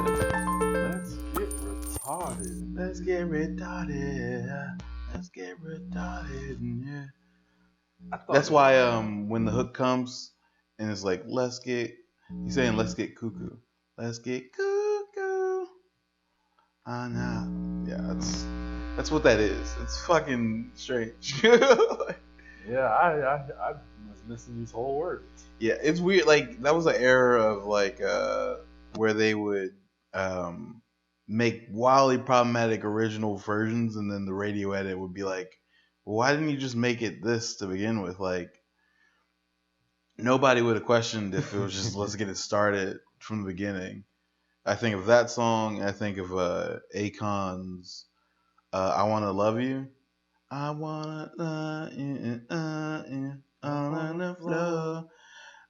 Let's get retarded. Let's get retarded. Let's get retarded. Yeah. That's why when the hook comes and it's like let's get, he's saying let's get cuckoo. Let's get cuckoo. Yeah, that's what that is. It's fucking strange. Yeah, I was missing these whole words. Yeah, it's weird. Like that was an era of like where they would make wildly problematic original versions, and then the radio edit would be like, well, why didn't you just make it this to begin with? Like nobody would have questioned if it was just let's get it started from the beginning. I think of that song. I think of Akon's "I Wanna Love You." I wanna love you on the floor.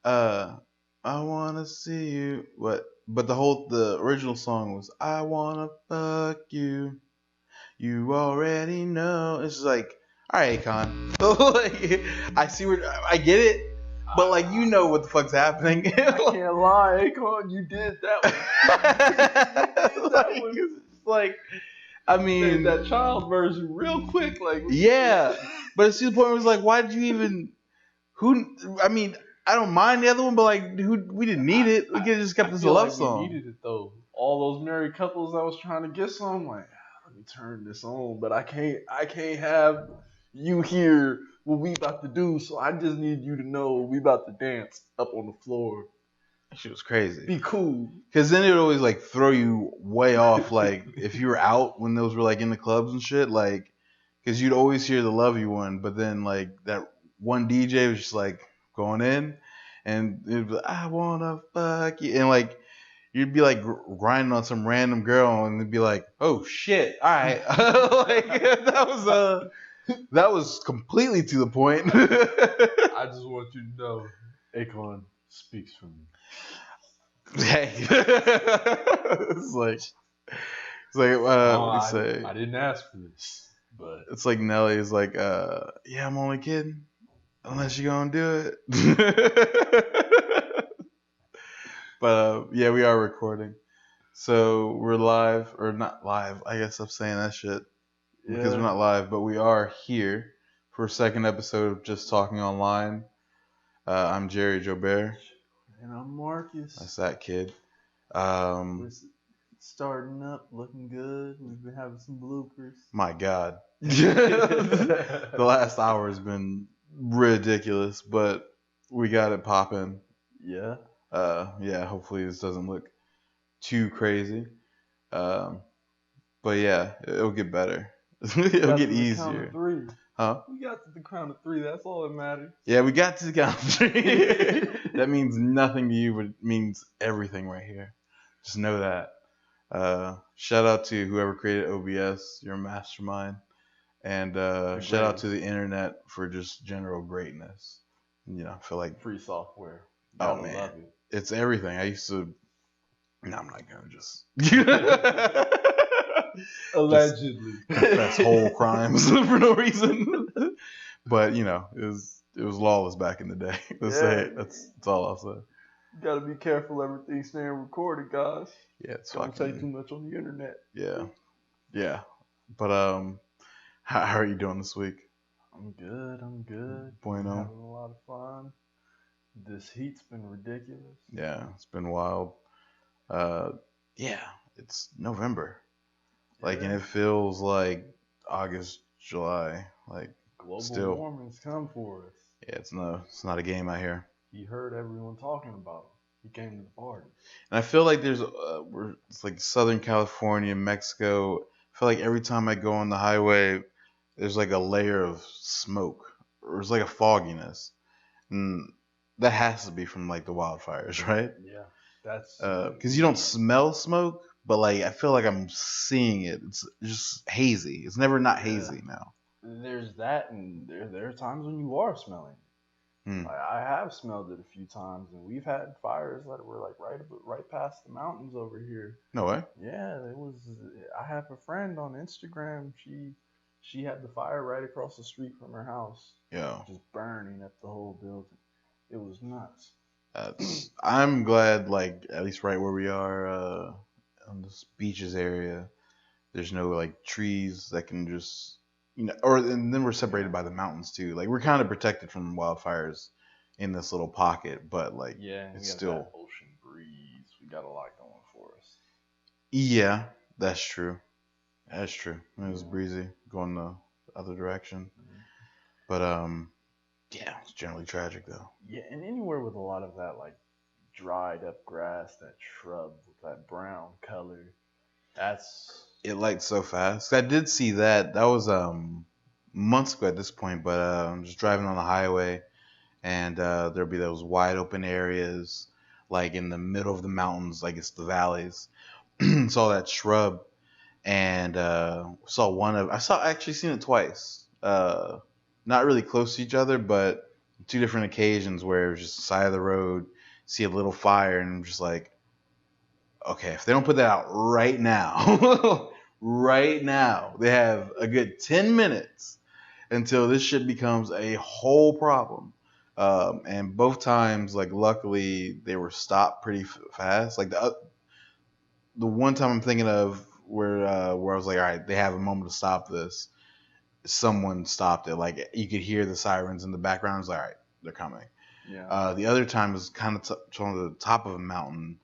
I wanna see you. But the original song was I wanna fuck you. You already know. It's just like, all right, Akon. Like, I see where I get it, but like you know what the fuck's happening. I can't lie, Akon, you did that one. Like, I mean, that child version real quick, like yeah. But it's to the point where it's like, why did you even? I mean, I don't mind the other one, but like, we didn't need it. We could have just kept this a love song. We needed it though. All those married couples I was trying to get some, like, let me turn this on, but I can't have you hear what we about to do. So I just need you to know we about to dance up on the floor. That shit was crazy. Be cool. Because then it would always like throw you way off. Like if you were out when those were like in the clubs and shit, like because you'd always hear the "Love You" one, but then like that one DJ was just like going in, and it'd be like, I wanna fuck you, and like you'd be like grinding on some random girl, and it'd be like, oh shit, all right, like that was completely to the point. I just want you to know, Akon speaks for me. Hey, it's like what do you say? I didn't ask for this, but it's like Nelly's like, yeah, I'm only kidding, unless you're gonna do it. But yeah, we are recording, so we're live or not live. I guess I'm saying that shit because we're not live, but we are here for a second episode of Just Talking Online. I'm Jerry Jobert. And I'm Marcus. That's that kid. We're starting up, looking good. We've been having some bloopers. My God. The last hour has been ridiculous, but we got it popping. Yeah. Yeah, hopefully this doesn't look too crazy. But yeah, it'll get better. It'll get easier. Count of three. Huh? We got to the count of three. That's all that matters. Yeah, we got to the count of three. That means nothing to you, but it means everything right here. Just know that. Shout out to whoever created OBS. You're a mastermind. And shout out to the internet for just general greatness. You know, I feel like free software. Oh man, it's everything. I used to. No, I'm not gonna just. Allegedly confess whole crimes for no reason. But you know, it was lawless back in the day. Let's say it. That's all I'll say. You gotta be careful. Everything's staying recorded, guys. Yeah, it's don't say too much on the internet. Yeah. But how are you doing this week? I'm good. Bueno. Having a lot of fun. This heat's been ridiculous. Yeah, it's been wild. Yeah, it's November. Like, and it feels like August, July. Like, global warming's come for us. Yeah, it's not a game out here. He heard everyone talking about it. He came to the party. And I feel like it's like Southern California, Mexico. I feel like every time I go on the highway, there's like a layer of smoke, or there's like a fogginess, and that has to be from like the wildfires, right? Yeah, that's because you don't smell smoke, but like I feel like I'm seeing it. It's just hazy. It's never not hazy now. There's that, and there are times when you are smelling it. I have smelled it a few times, and we've had fires that were like right past the mountains over here. No way. Yeah, it was. I have a friend on Instagram. She had the fire right across the street from her house. Yeah. Just burning up the whole building. It was nuts. I'm glad, like, at least right where we are, this beaches area. There's no like trees that can just or and then we're separated by the mountains too. Like we're kind of protected from wildfires in this little pocket, but like Yeah, and we it's got that still ocean breeze. We got a lot going for us. yeah, that's true. That's true. It was Yeah. breezy going the other direction, Mhm. but yeah, it's generally tragic though. Yeah, and anywhere with a lot of that like dried up grass, that shrub with that brown color, that's It lights so fast. I did see that. That was months ago at this point, but I'm just driving on the highway and there'll be those wide open areas like in the middle of the mountains, like it's the valleys. Saw that shrub and saw one of I saw actually seen it twice. Not really close to each other, but two different occasions where it was just the side of the road, see a little fire, and I'm just like, okay, if they don't put that out right now, right now, they have a good 10 minutes until this shit becomes a whole problem. And both times, like, luckily, they were stopped pretty fast. Like, the one time I'm thinking of where I was like, all right, they have a moment to stop this. Someone stopped it. Like, you could hear the sirens in the background. I was like, all right, they're coming. yeah. The other time was kind of on the top of a mountain,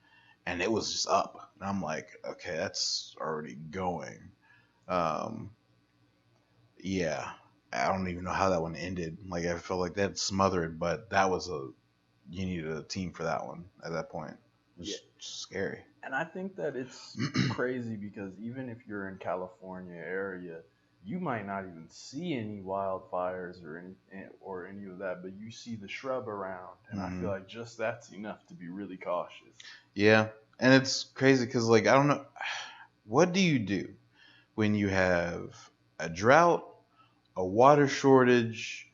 and it was just up. And I'm like, okay, that's already going. Um, yeah, I don't even know how that one ended. Like I felt like that smothered, but that was a you needed a team for that one at that point. It Yeah. was scary. And I think that it's crazy because even if you're in California area, you might not even see any wildfires or any of that, but you see the shrub around, and I feel Hmm. like just that's enough to be really cautious. Yeah, and it's crazy because like I don't know, what do you do when you have a drought, a water shortage,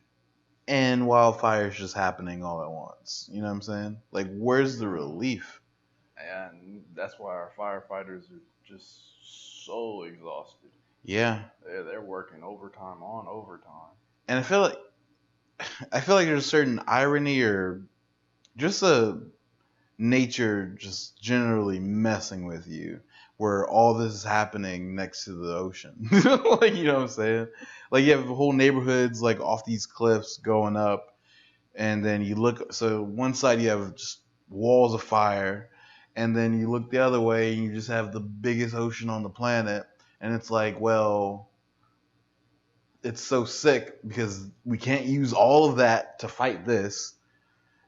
and wildfires just happening all at once? You know what I'm saying? Like, where's the relief? And that's why our firefighters are just so exhausted. Yeah, They're working overtime on overtime. and I feel like there's a certain irony or just a nature just generally messing with you where all this is happening next to the ocean. Like, you know what I'm saying? Like you have whole neighborhoods like off these cliffs going up, and then you look, so one side you have just walls of fire, and then you look the other way and you just have the biggest ocean on the planet, and it's like, well, it's so sick because we can't use all of that to fight this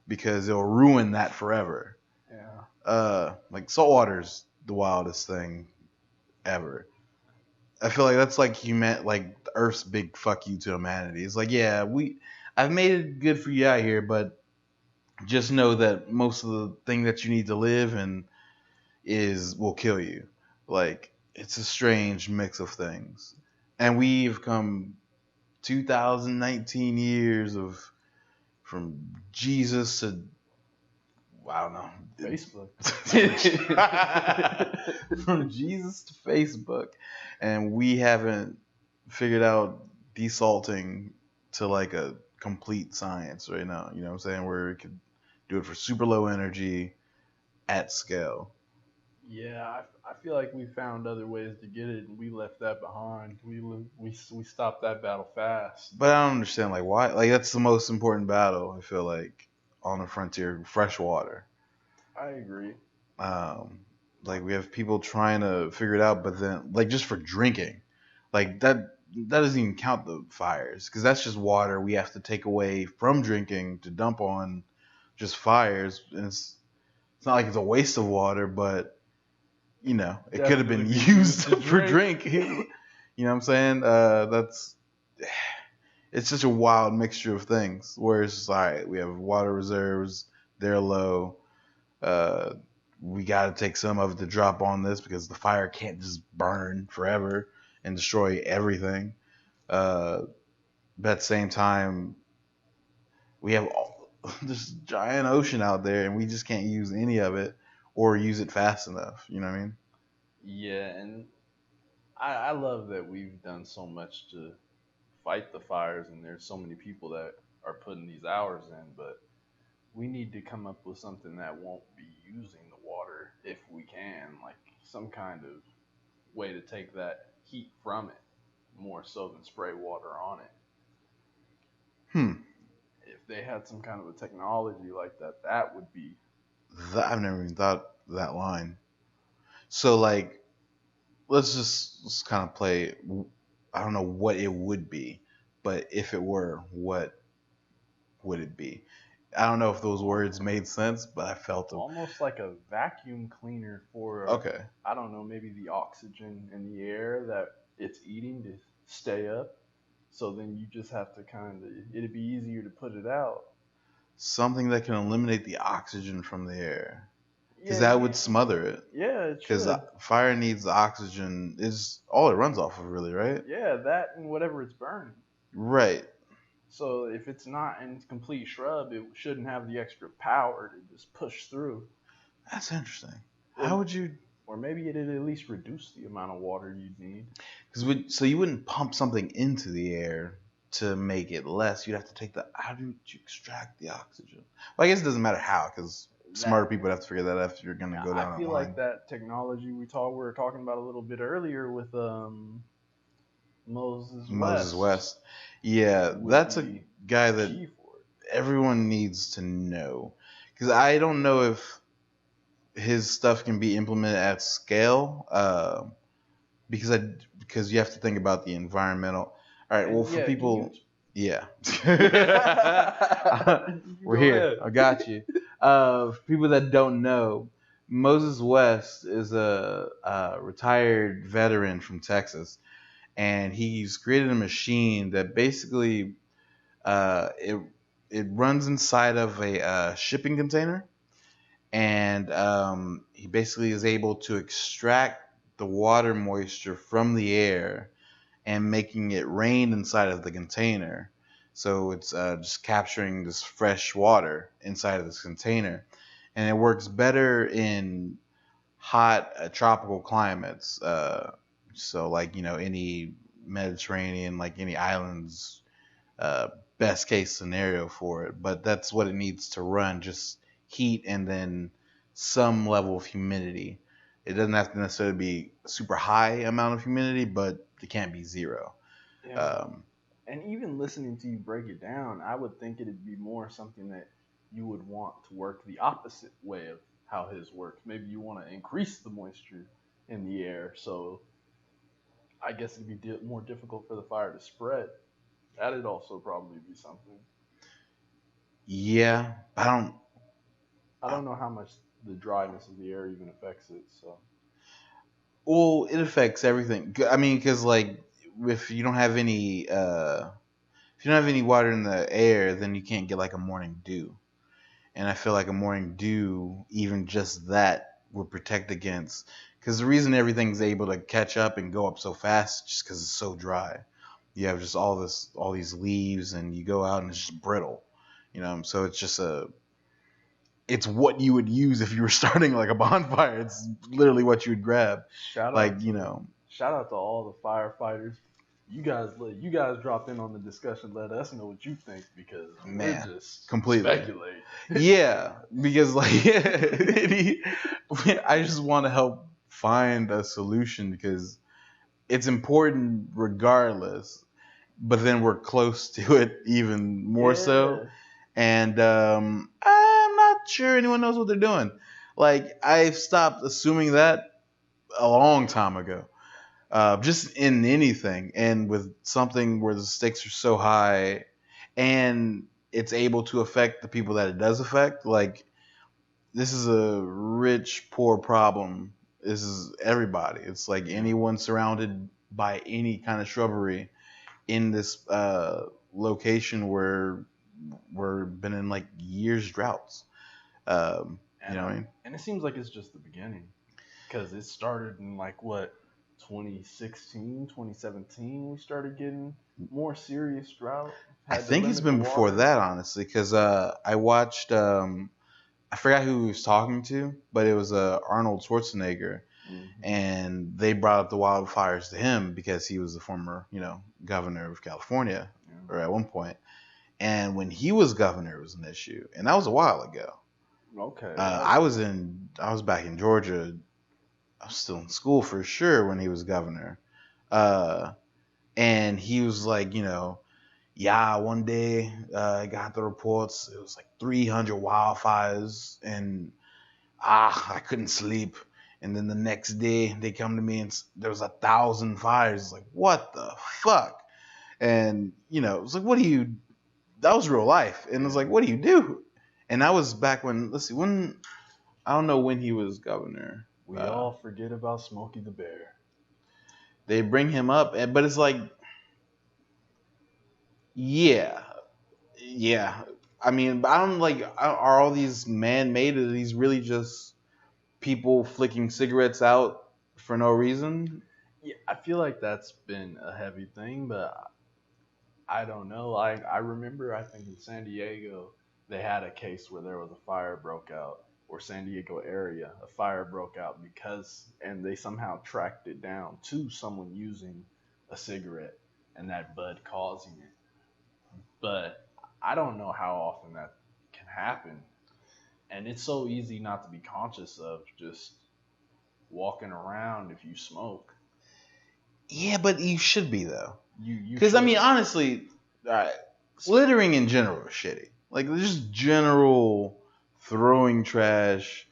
because it'll ruin that forever. Yeah. Like saltwater's the wildest thing ever. I feel like that's like like the Earth's big fuck you to humanity. It's like, yeah, I've made it good for you out here, but just know that most of the thing that you need to live and is will kill you. Like it's a strange mix of things, and we've come 2019 years of from Jesus to I don't know. Facebook. From Jesus to Facebook, and we haven't figured out desalting to like a complete science right now. You know what I'm saying? Where we could do it for super low energy at scale. Yeah, I feel like we found other ways to get it, and we left that behind. We stopped that battle fast. But I don't understand like why. Like that's the most important battle. I feel like on the frontier, fresh water. I agree. Um, like we have people trying to figure it out, but then like just for drinking, like that doesn't even count the fires because that's just water we have to take away from drinking to dump on just fires, and it's not like it's a waste of water, but it could have Definitely been be used used to for drink. drink. You know what I'm saying? That's it's such a wild mixture of things. Where it's just, all right, we have water reserves, they're low. Uh, we got to take some of it to drop on this because the fire can't just burn forever and destroy everything. Uh, but at the same time, we have this giant ocean out there, and we just can't use any of it or use it fast enough. You know what I mean? Yeah, and I love that we've done so much to fight the fires, and there's so many people that are putting these hours in, but we need to come up with something that won't be using the water if we can, like some kind of way to take that heat from it, more so than spray water on it. Hmm. If they had some kind of a technology like that, that would be. I've never even thought that line. So like, let's kind of play. I don't know what it would be, but if it were, what would it be? I don't know if those words made sense, but I felt them. Almost like a vacuum cleaner for, Okay. I don't know, maybe the oxygen in the air that it's eating to stay up. So then you just have to kind of, it'd be easier to put it out. Something that can eliminate the oxygen from the air. Because Yeah, that would smother it. yeah, it Because should. fire needs the oxygen, is all it runs off of, really, right? Yeah, that and whatever it's burning. Right. So if it's not in complete shrub, it shouldn't have the extra power to just push through. That's interesting. Or, How would you? or maybe it'd at least reduce the amount of water you'd need. So you wouldn't pump something into the air to make it less. You'd have to take the. How do you extract the oxygen? Well, I guess it doesn't matter how, because smarter people would have to figure that out if you're gonna go down I that feel line. like that technology we were talking about a little bit earlier with Moses West. Yeah, would that's a be guy that key for it. everyone needs to know, because I don't know if his stuff can be implemented at scale. Because you have to think about the environmental. All right. And Well, for yeah, people, yeah, we're Go here. ahead. I got you. For people that don't know, Moses West is a retired veteran from Texas, and he's created a machine that basically it runs inside of a shipping container, and he basically is able to extract the water moisture from the air and making it rain inside of the container. So it's just capturing this fresh water inside of this container, and it works better in hot tropical climates. So like any Mediterranean, like any islands, uh, best case scenario for it. But that's what it needs to run, just heat and then some level of humidity. It doesn't have to necessarily be a super high amount of humidity, but it can't be zero. Yeah. Um, And even listening to you break it down, I would think it'd be more something that you would want to work the opposite way of how his works. Maybe you want to increase the moisture in the air, so I guess it'd be more difficult for the fire to spread. That'd also probably be something. yeah, I don't know how much the dryness of the air even affects it. So well, it affects everything. I mean, because like if you don't have any, if you don't have any water in the air, then you can't get like a morning dew. And I feel like a morning dew, even just that, would protect against. Because the reason everything's able to catch up and go up so fast, just because it's so dry. You have just all these leaves, and you go out and it's just brittle, So it's just it's what you would use if you were starting like a bonfire. It's literally what you would grab, shout like out shout out to all the firefighters. You guys drop in on the discussion. Let us know what you think because Man, we're just completely. speculating. Yeah, because like I just want to help find a solution because it's important regardless, but then we're close to it even more so, and I'm not sure anyone knows what they're doing. Like I've stopped assuming that a long time ago. Just in anything, and with something where the stakes are so high, and it's able to affect the people that it does affect. Like this is a rich poor problem. This is everybody. It's like anyone surrounded by any kind of shrubbery in this location where we're been in like years droughts. You know what I mean? And it seems like it's just the beginning because it started in like what 2016, 2017. We started getting more serious drought. I think it's been before that, honestly, because I watched. I forgot who he was talking to, but it was Arnold Schwarzenegger, and they brought up the wildfires to him because he was the former, governor of California, or at one point. And when he was governor, it was an issue, and that was a while ago. Okay. I was back in Georgia I was still in school for sure when he was governor. Uh, and he was like, yeah, one day I got the reports. It was like 300 wildfires, and I couldn't sleep. And then the next day they come to me and there was 1,000 fires. It's like, what the fuck? And it was like, what do you? That was real life. And it was like, what do you do? And that was back when. Let's see, when I don't know when he was governor. We all forget about Smokey the Bear. They bring him up, but it's like, yeah, yeah. I mean, I don't like. Are all these man-made? Are these really just people flicking cigarettes out for no reason? Yeah, I feel like that's been a heavy thing, but I don't know. Like I remember, I think in San Diego they had a case where there was a fire broke out, or San Diego area, a fire broke out because, and they somehow tracked it down to someone using a cigarette and that bud causing it. But I don't know how often that can happen, and it's so easy not to be conscious of just walking around if you smoke. Yeah, but you should be though. You Because I mean, should. honestly, littering in general is shitty. Like just general throwing trash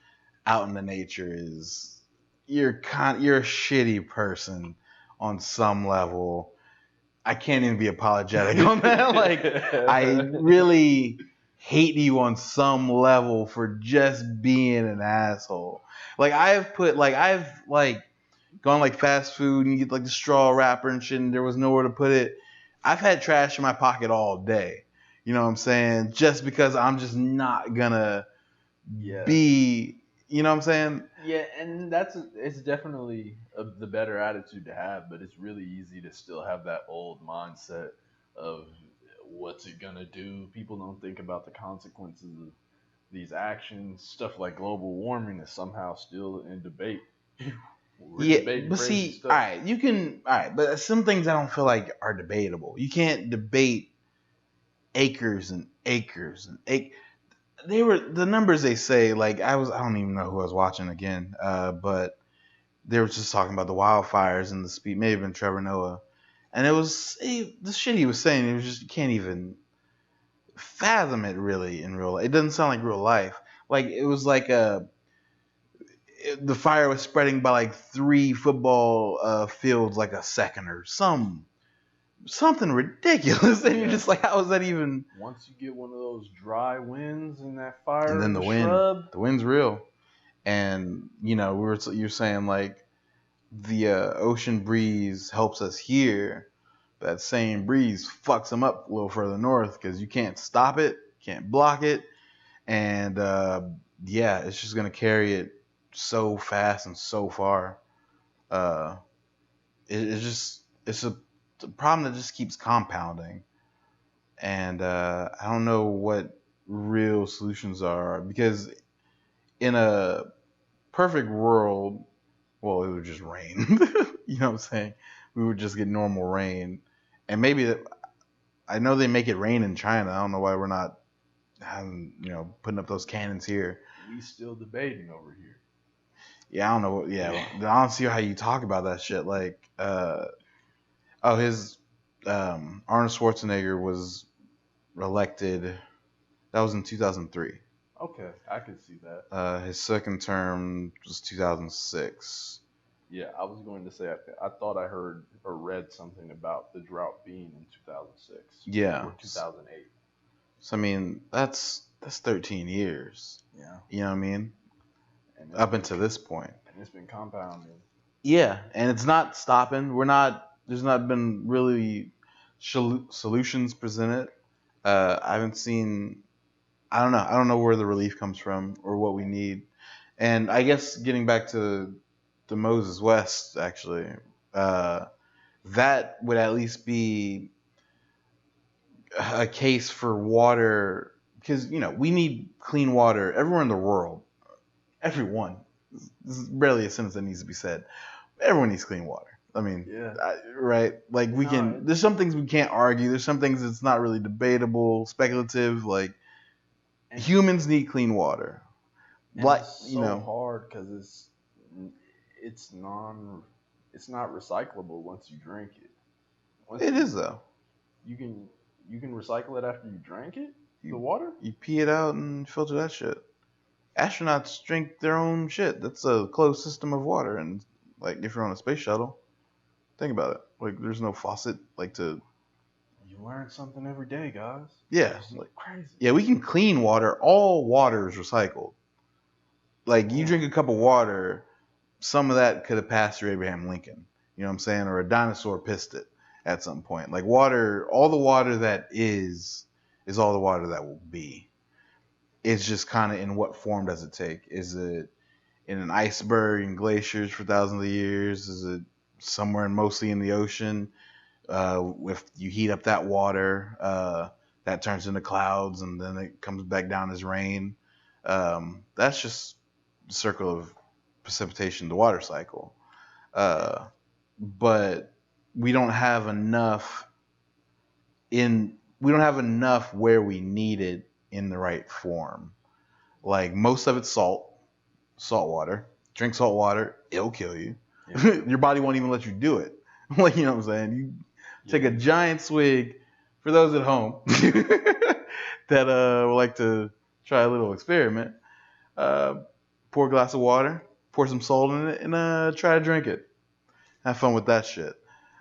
out in the nature is you're a shitty person on some level. I can't even be apologetic on that. Like I really hate you on some level for just being an asshole. Like I've gone like fast food and you get like the straw wrapper and shit and there was nowhere to put it. I've had trash in my pocket all day. You know what I'm saying? Just because I'm just not gonna Yeah. be, you know what I'm saying? Yeah, and it's definitely the better attitude to have, but it's really easy to still have that old mindset of what's it gonna do. People don't think about the consequences of these actions. Stuff like global warming is somehow still in debate. We're Yeah, debating but crazy see, stuff. all right, but some things I don't feel like are debatable. You can't debate acres and acres and they were the numbers they say. Like I don't even know who I was watching again, but they were just talking about the wildfires and the speed. May have been Trevor Noah, and it was the shit he was saying. It was just you can't even fathom it really in real life. It doesn't sound like real life. Like it was like the fire was spreading by like 3 football fields like a second or something ridiculous. And you're just like, how is that even? Once you get one of those dry winds and that And fire then in the shrub, the wind's real, and you're saying like the ocean breeze helps us here. That same breeze fucks them up a little further north because you can't stop it, can't block it, and yeah, it's just gonna carry it so fast and so far. Uh, it's a problem that just keeps compounding, and I don't know what real solutions are because in a perfect world, well, it would just rain. You know what I'm saying? We would just get normal rain, and maybe I know they make it rain in China. I don't know why we're not having putting up those cannons here. we still debating over here. Yeah, I don't know. Yeah, I don't see how you talk about that shit. Like, his Arnold Schwarzenegger was elected. That was in 2003. Okay, I can see that. His second term was 2006. Yeah, I was going to say I thought I heard or read something about the drought being in 2006. Yeah. Or 2008. So I mean, that's 13 years. Yeah. You know what I mean? And Up until this point. And it's been compounding. Yeah, and it's not stopping. There's not been really solutions presented. I haven't seen. I don't know. I don't know where the relief comes from or what we need. And I guess getting back to the Moses West, actually, that would at least be a case for water because we need clean water everywhere in the world. Everyone. This is barely a sentence that needs to be said. Everyone needs clean water. I mean, yeah. Right? Like we can. There's some things we can't argue. There's some things that's not really debatable, speculative. Like humans need clean water. Like it's so hard because it's non, it's not recyclable once you drink it. Once It you is though. you can you can recycle it after you drank it, the You water. you pee it out and filter that shit. Astronauts drink their own shit. That's a closed system of water, and like if you're on a space shuttle, think about it. Like there's no faucet like to. You learn something every day, guys. Yeah, It's like crazy. yeah, we can clean water. All water is recycled. Like you Oh, drink a cup of water, some of that could have passed through Abraham Lincoln. You know what I'm saying? Or a dinosaur pissed it at some point. Like water, all the water that is all the water that will be. It's just kind of in what form does it take? Is it in an iceberg and glaciers for thousands of years? Is it somewhere mostly in the ocean? If you heat up that water, that turns into clouds and then it comes back down as rain. That's just the circle of precipitation, the water cycle. Uh, but we don't have enough we don't have enough where we need it in the right form. Like most of it's salt water. Drink salt water, it'll kill you. yeah, Your body won't even let you do it. Like you know what I'm saying? You take a yeah. giant swig. For those at home that would like to try a little experiment, uh, pour a glass of water, pour some salt in it, and try to drink it. Have fun with that shit.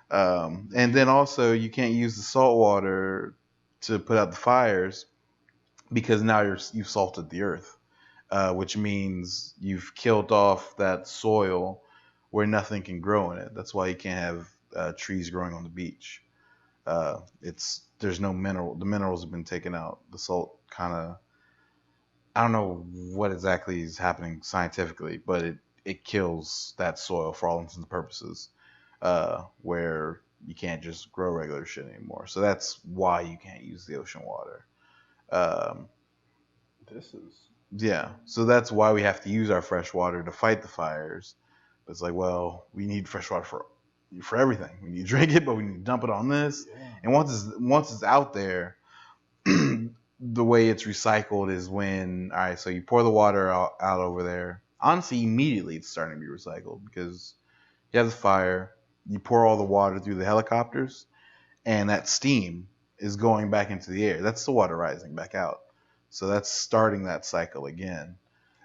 And then also, you can't use the salt water to put out the fires because now you've salted the earth, which means you've killed off that soil where nothing can grow in it. That's why you can't have trees growing on the beach. It's there's no mineral. The minerals have been taken out. The salt kind of I don't know what exactly is happening scientifically, but it kills that soil for all intents and purposes, where you can't just grow regular shit anymore. So that's why you can't use the ocean water. Um, This is yeah, so that's why we have to use our fresh water to fight the fires. But it's like, well, we need fresh water for everything. We need to drink it, but we need to dump it on this. yeah. And once it's out there, the way it's recycled is when all right, so you pour the water out over there. Honestly, immediately it's starting to be recycled because you have the fire, you pour all the water through the helicopters, and that steam is going back into the air. That's the water rising back out. So that's starting that cycle again.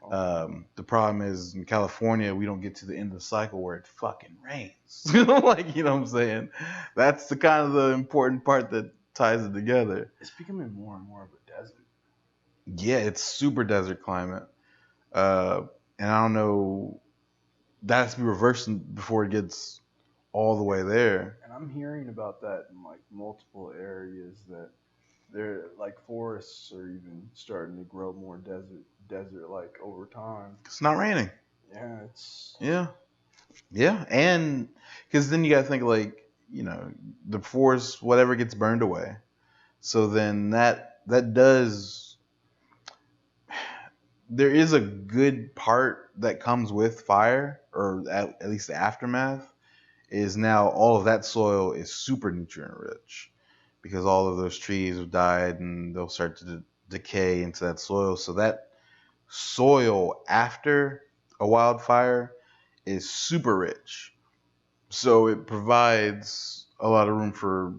Oh, The problem is in California, we don't get to the end of the cycle where it fucking rains. Like, you know what I'm saying? That's the kind of the important part that ties it together. it's becoming more and more of a desert. Yeah, it's super desert climate. Uh, and I don't know, that has to be reversed before it gets all the way there. And I'm hearing about that in like multiple areas that they're like forests are even starting to grow more desert like over time. It's not raining. Yeah, it's Yeah. Yeah. And because then you got to think like, the forest, whatever gets burned away. So then that does there is a good part that comes with fire, or at least the aftermath, is now all of that soil is super nutrient rich because all of those trees have died and they'll start to decay into that soil. So that soil after a wildfire is super rich. So it provides a lot of room for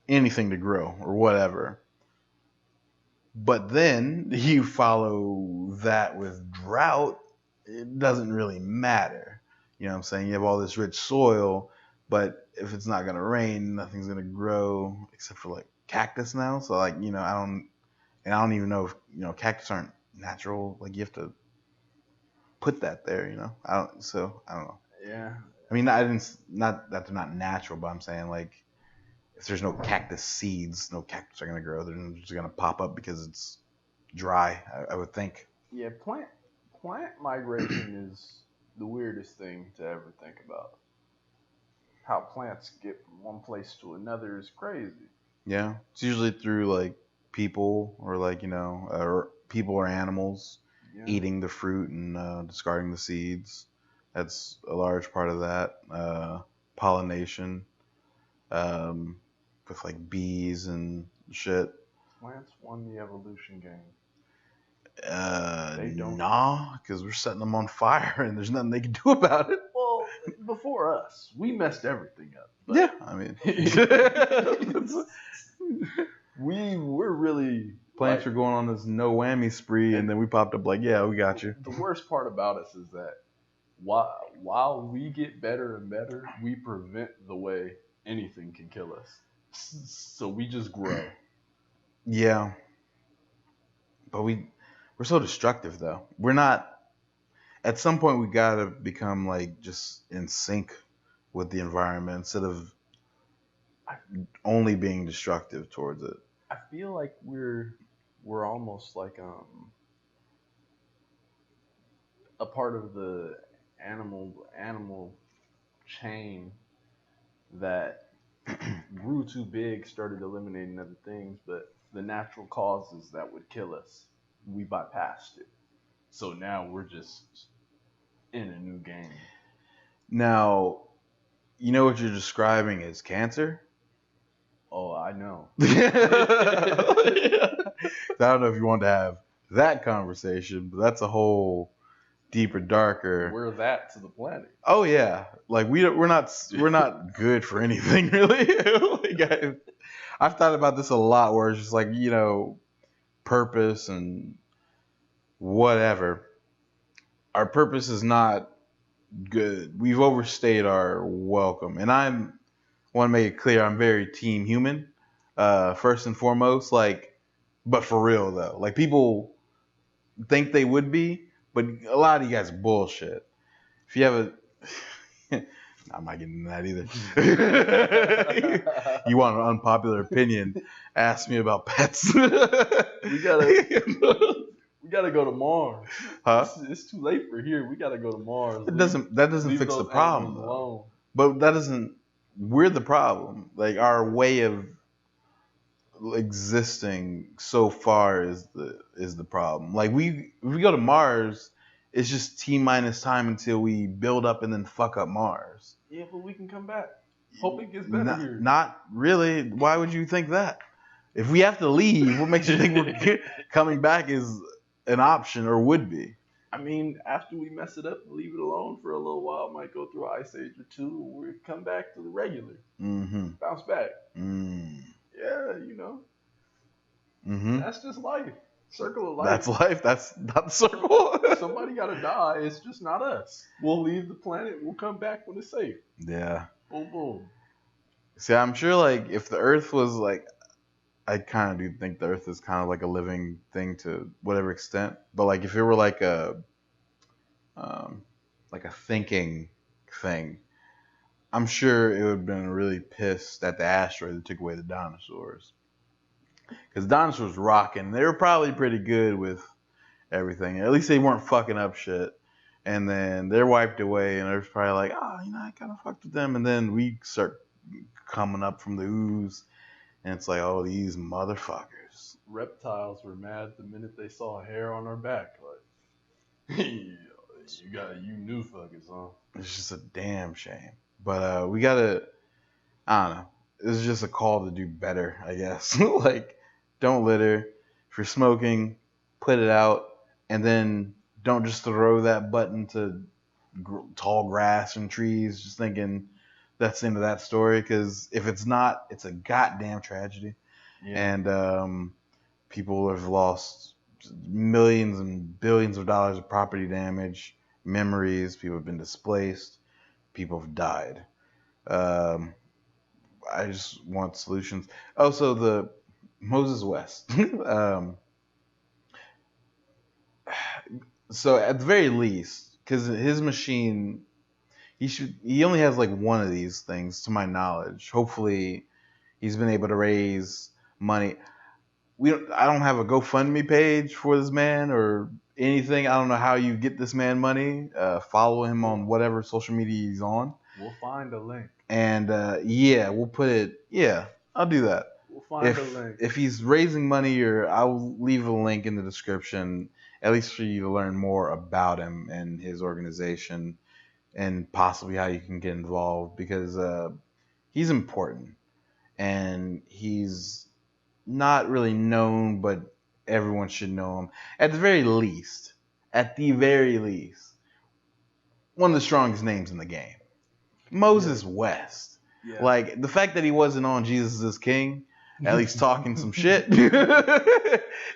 anything to grow or whatever. But then you follow that with drought, it doesn't really matter. You know what I'm saying? You have all this rich soil, but if it's not going to rain, nothing's going to grow except for like cactus now. So like, I don't even know if, cactus aren't natural. Like you have to put that there, I don't know. yeah. I mean, I didn't, not that they're not natural, but I'm saying like if there's no cactus seeds, no cactus are going to grow. They're just going to pop up because it's dry, I would think. Yeah, plant migration is the weirdest thing to ever think about. How plants get from one place to another is crazy. Yeah, it's usually through like people or like or people or animals Yeah, eating the fruit and discarding the seeds. That's a large part of that. Pollination, um, with like bees and shit. plants won the evolution game. They don't. Nah, because we're setting them on fire and there's nothing they can do about it. Well, before us, we messed everything up. But Yeah, I mean, we're really plants are going on this no whammy spree, and then we popped up like, yeah, we got you. The worst part about us is that while we get better and better, we prevent the way anything can kill us. So we just grow. Yeah, but we're so destructive though. We're not. At some point, we gotta become like just in sync with the environment instead of only being destructive towards it. I feel like we're almost like a part of the animal chain that grew too big, started eliminating other things, but the natural causes that would kill us, we bypassed it. So now we're just in a new game. Now, you know what you're describing as cancer? Oh, I know. I don't know if you want to have that conversation, but that's a whole deeper, darker. We're that to the planet. Oh yeah, like we're not good for anything really. Like I've thought about this a lot, where it's just like, you know, purpose and whatever. Our purpose is not good. We've overstayed our welcome, and I want to make it clear I'm very team human, first and foremost. Like, but for real though, like people think they would be, but a lot of you guys are bullshit. If you have a I'm not getting into that either. You want an unpopular opinion? Ask me about pets. We gotta go to Mars. Huh? It's too late for here. We gotta go to Mars. That doesn't fix the problem though. But that doesn't. We're the problem. Like our way of existing so far is the problem. Like if we go to Mars, it's just T-minus time until we build up and then fuck up Mars. Yeah, but we can come back. Hope it gets better here. Not really. Why would you think that? If we have to leave, what makes you think we're coming back is an option or would be? I mean, after we mess it up and leave it alone for a little while, might go through an ice age or two, we come back to the regular. Mm-hmm. Bounce back. Mm. Yeah, you know. Mm-hmm. That's just life. Circle of life. That's life. That's not the circle. Somebody gotta die. It's just not us. We'll leave the planet. We'll come back when it's safe. Yeah. Boom, boom. See, I'm sure, like, if the Earth was like, I kind of do think the Earth is kind of like a living thing to whatever extent. But like, if it were like a thinking thing, I'm sure it would have been really pissed at the asteroid that took away the dinosaurs. Because dinosaurs rocking, they were probably pretty good with everything. At least they weren't fucking up shit. And then they're wiped away, and they're probably like, oh, you know, I kind of fucked with them. And then we start coming up from the ooze, and it's like, oh, these motherfuckers. Reptiles were mad the minute they saw hair on our back. Like, you new fuckers, huh? It's just a damn shame. But we gotta, I don't know. It's just a call to do better, I guess. Like, don't litter. If you're smoking, put it out, and then don't just throw that button to tall grass and trees, just thinking that's the end of that story. Because if it's not, it's a goddamn tragedy. Yeah. And people have lost millions and billions of dollars of property damage, memories. People have been displaced. People have died. I just want solutions. Also, the Moses West. So at the very least, because his machine, he only has like one of these things to my knowledge. Hopefully, he's been able to raise money. I don't have a GoFundMe page for this man or anything. I don't know how you get this man money. Follow him on whatever social media he's on. We'll find a link. And yeah, we'll put it. Yeah, I'll do that. We'll find a link. If he's raising money, or I'll leave a link in the description, at least for you to learn more about him and his organization, and possibly how you can get involved, because he's important and he's not really known, but everyone should know him. At the very least, one of the strongest names in the game. Moses West. Yeah. Like, the fact that he wasn't on Jesus is King, at least talking some shit,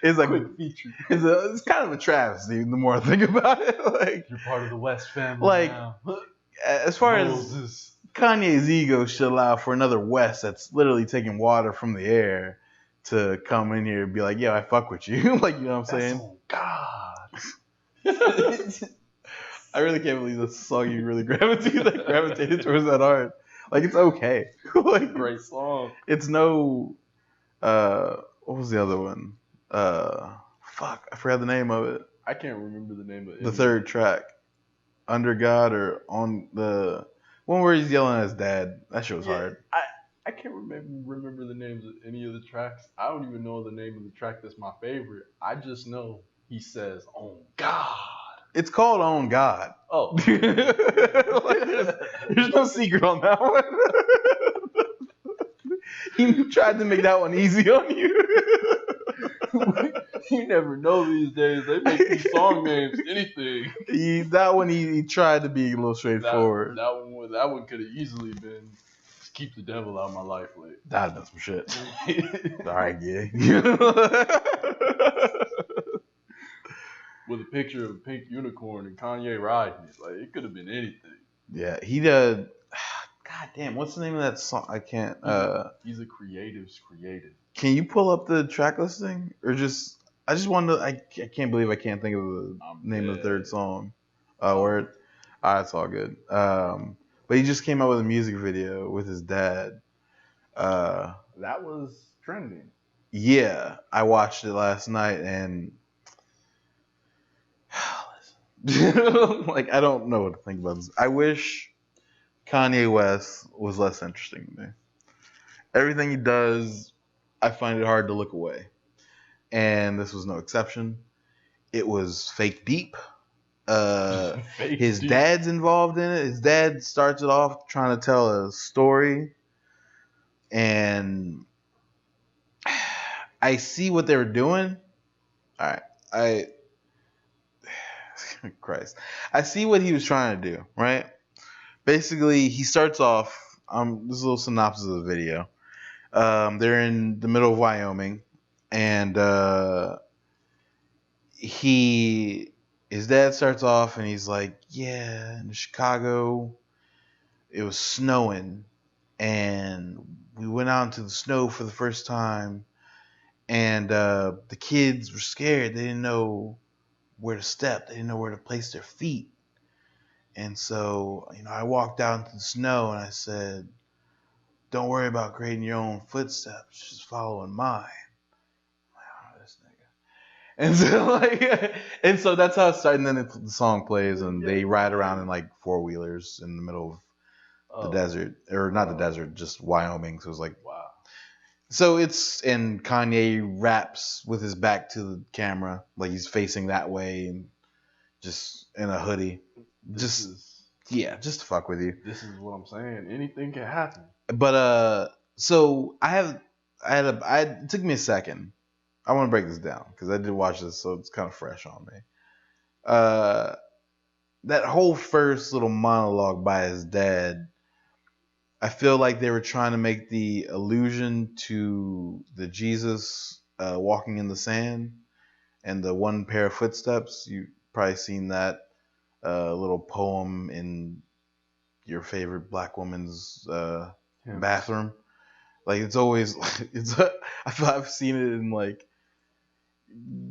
is a quick feature. It's kind of a travesty the more I think about it. Like, you're part of the West family like, now. As far Moses. as Kanye's ego should allow for another West that's literally taking water from the air to come in here and be like, yo, I fuck with you. Like, you know what I'm saying? Oh, God. I really can't believe that's a song you really gravitated towards that hard. Like, it's okay. Like, great song. It's no, what was the other one? Fuck, I forgot the name of it. I can't remember the name of it. The third track. Under God, or on the one where he's yelling at his dad. That shit was hard. I can't remember the names of any of the tracks. I don't even know the name of the track that's my favorite. I just know he says, "Oh God." It's called On God. Oh. Like, there's no secret on that one. He tried to make that one easy on you. You never know these days. They make these song names anything. He tried to be a little straightforward. That one could have easily been just keep the devil out of my life. Like, that'd been some shit. All right, yeah. With a picture of a pink unicorn and Kanye riding it, like it could have been anything. Yeah, he did. God damn, what's the name of that song? I can't. He's a creative's creative. Can you pull up the track listing, or just? I just wanted to. I can't believe I can't think of the name of the third song. Word. It's all good. But he just came out with a music video with his dad. That was trending. Yeah, I watched it last night, and like, I don't know what to think about this. I wish Kanye West was less interesting to me. Everything he does, I find it hard to look away. And this was no exception. It was fake deep. His dad's involved in it. His dad starts it off trying to tell a story. And I see what they were doing. All right. Christ. I see what he was trying to do, right? Basically, he starts off, this is a little synopsis of the video. They're in the middle of Wyoming, and his dad starts off, and he's like, yeah, in Chicago, it was snowing, and we went out into the snow for the first time, and the kids were scared. They didn't know where to step. They didn't know where to place their feet. And so, I walked out into the snow and I said, don't worry about creating your own footsteps. Just following mine. I'm like, oh, this nigga. And so that's how it started. And then the song plays and they ride around in like four-wheelers in the middle of the desert. Or not the desert, just Wyoming. So it was like, wow. So and Kanye raps with his back to the camera, like he's facing that way and just in a hoodie. Just to fuck with you. This is what I'm saying. Anything can happen. But so it took me a second. I want to break this down because I did watch this, so it's kind of fresh on me. That whole first little monologue by his dad, I feel like they were trying to make the allusion to the Jesus walking in the sand and the one pair of footsteps. You've probably seen that little poem in your favorite black woman's bathroom. Like, it's always, I feel I've seen it in like,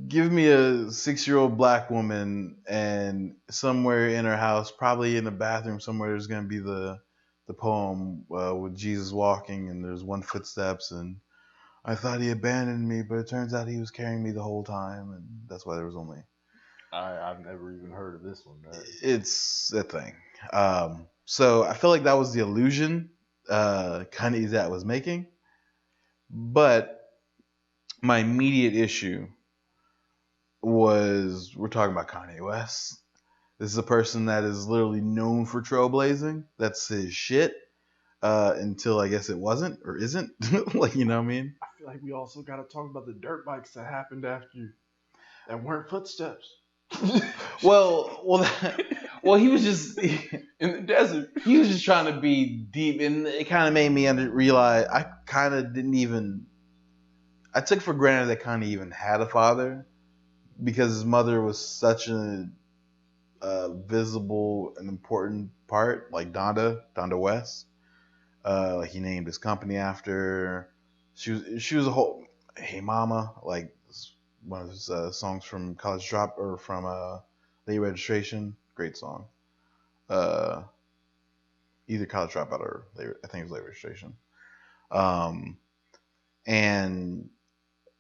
give me a 6-year-old black woman and somewhere in her house, probably in the bathroom somewhere, there's going to be the poem with Jesus walking and there's one footsteps and I thought he abandoned me, but it turns out he was carrying me the whole time, and that's why there was only. I've never even heard of this one. Right? It's a thing. So I feel like that was the illusion Kanye that was making, but my immediate issue was we're talking about Kanye West. This is a person that is literally known for trailblazing. That's his shit. Until I guess it wasn't or isn't. Like, you know what I mean? I feel like we also got to talk about the dirt bikes that happened after you that weren't footsteps. well, he was just in the desert. He was just trying to be deep, and it kind of made me realize I kind of didn't even. I took for granted that Kanye even had a father because his mother was such a visible and important part, like Donda West. Like he named his company after her. She was a whole Hey Mama, like one of his songs from College Drop or from Late Registration. Great song. Either College Dropout or I think it was Late Registration. And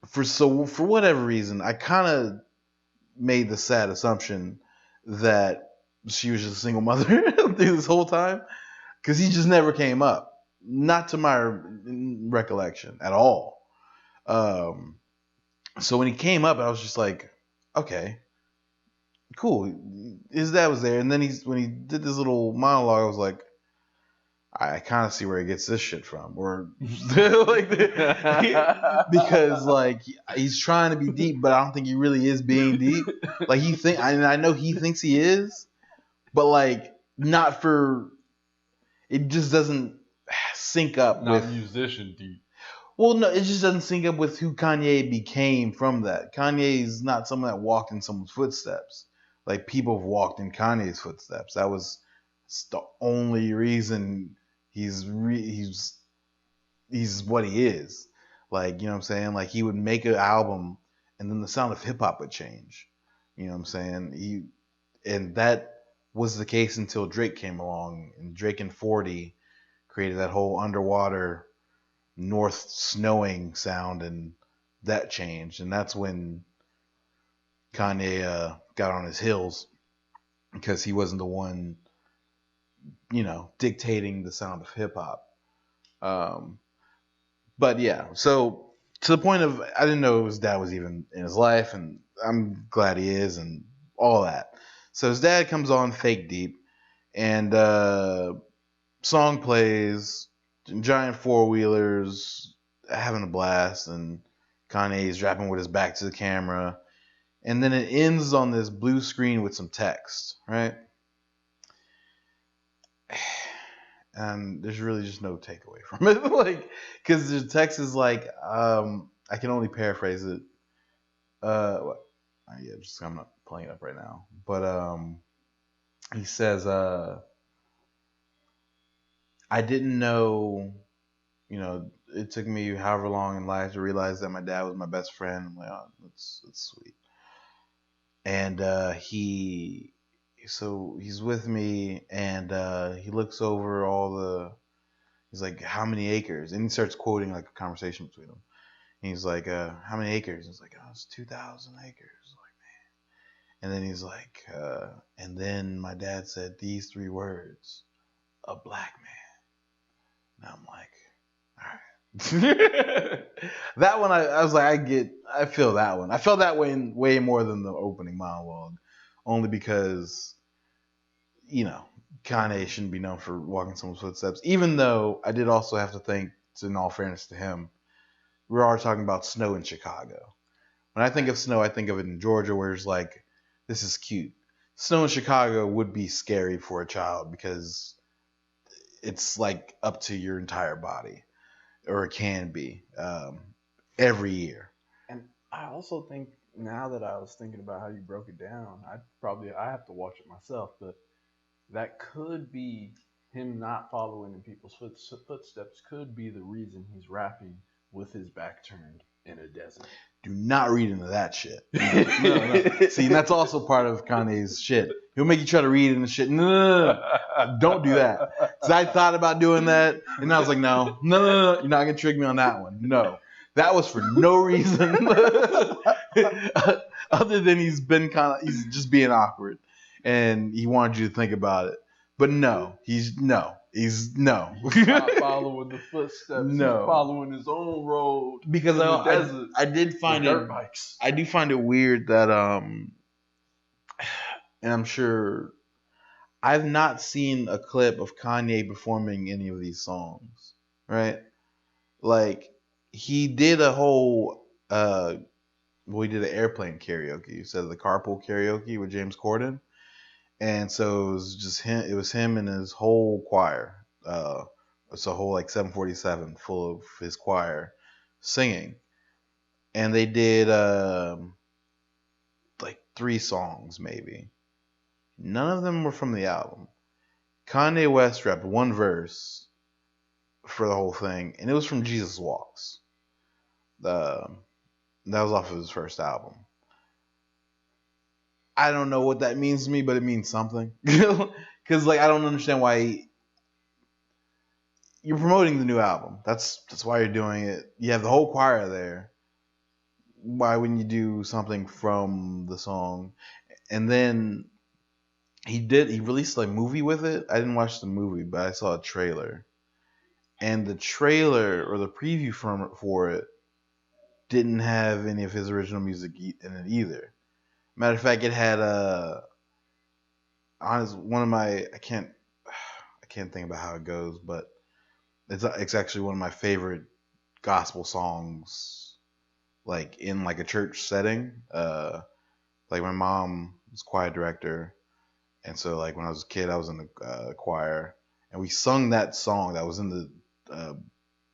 for whatever reason, I kind of made the sad assumption that she was just a single mother through this whole time because he just never came up, not to my recollection at all. So when he came up, I was just like, okay, cool. His dad was there, and then when he did this little monologue, I was like, I kind of see where he gets this shit from, or like, because like he's trying to be deep, but I don't think he really is being deep. Like I know he thinks he is, but like not for. It just doesn't sync up Not with musician deep. Well, no, it just doesn't sync up with who Kanye became from that. Kanye's not someone that walked in someone's footsteps. Like people have walked in Kanye's footsteps. That was the only reason he's what he is. Like, you know what I'm saying? Like he would make an album and then the sound of hip hop would change. You know what I'm saying? And that was the case until Drake came along, and Drake and 40 created that whole underwater north snowing sound, and that changed, and that's when Kanye got on his heels because he wasn't the one, dictating the sound of hip hop. But yeah, so to the point of I didn't know his dad was even in his life, and I'm glad he is, and all that. So his dad comes on fake deep, and song plays, giant four wheelers, having a blast, and Kanye's rapping with his back to the camera, and then it ends on this blue screen with some text, right? And there's really just no takeaway from it, like, because the text is like, I can only paraphrase it. I'm not playing it up right now, but he says, I didn't know, it took me however long in life to realize that my dad was my best friend. I'm like, oh, that's sweet. And he's with me, and he looks over he's like, how many acres? And he starts quoting like a conversation between them. And he's like, how many acres? He's like, oh, it's 2,000 acres. Like, man. And then he's like, and then my dad said these three words, a black man. And I'm like, all right. That one, I was like, I feel that one. I felt that way more than the opening monologue, only because, Kanye shouldn't be known for walking someone's footsteps. Even though I did also have to think, in all fairness to him, we are talking about snow in Chicago. When I think of snow, I think of it in Georgia, where it's like, this is cute. Snow in Chicago would be scary for a child because it's like up to your entire body, or it can be, every year. And I also think, now that I was thinking about how you broke it down, I have to watch it myself, but that could be him not following in people's footsteps could be the reason he's rapping with his back turned in a desert. Do not read into that shit. No. See, that's also part of Kanye's shit. He'll make you try to read into shit. No. Don't do that. So I thought about doing that, and I was like, no. You're not gonna trick me on that one. No. That was for no reason other than he's just being awkward, and he wanted you to think about it. But he's no. He's not following the footsteps. No. He's following his own road. Because I did find dirt bikes. I do find it weird that and I'm sure I've not seen a clip of Kanye performing any of these songs, right? Like, he did a whole he did an airplane karaoke instead of the carpool karaoke with James Corden. And so it was just him. It was him and his whole choir. It's a whole like 747 full of his choir singing, and they did like 3 songs maybe. None of them were from the album. Kanye West rapped one verse for the whole thing, and it was from Jesus Walks. Uh, that was off of his first album. I don't know what that means to me, but it means something. Because like I don't understand why you're promoting the new album. That's why you're doing it. You have the whole choir there. Why wouldn't you do something from the song? And then he released a movie with it. I didn't watch the movie, but I saw a trailer. And the trailer or the preview for it didn't have any of his original music in it either. Matter of fact, it had one of my I can't think about how it goes, but it's actually one of my favorite gospel songs, like in like a church setting. Like my mom was choir director, and so like when I was a kid, I was in the choir, and we sung that song that was in the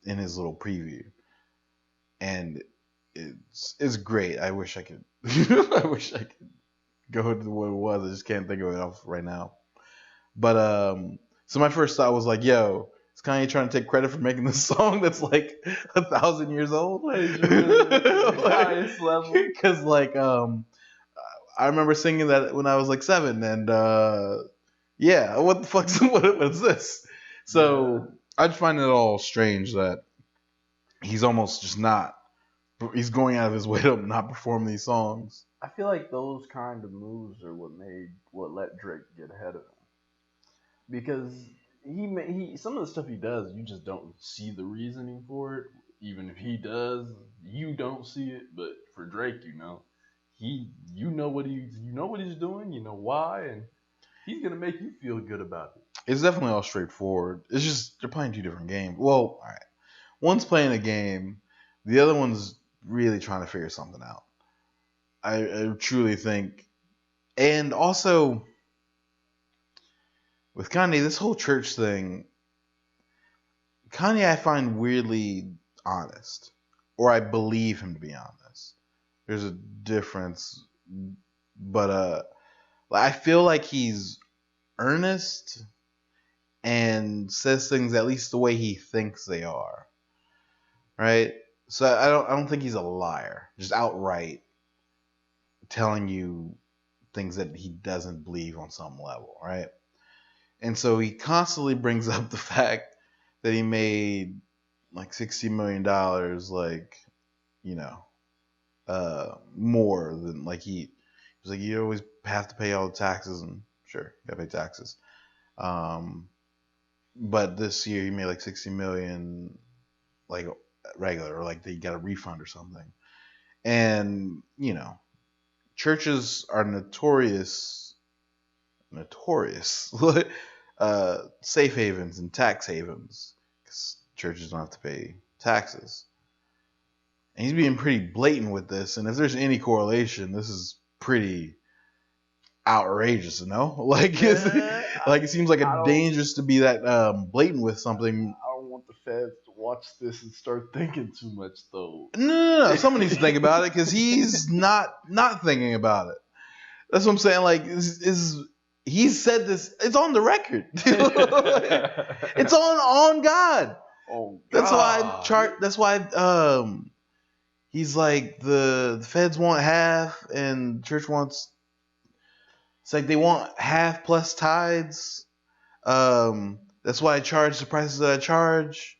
in his little preview, and it's great. I wish I could I wish I could go into what it was. I just can't think of it off right now. But so my first thought was like, yo, is Kanye trying to take credit for making this song that's like 1,000 years old? Highest level. Because like I remember singing that when I was like 7, and yeah, what the fuck's what is this? So I just find it all strange that he's almost just not. He's going out of his way to not perform these songs. I feel like those kind of moves are what let Drake get ahead of him, because he some of the stuff he does, you just don't see the reasoning for it. Even if he does, you don't see it. But for Drake, you know what he's doing, you know why, and he's gonna make you feel good about it. It's definitely all straightforward. It's just they're playing 2 different games. Well, all right, one's playing a game, the other one's really trying to figure something out. I truly think, and also with Kanye, this whole church thing, Kanye I find weirdly honest, or I believe him to be honest. There's a difference, but I feel like he's earnest and says things at least the way he thinks they are, right? So I don't think he's a liar, just outright telling you things that he doesn't believe on some level, right? And so he constantly brings up the fact that he made like $60 million, like, you know, more than like he was like, you always have to pay all the taxes, and sure, you gotta pay taxes. But this year he made like 60 million, like regular, or like they got a refund or something. And, you know, churches are notorious safe havens and tax havens, because churches don't have to pay taxes. And he's being pretty blatant with this, and if there's any correlation, this is pretty outrageous, you know? Like it seems like it's dangerous to be that blatant with something. I don't want the feds to watch this and start thinking too much, though. No. Someone needs to think about it, because he's not thinking about it. That's what I'm saying. Like, he said this. It's on the record. It's on God. Oh, God. That's why he's like the feds want half and church wants. It's like they want half plus tithes. That's why I charge the prices that I charge.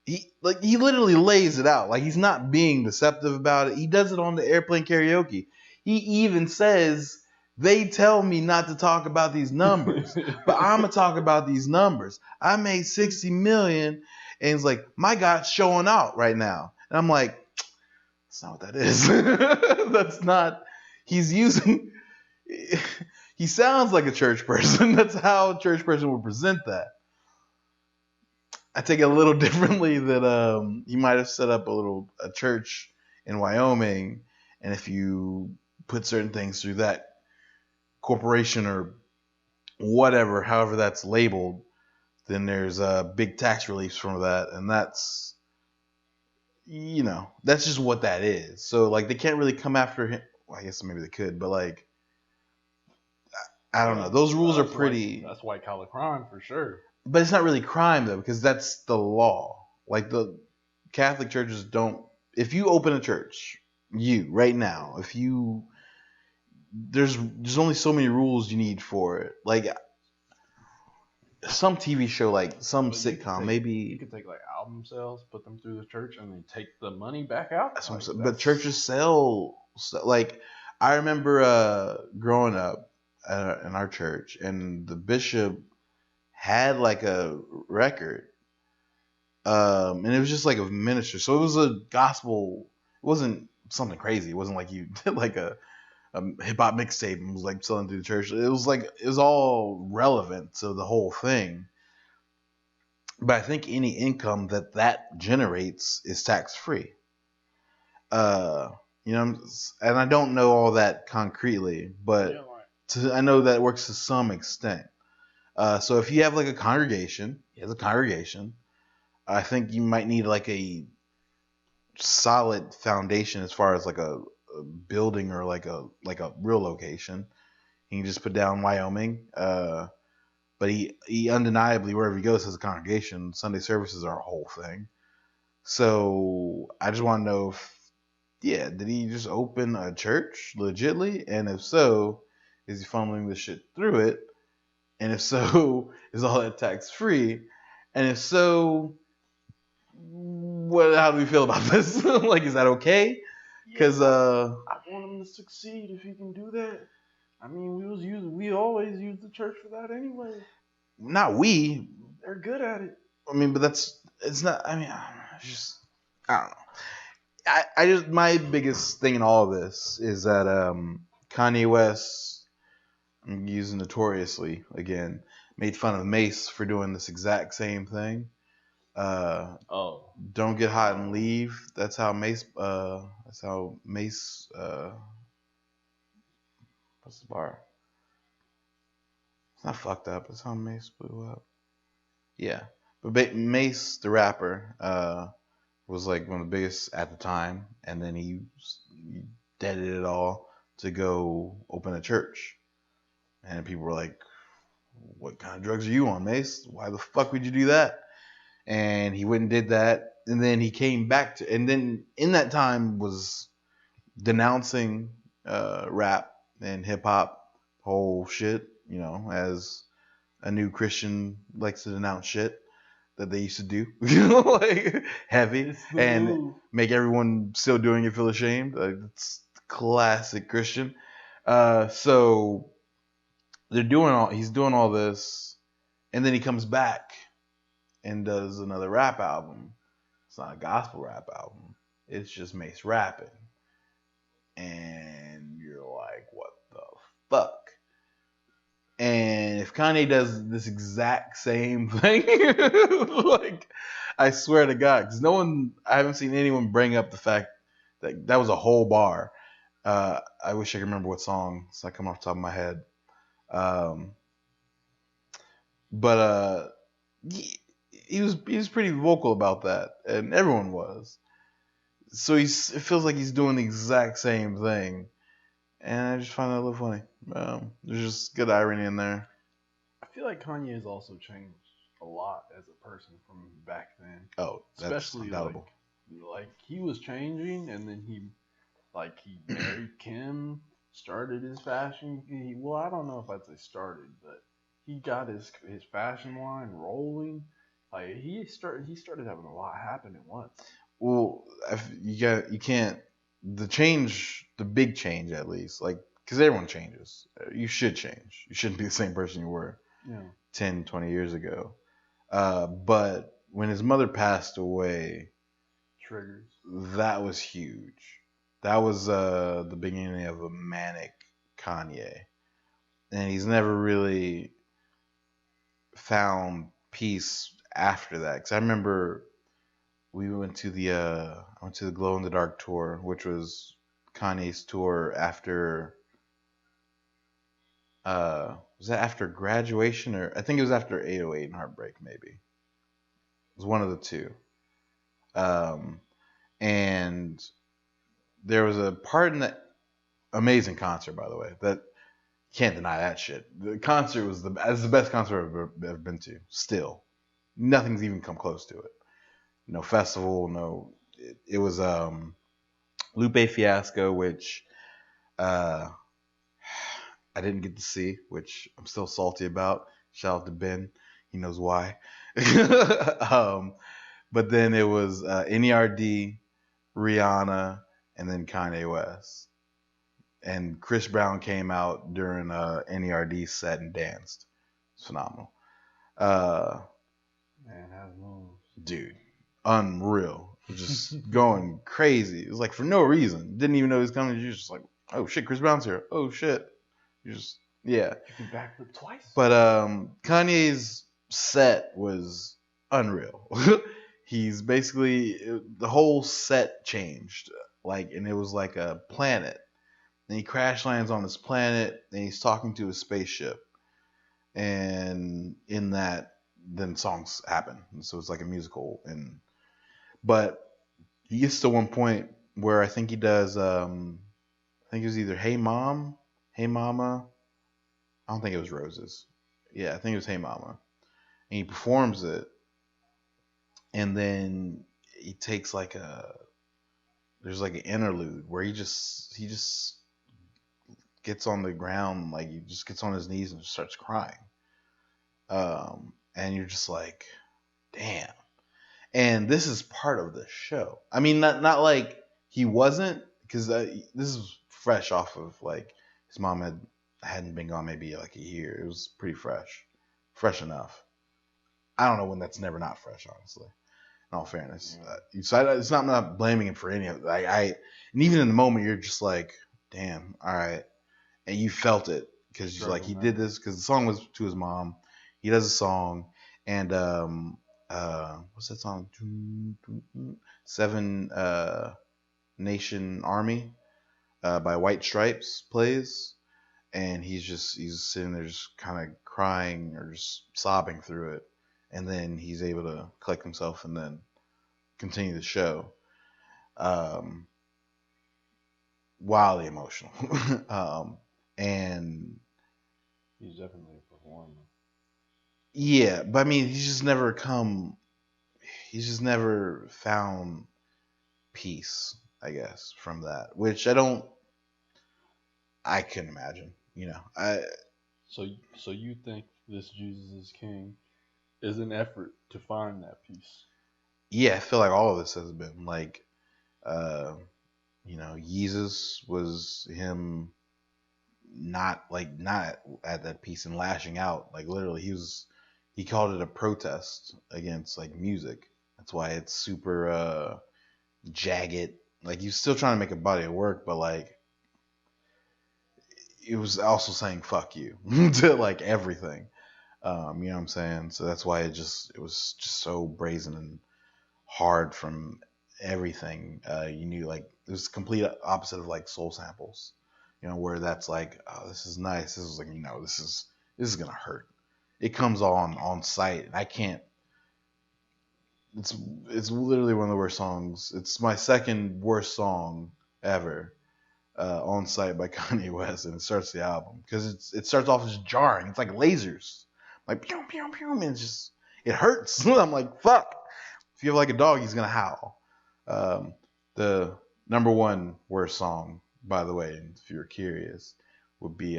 He literally lays it out. Like, he's not being deceptive about it. He does it on the airplane karaoke. He even says, they tell me not to talk about these numbers, but I'm going to talk about these numbers. I made 60 million, and he's like, my God's showing out right now. And I'm like, that's not what that is. That's not, he's using, he sounds like a church person. That's how a church person would present that. I take it a little differently that he might have set up a church in Wyoming, and if you put certain things through that corporation or whatever, however that's labeled, then there's big tax reliefs from that, and that's that's just what that is. So like they can't really come after him. Well, I guess maybe they could, but like I don't know. Those rules are pretty. That's white collar crime for sure. But it's not really crime though, because that's the law. Like the Catholic churches don't. If you open a church, right now, if you there's only so many rules you need for it. Like some TV show, like some sitcom, maybe you could take like album sales, put them through the church, and then take the money back out. That's what I'm saying. But churches sell. Like I remember growing up in our church, and the bishop had like a record, and it was just like a minister. So it was a gospel. It wasn't something crazy. It wasn't like you did like a hip hop mixtape and was like selling through the church. It was all relevant to the whole thing. But I think any income that generates is tax free. And I don't know all that concretely, but I know that works to some extent. So if you have like a congregation, he has a congregation, I think you might need like a solid foundation as far as like a building or like a real location. He can just put down Wyoming. But he undeniably wherever he goes has a congregation. Sunday services are a whole thing. So I just want to know if did he just open a church legitly? And if so, is he funneling the shit through it? And if so, is all that tax free? And if so, how do we feel about this? Like, is that okay? Because I want him to succeed if he can do that. I mean, we always use the church for that anyway. Not we. They're good at it. I mean, but it's not. I mean, I don't know. I just my biggest thing in all of this is that Kanye West, I'm using notoriously again, made fun of Mace for doing this exact same thing. Don't get hot and leave. That's how Mace. What's the bar? It's not fucked up. It's how Mace blew up. Yeah, but Mace, the rapper, was like one of the biggest at the time, and then he deaded it all to go open a church, and people were like, "What kind of drugs are you on, Mace? Why the fuck would you do that?" And he went and did that, and then he came back and then in that time was denouncing rap and hip hop, whole shit, as a new Christian likes to denounce shit that they used to do, like heavy, and make everyone still doing it feel ashamed. It's classic Christian. So he's doing all this, and then he comes back and does another rap album. It's not a gospel rap album. It's just Mace rapping, and you're like, what the fuck? And if Kanye does this exact same thing, like, I swear to God, because I haven't seen anyone bring up the fact that that was a whole bar. I wish I could remember what song. It's not coming off the top of my head. But he was pretty vocal about that, and everyone was. So it feels like he's doing the exact same thing. And I just find that a little funny. There's just good irony in there. I feel like Kanye has also changed a lot as a person from back then. Oh, that's especially undoubtable. Like he was changing, and then he married Kim, started his fashion. I don't know if I'd say started, but he got his fashion line rolling. Like he started having a lot happen at once. Well, you can't. The big change at least, like, because everyone changes. You should change. You shouldn't be the same person you were 10, 20 years ago. But when his mother passed away, triggers. That was huge. That was the beginning of a manic Kanye. And he's never really found peace after that, because I remember we went to the I went to the Glow in the Dark tour, which was Kanye's tour after was that after graduation, or I think it was after 808 and Heartbreak, maybe. It was one of the two. Um, and there was a part in that amazing concert, by the way, that can't deny that shit. The concert was the best concert I've ever been to. Still, nothing's even come close to it. No festival, no. It was Lupe Fiasco, which uh, I didn't get to see, which I'm still salty about. Shout out to Ben, he knows why. But then it was NERD, Rihanna, and then Kanye West. And Chris Brown came out during NERD set and danced. It's phenomenal. Uh, Man has moves. Dude, unreal. Just going crazy. It was like for no reason. Didn't even know he was coming. You just like, oh shit, Chris Brown's here. Oh shit. You just yeah. You can backflip twice. But Kanye's set was unreal. He's basically the whole set changed. Like, and it was like a planet. And he crash lands on this planet and he's talking to a spaceship. And in that, then songs happen. And so it's like a musical. But he gets to one point where I think he does I think it was either Hey Mom, Hey Mama. I don't think it was Roses. Yeah, I think it was Hey Mama. And he performs it. And then he takes like there's like an interlude where he just gets on the ground, like he just gets on his knees and just starts crying. And you're just like, damn. And this is part of the show. I mean, not like he wasn't, because this is fresh off of like his mom hadn't been gone maybe like a year. It was pretty fresh enough. I don't know when that's never not fresh, honestly. In all fairness, so it's not, I'm not blaming him for any of it. And even in the moment, you're just like, damn, all right, and you felt it because you're like, he did this because the song was to his mom. He does a song, and what's that song? Seven Nation Army by White Stripes plays, and he's sitting there just kind of crying or just sobbing through it, and then he's able to collect himself and then continue the show. Wildly emotional. And he's definitely a performer. Yeah, but I mean, he's just never found peace, I guess, from that, which I couldn't imagine, So you think this Jesus is King is an effort to find that peace? Yeah, I feel like all of this has been like, Jesus was him not at that peace and lashing out. Like literally, he called it a protest against like music. That's why it's super jagged. Like he's still trying to make a body of work, but like it was also saying fuck you to like everything. You know what I'm saying? So that's why it was just so brazen and hard from everything. You knew like it was complete opposite of like Soul Samples, where that's like, oh, this is nice. This is like, this is gonna hurt. It comes on site, and I can't. It's literally one of the worst songs. It's my second worst song ever. On site by Kanye West, and it starts the album because it starts off as jarring. It's like lasers, like pew pew pew, and it hurts. I'm like, fuck. If you have like a dog, he's gonna howl. The number one worst song, by the way, if you're curious, would be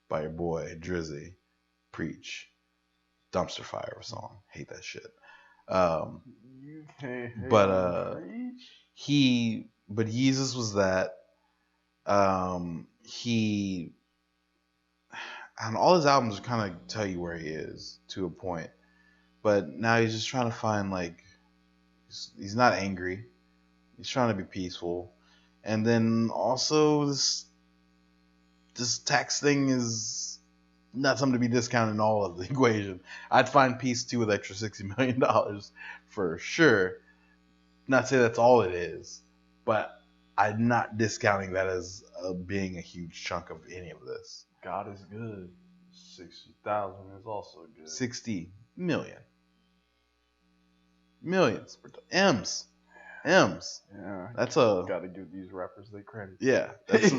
by your boy Drizzy, Preach, Dumpster Fire of a song. Hate that shit. You can't hate but Preach. But Jesus was that. He and all his albums kind of tell you where he is to a point, but now he's just trying to find like he's not angry, he's trying to be peaceful, and then also this tax thing is not something to be discounted in all of the equation. I'd find Peace 2 with extra $60 million for sure. Not to say that's all it is, but I'm not discounting that as being a huge chunk of any of this. God is good. 60,000 is also good. 60 million. Millions. M's. M's. Yeah. That's a. Gotta give these rappers their credit. Yeah. That's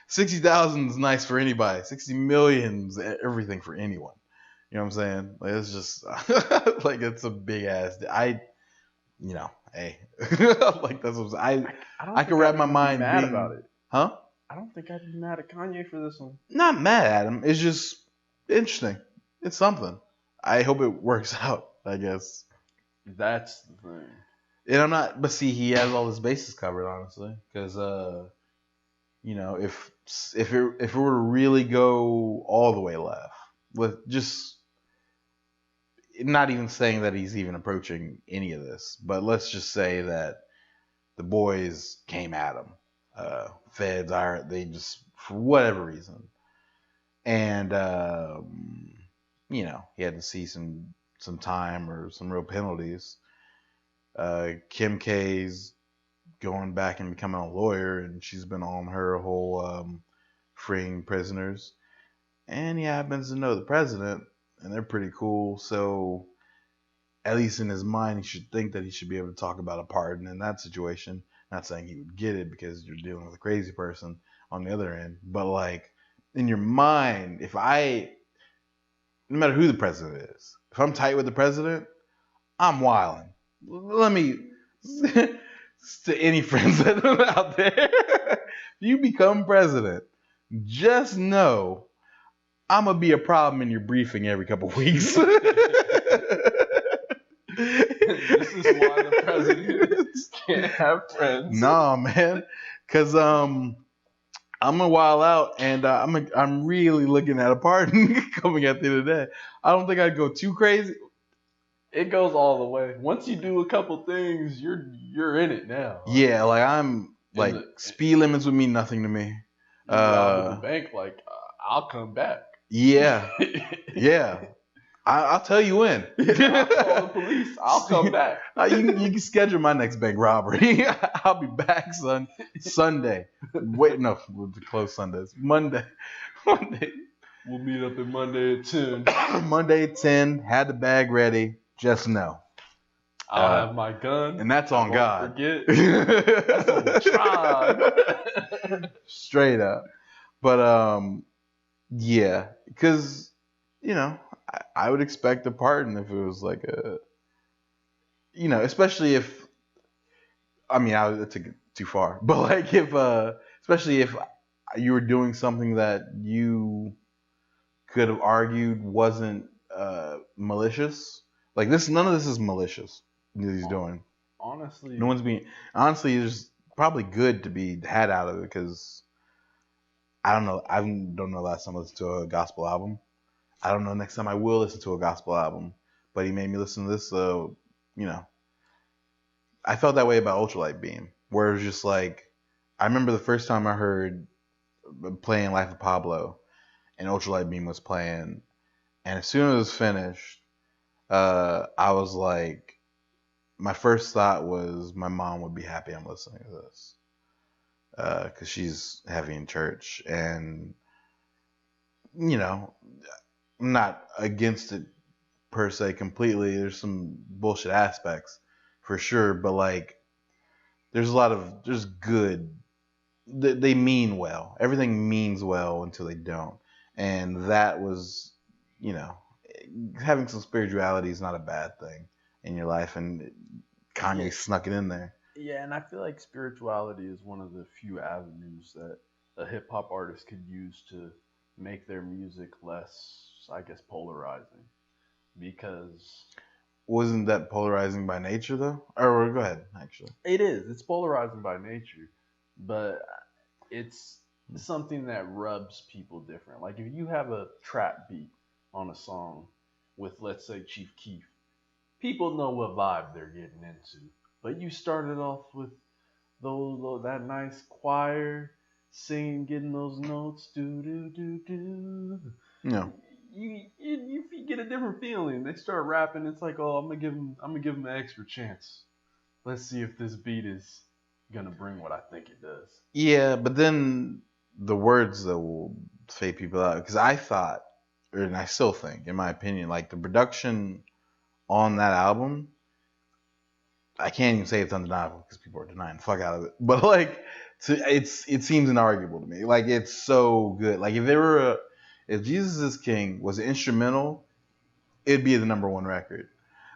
60,000 is nice for anybody. 60 million's everything for anyone. You know what I'm saying? Like, it's just like it's a big ass. Hey, like that's what I could wrap my mind mad being, about it. Huh? I don't think I'd be mad at Kanye for this one. Not mad at him. It's just interesting. It's something. I hope it works out, I guess. That's the thing. And I'm not, but see, he has all his bases covered, honestly, because if it were to really go all the way left, with just not even saying that he's even approaching any of this, but let's just say that the boys came at him, feds, they just for whatever reason, and he had to see some time or some real penalties. Kim K's going back and becoming a lawyer, and she's been on her whole freeing prisoners, and he happens to know the president, and they're pretty cool. So at least in his mind, he should think that he should be able to talk about a pardon in that situation. Not saying he would get it because you're dealing with a crazy person on the other end, but like in your mind, no matter who the president is, if I'm tight with the president, I'm wilding. Let me to any friends that are out there, if you become president, just know I'm gonna be a problem in your briefing every couple weeks. This is why the president can't have friends. Nah, man, because I'm gonna wild out, and I'm really looking at a pardon coming at the end of the day. I don't think I'd go too crazy. It goes all the way. Once you do a couple things, you're in it now. Yeah, like I'm like speed limits would mean nothing to me. You rob at the bank, like I'll come back. Yeah, yeah. I'll tell you when. I'll call the police. I'll come back. You can schedule my next bank robbery. I'll be back, son. Sunday. Wait, no, we'll close Sundays. Monday. We'll meet up at Monday at 10. Monday at 10. Had the bag ready. Just know. I'll have my gun. And that's on God. Forget. That's on the tribe. Straight up. But yeah, because I would expect a pardon if it was like especially if, I took it too far, but like especially if you were doing something that you could have argued wasn't malicious. Like none of this is malicious that he's doing. Honestly, it's probably good to be had out of it because I don't know last time I listened to a gospel album. I don't know next time I will listen to a gospel album, but he made me listen to this. I felt that way about Ultralight Beam, where it was just like, I remember the first time I heard playing Life of Pablo, and Ultralight Beam was playing, and as soon as it was finished, I was like, my first thought was my mom would be happy I'm listening to this, because she's heavy in church, and I'm not against it per se completely. There's some bullshit aspects for sure, but like there's good. They mean well. Everything means well until they don't, and that was, having some spirituality is not a bad thing in your life, and Kanye snuck it in there. Yeah, and I feel like spirituality is one of the few avenues that a hip hop artist could use to make their music less, I guess, polarizing. Because wasn't that polarizing by nature though? Or go ahead, actually. It is. It's polarizing by nature, but it's something that rubs people different. Like if you have a trap beat on a song with, let's say, Chief Keef, people know what vibe they're getting into. But you started off with that nice choir singing, getting those notes, do do do do. No. You get a different feeling. They start rapping. It's like, oh, I'm gonna give him an extra chance. Let's see if this beat is gonna bring what I think it does. Yeah, but then the words that will fade people out. Because I thought, and I still think, in my opinion, like the production on that album, I can't even say it's undeniable because people are denying the fuck out of it. But like, it seems inarguable to me. Like it's so good. Like if Jesus is King was instrumental, it'd be the number one record.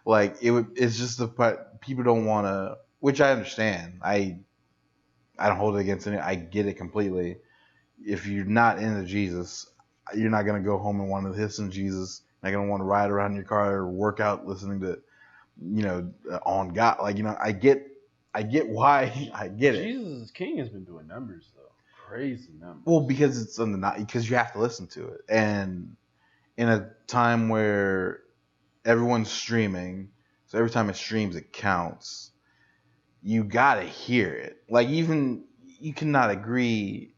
Like it would. It's just the part people don't want to, which I understand. I don't hold it against any. I get it completely. If you're not into Jesus, you're not gonna go home and want to listen to Jesus. You're not gonna want to ride around in your car or work out listening to, on God. Like I get why I get it. Jesus King has been doing numbers though, crazy numbers. Well, because it's on the because you have to listen to it, and in a time where everyone's streaming, so every time it streams, it counts. You gotta hear it. Like even you cannot agree.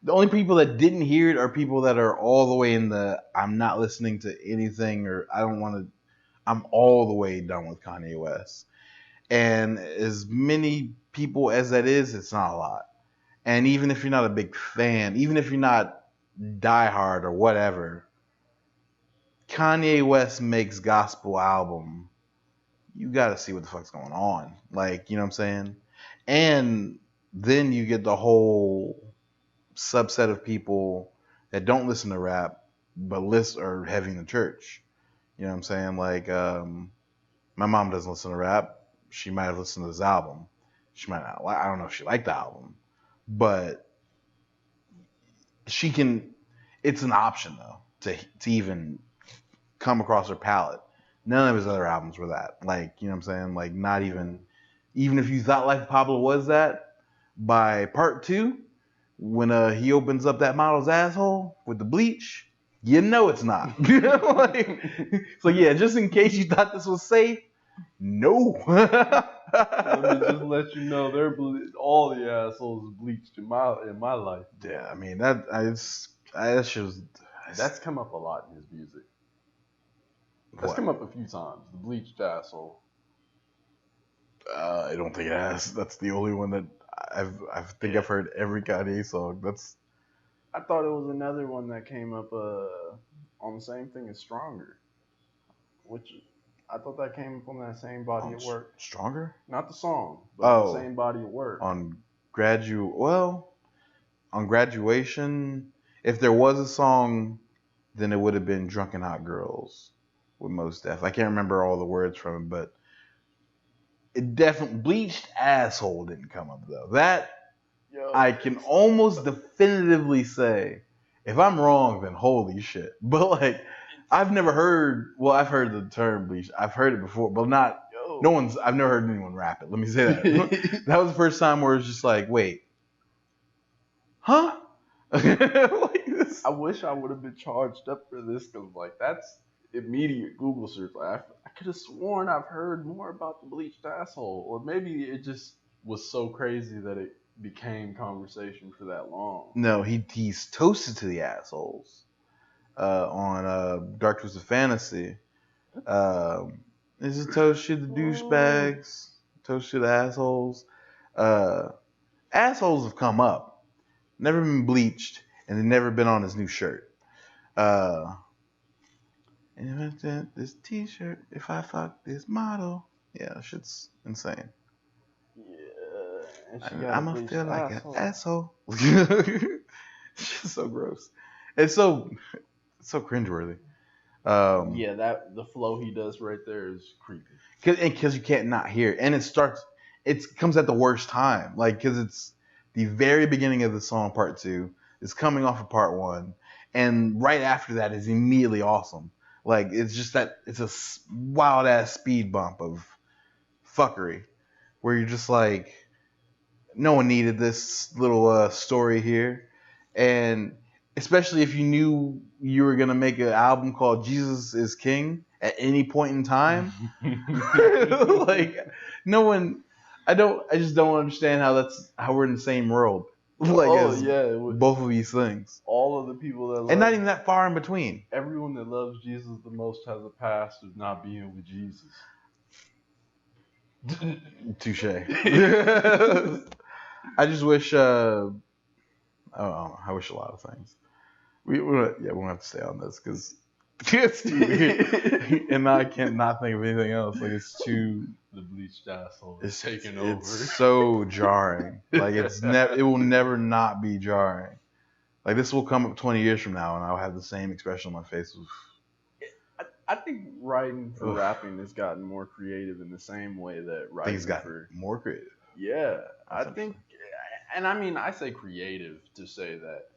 The only people that didn't hear it are people that are all the way in the I'm not listening to anything or I don't want to. I'm all the way done with Kanye West. And as many people as that is, it's not a lot. And even if you're not a big fan, even if you're not diehard or whatever, Kanye West makes gospel album. You got to see what the fuck's going on. Like, you know what I'm saying? And then you get the whole subset of people that don't listen to rap but listen or heavy in the church. You know what I'm saying? Like, my mom doesn't listen to rap. She might have listened to this album. She might not. I don't know if she liked the album, but she can. It's an option though to even come across her palate. None of his other albums were that. Like, you know what I'm saying? Like, not even if you thought Life of Pablo was that, by part 2, when he opens up that model's asshole with the bleach, you know it's not. So yeah, just in case you thought this was safe, no. Let me just let you know, all the assholes bleached in my life. Yeah, I mean that shows. That's come up a lot in his music. That's What? come up a few times. The bleached asshole. I don't think it has. That's the only one that I've heard every Kanye song. I thought it was another one that came up on the same thing as Stronger, which I thought that came from that same body of work. Stronger? Not the song, but the same body of work. On Graduation, if there was a song, then it would have been Drunken Hot Girls with Mos Def. I can't remember all the words from it, but it definitely Bleached Asshole didn't come up though. That I can almost definitively say. If I'm wrong, then holy shit. But like, I've never heard. Well, I've heard the term bleach. I've heard it before, but not. I've never heard anyone rap it. Let me say that. That was the first time where it's just like, wait, huh? Like this. I wish I would have been charged up for this because like that's immediate Google search. Like, I could have sworn I've heard more about the bleached asshole, or maybe it just was so crazy that it became conversation for that long. No, he's toasted to the assholes on Dark Twisted Fantasy. Is it toast to the douchebags? Toast to the assholes? Assholes have come up, never been bleached, and they've never been on his new shirt. And if I this t-shirt, if I fuck this model, yeah, that shit's insane. Yeah, I'm gonna feel like an asshole. It's just so gross. It's so cringeworthy. Yeah, the flow he does right there is creepy. Because you can't not hear it, and it comes at the worst time, like because it's the very beginning of the song, part 2. It's coming off of part 1, and right after that is immediately awesome. Like it's just that it's a wild ass speed bump of fuckery, where you're just like, no one needed this little story here, and especially if you knew you were gonna make an album called Jesus is King at any point in time. Like no one, I just don't understand how we're in the same world. like Oh as yeah, both of these things, all of the people that love, and not even that far in between. everyone that loves Jesus the most has a past of not being with Jesus. Touche. I just wish. I don't know. I wish a lot of things. We won't have to stay on this because it's too weird, and I can't not think of anything else. Like it's too. The bleached asshole It's is taking over. It's so jarring. Like it will never not be jarring. Like this will come up 20 years from now, and I'll have the same expression on my face. I think writing for rapping has gotten more creative in the same way that I think it's writing gotten more creative. Yeah, That's I think, and I mean, I say creative to say that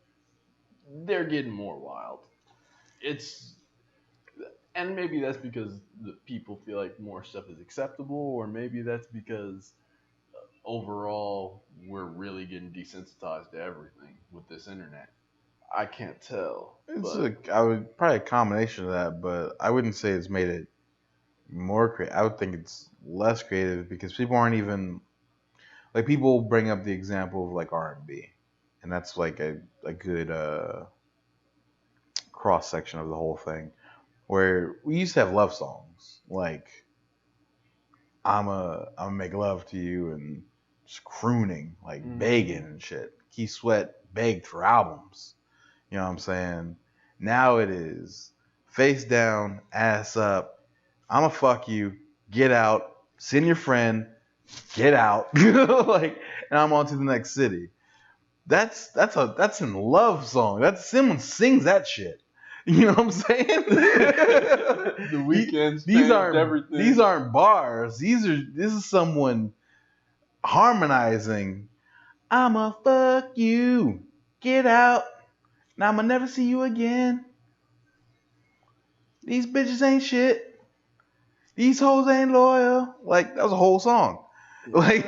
they're getting more wild. And maybe that's because the people feel like more stuff is acceptable, or maybe that's because overall we're really getting desensitized to everything with this internet. I can't tell. I would probably a combination of that, but I wouldn't say it's made it more creative. I would think it's less creative because people aren't even like people bring up the example of like R&B, and that's like a good cross section of the whole thing. Where we used to have love songs like I'm make love to you and just crooning, like begging and shit. Keith Sweat begged for albums. You know what I'm saying? Now it is face down, ass up. I'ma fuck you, get out, send your friend, get out. Like, and I'm on to the next city. That's in love song. That's someone sings that shit. You know what I'm saying? The Weeknd's everything. These aren't bars. This is someone harmonizing. I'ma fuck you. Get out. Now I'ma never see you again. These bitches ain't shit. These hoes ain't loyal. Like that was a whole song. Yeah. Like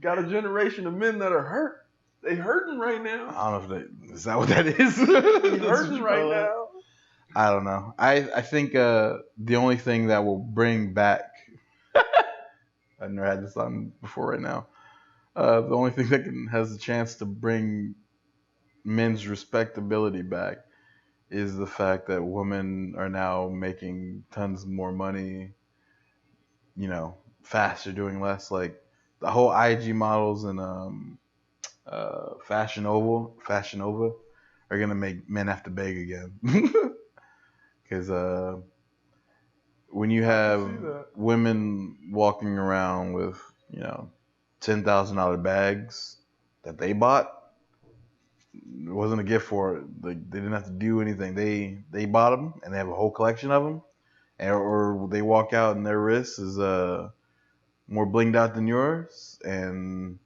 got a generation of men that are hurt. They hurting right now. I don't know if is that what that is. They hurting right now. I don't know. I think the only thing that will bring back I've never had this on before right now. The only thing that has a chance to bring men's respectability back is the fact that women are now making tons more money, you know, faster, doing less. Like the whole IG models and Fashion Nova are gonna make men have to beg again. Because when you have women walking around with, you know, $10,000 bags that they bought, it wasn't a gift for it. They didn't have to do anything. They bought them and they have a whole collection of them, or they walk out and their wrist is more blinged out than yours, and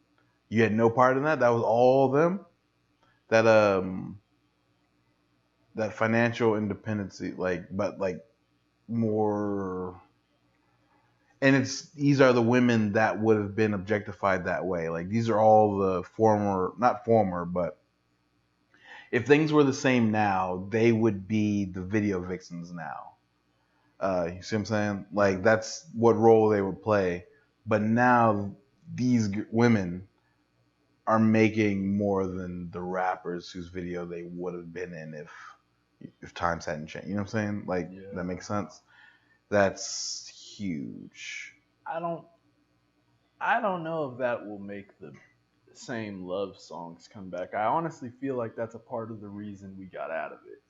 you had no part in that. That was all them. That financial independency, but more. And these are the women that would have been objectified that way. Like these are all the not former, but if things were the same now, they would be the video vixens now. You see what I'm saying? Like that's what role they would play. But now these women are making more than the rappers whose video they would have been in if times hadn't changed. You know what I'm saying? Like that makes sense. That's huge. I don't know if that will make the same love songs come back. I honestly feel like that's a part of the reason we got out of it,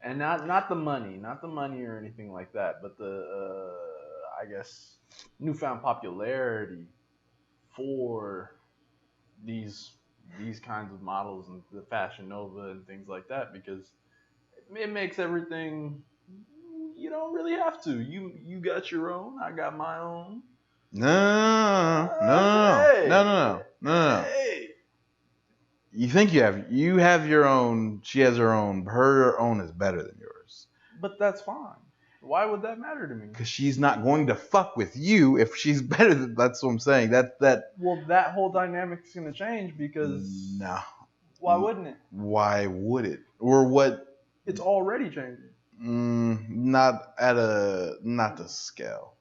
and not the money or anything like that, but the I guess newfound popularity for these kinds of models and the Fashion Nova and things like that, because it makes everything. You don't really have to. You got your own. I got my own. No. Hey. You think you have your own. She has her own. Her own is better than yours. But that's fine. Why would that matter to me? Because she's not going to fuck with you if she's better than. That's what I'm saying. Well, that whole dynamic's gonna change because. No. Why wouldn't it? Why would it? Or what? It's already changing. Not the scale.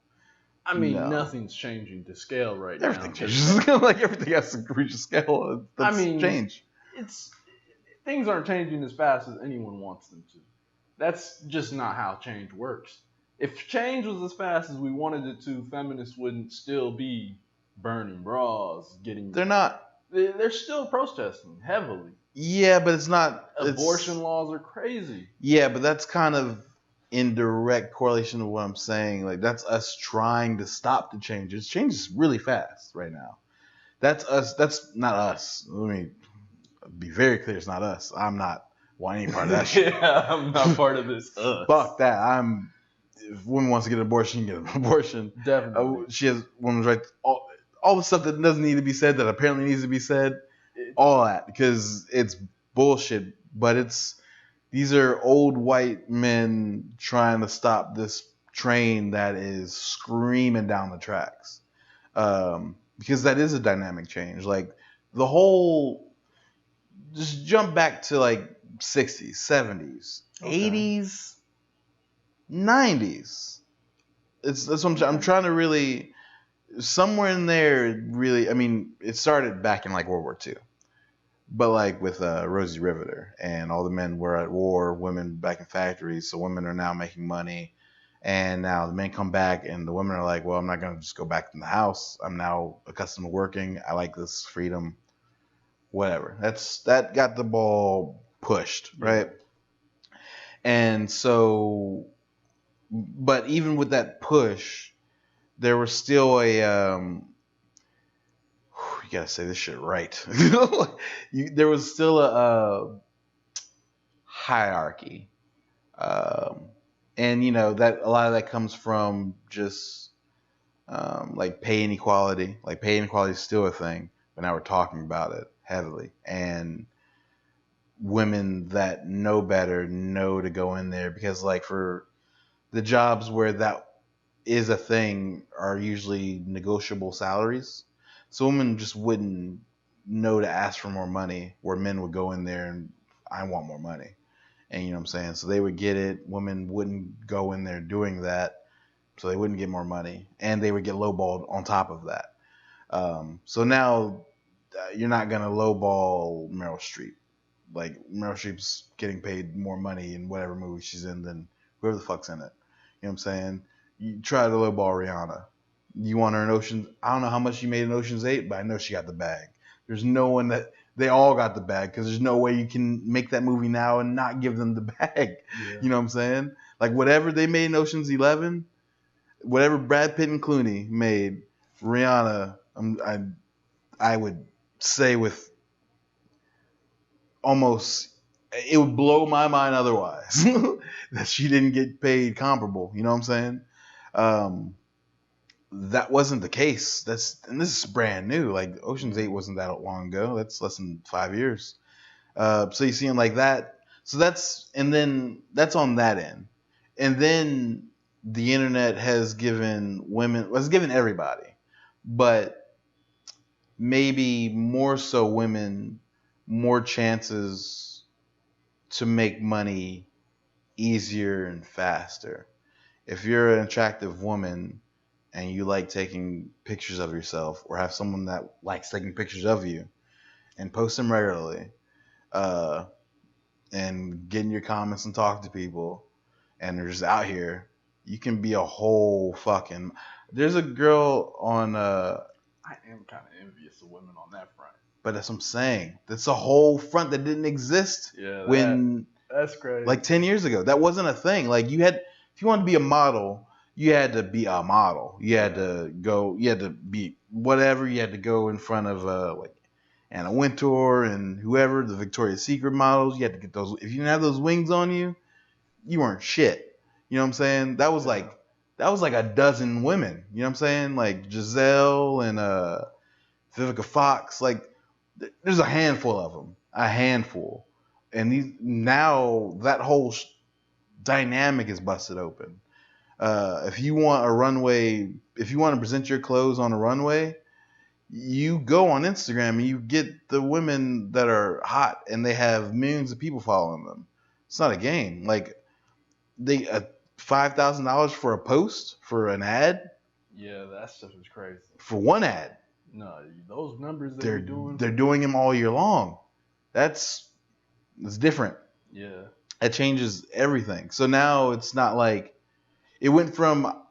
I mean, No. nothing's changing to scale right now. Everything changes. Like everything has to reach a scale. That's change. It's things aren't changing as fast as anyone wants them to. That's just not how change works. If change was as fast as we wanted it to, feminists wouldn't still be burning bras, getting. They're not. They're still protesting heavily. Yeah, but it's not. Abortion laws are crazy. Yeah, but that's kind of in direct correlation to what I'm saying. Like that's us trying to stop the changes. Change is really fast right now. That's us. That's not us. Let me be very clear. It's not us. I'm not wanting any part of that shit. Yeah, I'm not part of this. Fuck that. If a woman wants to get an abortion, get an abortion. Definitely. She has women's right. All the stuff that doesn't need to be said that apparently needs to be said. All that because it's bullshit. But these are old white men trying to stop this train that is screaming down the tracks. Because that is a dynamic change. Like the whole, just jump back to like 60s, 70s, okay. 80s, 90s. That's what I'm trying to really, somewhere in there, really, I mean, it started back in like World War II. But like with Rosie Riveter and all the men were at war, women back in factories, so women are now making money. And now the men come back and the women are like, well, I'm not going to just go back in the house. I'm now accustomed to working. I like this freedom. Whatever. That got the ball pushed, right? And so, but even with that push, there was still a, you gotta say this shit right. There was still a hierarchy. And you know that a lot of that comes from just like pay inequality. Like pay inequality is still a thing, but now we're talking about it heavily. And women that know better know to go in there because, like, for the jobs where that is a thing are usually negotiable salaries. So women just wouldn't know to ask for more money, where men would go in there and I want more money. And you know what I'm saying? So they would get it. Women wouldn't go in there doing that, so they wouldn't get more money. And they would get lowballed on top of that. So now you're not going to lowball Meryl Streep. Like, Meryl Streep's getting paid more money in whatever movie she's in than whoever the fuck's in it. You know what I'm saying? You try to lowball Rihanna. You want her in Ocean's... I don't know how much she made in Ocean's 8, but I know she got the bag. There's no one that... They all got the bag because there's no way you can make that movie now and not give them the bag. Yeah. You know what I'm saying? Like, whatever they made in Ocean's 11, whatever Brad Pitt and Clooney made, Rihanna, I would say with almost... It would blow my mind otherwise that she didn't get paid comparable. You know what I'm saying? That wasn't the case. And this is brand new. Like, Ocean's 8 wasn't that long ago. That's less than 5 years. So you see them like that. So that's on that end. And then the internet has given everybody, but maybe more so women, more chances to make money easier and faster. If you're an attractive woman and you like taking pictures of yourself, or have someone that likes taking pictures of you and post them regularly, and get in your comments and talk to people, and they're just out here, you can be a whole fucking... There's a girl on... I am kind of envious of women on that front. But that's what I'm saying. That's a whole front that didn't exist that's crazy. Like 10 years ago. That wasn't a thing. Like, if you wanted to be a model, you had to be a model. You had to be whatever. You had to go in front of like Anna Wintour and whoever, the Victoria's Secret models. You had to get those. If you didn't have those wings on you, you weren't shit. You know what I'm saying? That was like a dozen women. You know what I'm saying? Like Giselle and Vivica Fox. Like, there's a handful of them. A handful. And now that whole dynamic is busted open. If you want to present your clothes on a runway, you go on Instagram and you get the women that are hot and they have millions of people following them. It's not a game. Like, $5,000 for a post for an ad. Yeah, that stuff is crazy. for one ad. No, those numbers they They're be doing. they're doing them all year long. It's different. Yeah. It changes everything. So now it's not like it went from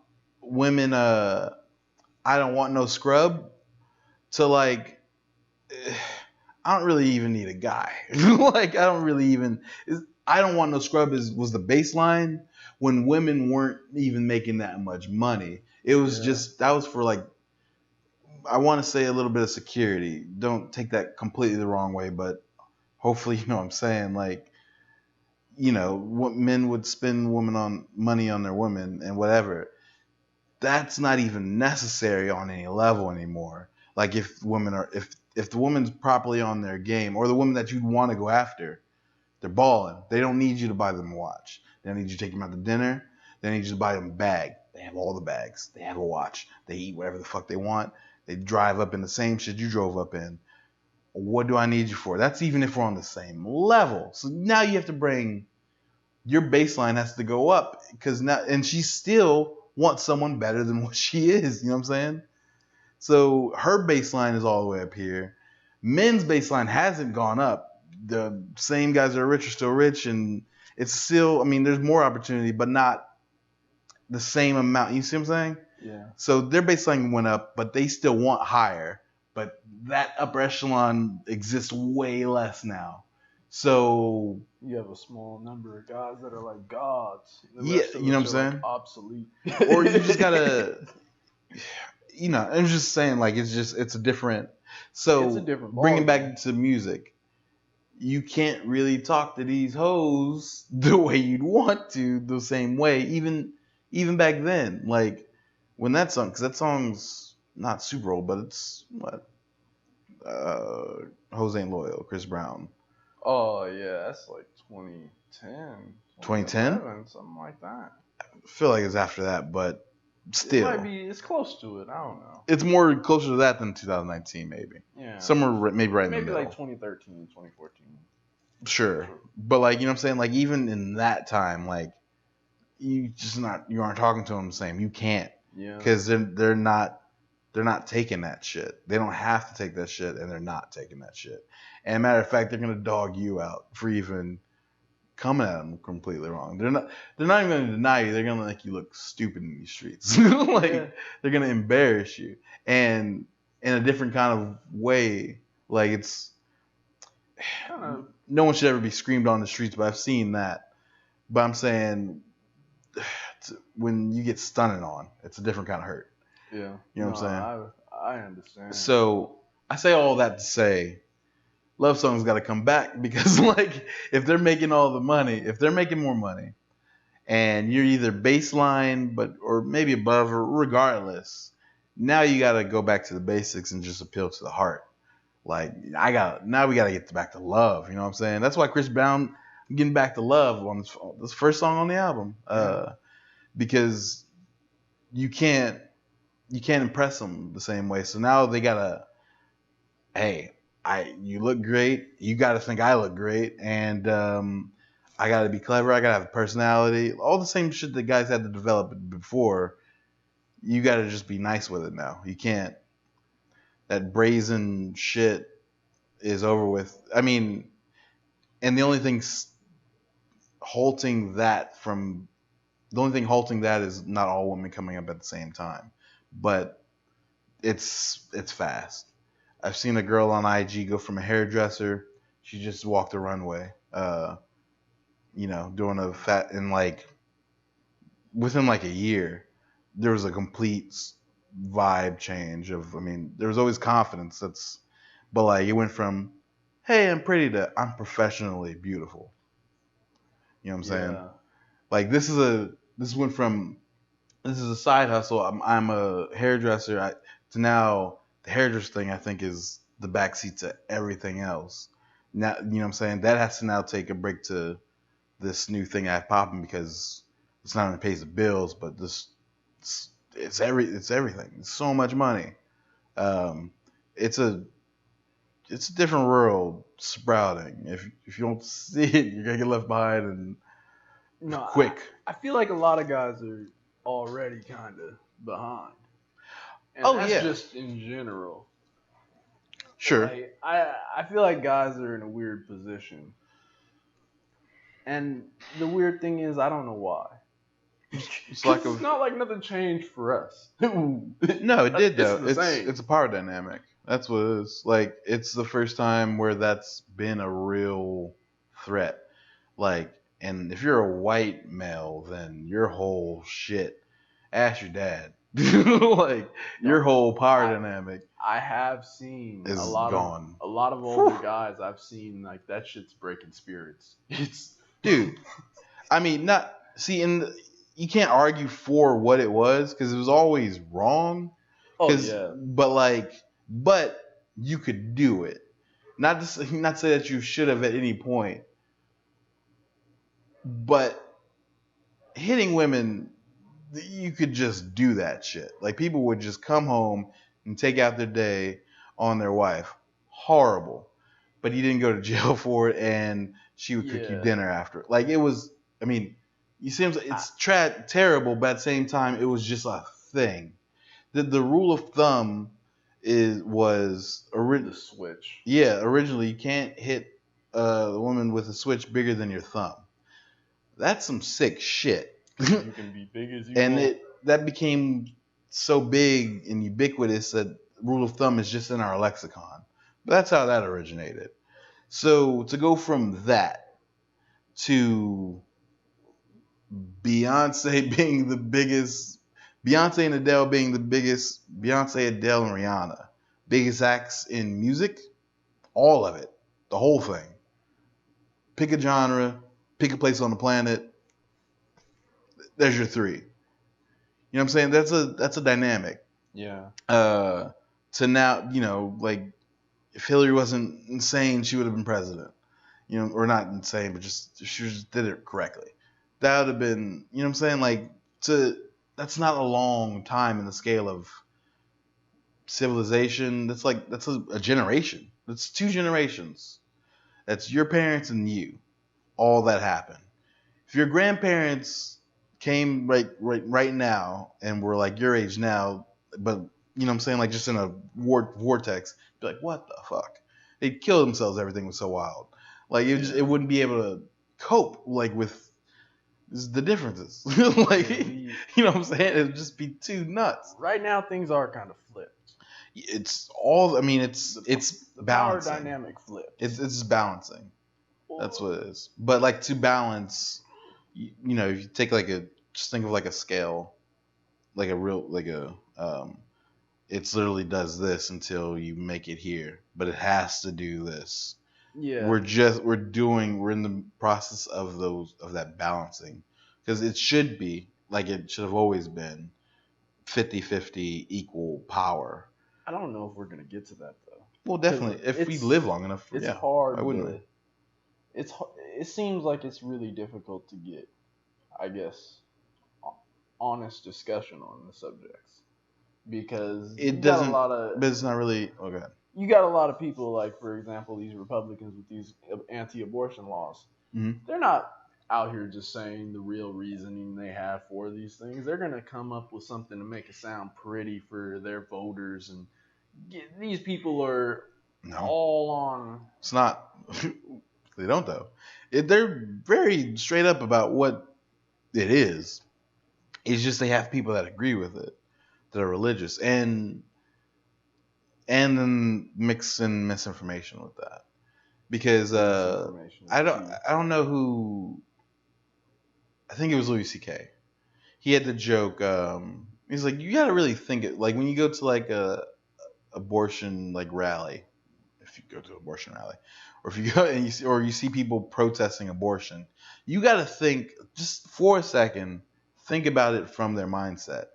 women I don't want no scrub to like I don't really even need a guy. Like I don't really even I don't want no scrub was the baseline when women weren't even making that much money. It was just that was for like I want to say a little bit of security. Don't take that completely the wrong way, but hopefully you know what I'm saying. Like what men would spend women on money on their women and whatever. That's not even necessary on any level anymore. Like if the woman's properly on their game or the woman that you'd want to go after, they're balling. They don't need you to buy them a watch. They don't need you to take them out to dinner. They need you to buy them a bag. They have all the bags. They have a watch. They eat whatever the fuck they want. They drive up in the same shit you drove up in. What do I need you for? That's even if we're on the same level. So now you have to bring your baseline has to go up because now and she still wants someone better than what she is. You know what I'm saying? So her baseline is all the way up here. Men's baseline hasn't gone up. The same guys that are rich are still rich, and it's still. I mean, there's more opportunity, but not the same amount. You see what I'm saying? Yeah. So their baseline went up, but they still want higher. But that upper echelon exists way less now. So you have a small number of guys that are like gods. The yeah, rest of you know us what I'm are saying? like obsolete. Or you just gotta, I'm just saying like it's a different. So it's a different bringing ballgame. back to music, you can't really talk to these hoes the way you'd want to, the same way. Even back then, like when that song, because that song's not super old, but it's what Hoes Ain't Loyal, Chris Brown. Oh yeah, that's like 2010, 2010? something like that. I feel like it's after that, but still, it might be. It's close to it. I don't know. It's more closer to that than 2019, maybe. Yeah. Somewhere maybe right in the maybe middle. like 2013, 2014. Sure, but like you know what I'm saying, like even in that time, like you aren't talking to them the same. You can't, because they're not taking that shit. They don't have to take that shit, and they're not taking that shit. And matter of fact, they're gonna dog you out for even coming at them completely wrong. They're not even gonna deny you. They're gonna make you look stupid in these streets. They're gonna embarrass you, and in a different kind of way. Like it's no one should ever be screamed on the streets, but I've seen that. But I'm saying when you get stunted on, it's a different kind of hurt. Yeah. You know what I'm saying? I understand. So I say all that to say love songs got to come back because like if they're making all the money, if they're making more money and you're either baseline or maybe above or regardless, now you got to go back to the basics and just appeal to the heart. Like now we got to get back to love. You know what I'm saying? That's why Chris Brown getting back to love on this first song on the album, because you can't impress them the same way. So now they gotta, hey, you look great. You gotta think I look great, and I gotta be clever. I gotta have a personality. All the same shit that guys had to develop before. You gotta just be nice with it now. You can't. That brazen shit is over with. I mean, and the only thing halting that is not all women coming up at the same time, but it's fast. I've seen a girl on IG go from a hairdresser. She just walked the runway, doing a fat and like within like a year, there was a complete vibe change of. I mean, there was always confidence. But like it went from, hey, I'm pretty to I'm professionally beautiful. You know what I'm saying? Like this went from this is a side hustle. I'm a hairdresser to now the hairdresser thing. I think is the backseat to everything else. Now you know what I'm saying. That has to now take a break to this new thing I have popping because it's not only pays the bills, but it's everything. It's so much money. It's a different world sprouting. If you don't see it, you're gonna get left behind quick. I feel like a lot of guys are already kind of behind. and Oh that's yeah, just in general. sure. Like I feel like guys are in a weird position, and the weird thing is I don't know why. It's Because like it's a not like nothing changed for us. no, it did It's though. the It's same. a power dynamic. That's what it is. Like it's the first time where that's been a real threat. Like, and if you're a white male, then your whole shit. Ask your dad. Like your No, whole power I dynamic I have seen a is lot of gone. a lot of older Whew. guys. I've seen like that shit's breaking spirits. It's Dude, I mean, not see, and you can't argue for what it was because it was always wrong. oh Because, yeah, but you could do it. Not say that you should have at any point, but hitting women, you could just do that shit. Like people would just come home and take out their day on their wife. Horrible. But you didn't go to jail for it, and she would cook you yeah. dinner after. Like it was. I mean, you seem I, it's terrible, but at the same time, it was just a thing. The rule of thumb the switch. originally you can't hit a woman with a switch bigger than your thumb. That's some sick shit. You can be big as you And want. that became so big and ubiquitous that rule of thumb is just in our lexicon. But that's how that originated. So to go from that to Beyonce being the biggest, Beyonce and Adele being the biggest, Beyonce, Adele, and Rihanna, biggest acts in music, all of it, the whole thing. Pick a genre, pick a place on the planet. There's your three. You know what I'm saying? That's a dynamic. Yeah. To now, like if Hillary wasn't insane, she would have been president. Or not insane, but just she just did it correctly. That would have been, you know what I'm saying? Like that's not a long time in the scale of civilization. That's a generation. That's 2 generations. That's your parents and you. All that happened. If your grandparents came right now and were like your age now, but you know what I'm saying, like just in a vortex, be like, what the fuck? They'd kill themselves. Everything was so wild. Like it wouldn't be able to cope like with the differences. Like you know what I'm saying? It'd just be too nuts. Right now, things are kind of flipped. It's all. I mean, it's The power balancing. dynamic flipped. It's balancing. That's what it is. But like to balance, if you take just think of like a scale, like a real it's literally does this until you make it here, but it has to do this. Yeah. We're in the process of that balancing because it should be like it should have always been 50-50 equal power. I don't know if we're gonna get to that though. Well, definitely if we live long enough. It's yeah, hard. why wouldn't we? It seems like it's really difficult to get, I guess, honest discussion on the subjects because It you got doesn't. a lot of But it's not really. Oh, go ahead. you got a lot of people like, for example, these Republicans with these anti-abortion laws. Mm-hmm. They're not out here just saying the real reasoning they have for these things. They're gonna come up with something to make it sound pretty for their voters, and these people are all on. It's not. They don't though. They're very straight up about what it is. It's just they have people that agree with it, that are religious, and then mix in misinformation with that. Because I don't know who. I think it was Louis C.K. He had the joke. He's like, you got to really think it. Like when you go to like a abortion like rally, if you go to an abortion rally, or if you go and you see people protesting abortion, you got to think just for a second. Think about it from their mindset.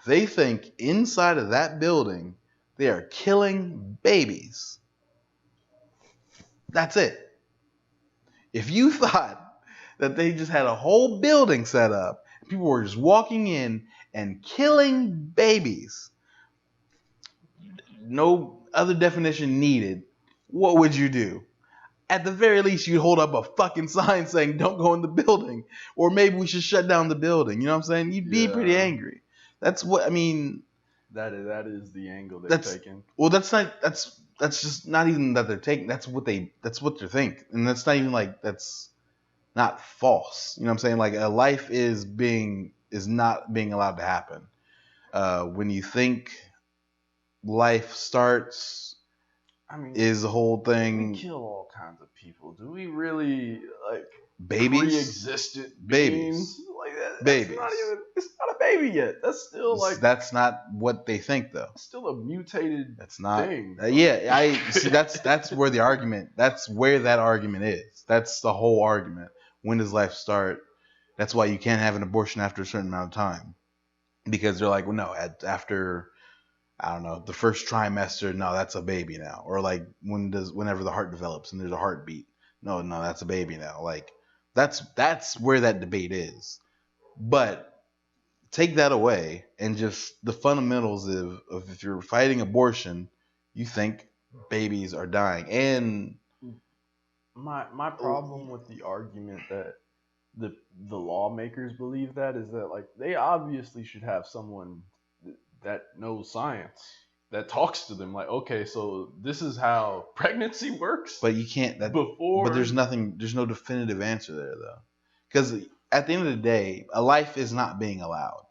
They think inside of that building they are killing babies. That's it. If you thought that they just had a whole building set up, people were just walking in and killing babies, no other definition needed, what would you do? At the very least, you'd hold up a fucking sign saying, don't go in the building. Or maybe we should shut down the building. You know what I'm saying? You'd be pretty angry. That's what, I mean. That is the angle they're That's taking. well, that's just not even that they're taking. That's what they think, and that's not even like that's not false. You know what I'm saying? Like a life is not being allowed to happen. When you think life starts, I mean, is the whole we thing kill all kinds of people. Do we really like babies, pre-existent beings babies, like that? That's not babies. even. It's not a baby yet. That's still like That's not what they think, though. still a mutated That's not. thing. Yeah, I see. That's where the argument. That's where that argument is. That's the whole argument. When does life start? That's why you can't have an abortion after a certain amount of time, because they're like, well, no, after I don't know the first trimester, no, that's a baby now, or like whenever the heart develops and there's a heartbeat, no, that's a baby now. Like that's where that debate is. But take that away and just the fundamentals of if you're fighting abortion, you think babies are dying. And my problem with the argument that the lawmakers believe that is that like they obviously should have someone that knows science that talks to them like, okay, so this is how pregnancy works. but you can't that Before, but there's no definitive answer there though. Because at the end of the day, a life is not being allowed.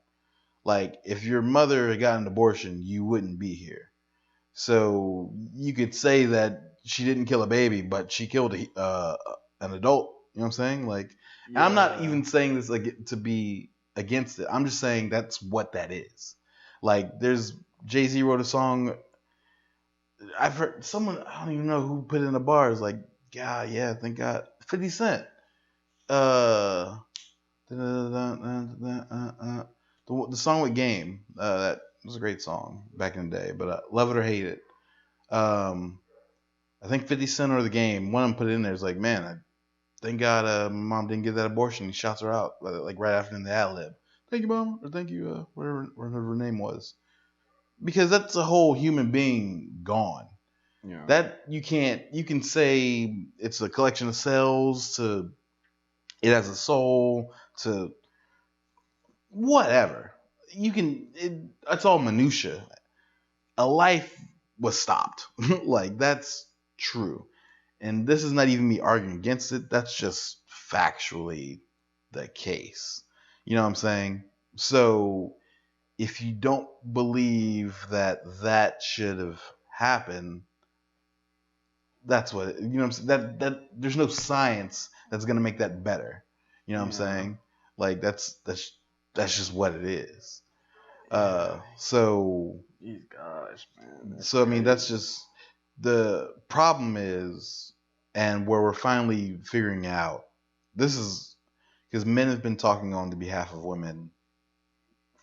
Like if your mother had gotten an abortion, you wouldn't be here. So you could say that she didn't kill a baby, but she killed an adult. You know what I'm saying? Like, and I'm not even saying this like to be against it. I'm just saying that's what that is. Like, there's Jay-Z wrote a song. I've heard someone, I don't even know who put it in the bars. Like, God, yeah, thank God, 50 Cent. Uh, the song with Game. That was a great song back in the day. But Love It or Hate It. I think 50 Cent or The Game, one of them put it in there. It's like, man, thank God my mom didn't get that abortion. He shouts her out like right after in the ad lib. Thank you, mom, or thank you, whatever her name was. Because that's a whole human being gone. yeah, That you can say it's a collection of cells to it has a soul to whatever. It's all minutia. A life was stopped. Like that's true. And this is not even me arguing against it. That's just factually the case. You know what I'm saying? So if you don't believe that should have happened, that's what you know what I'm saying. That there's no science that's gonna make that better. You know what I'm saying? Like that's just what it is. So these guys, man. so I mean that's just the problem is, and where we're finally figuring out this is because men have been talking on the behalf of women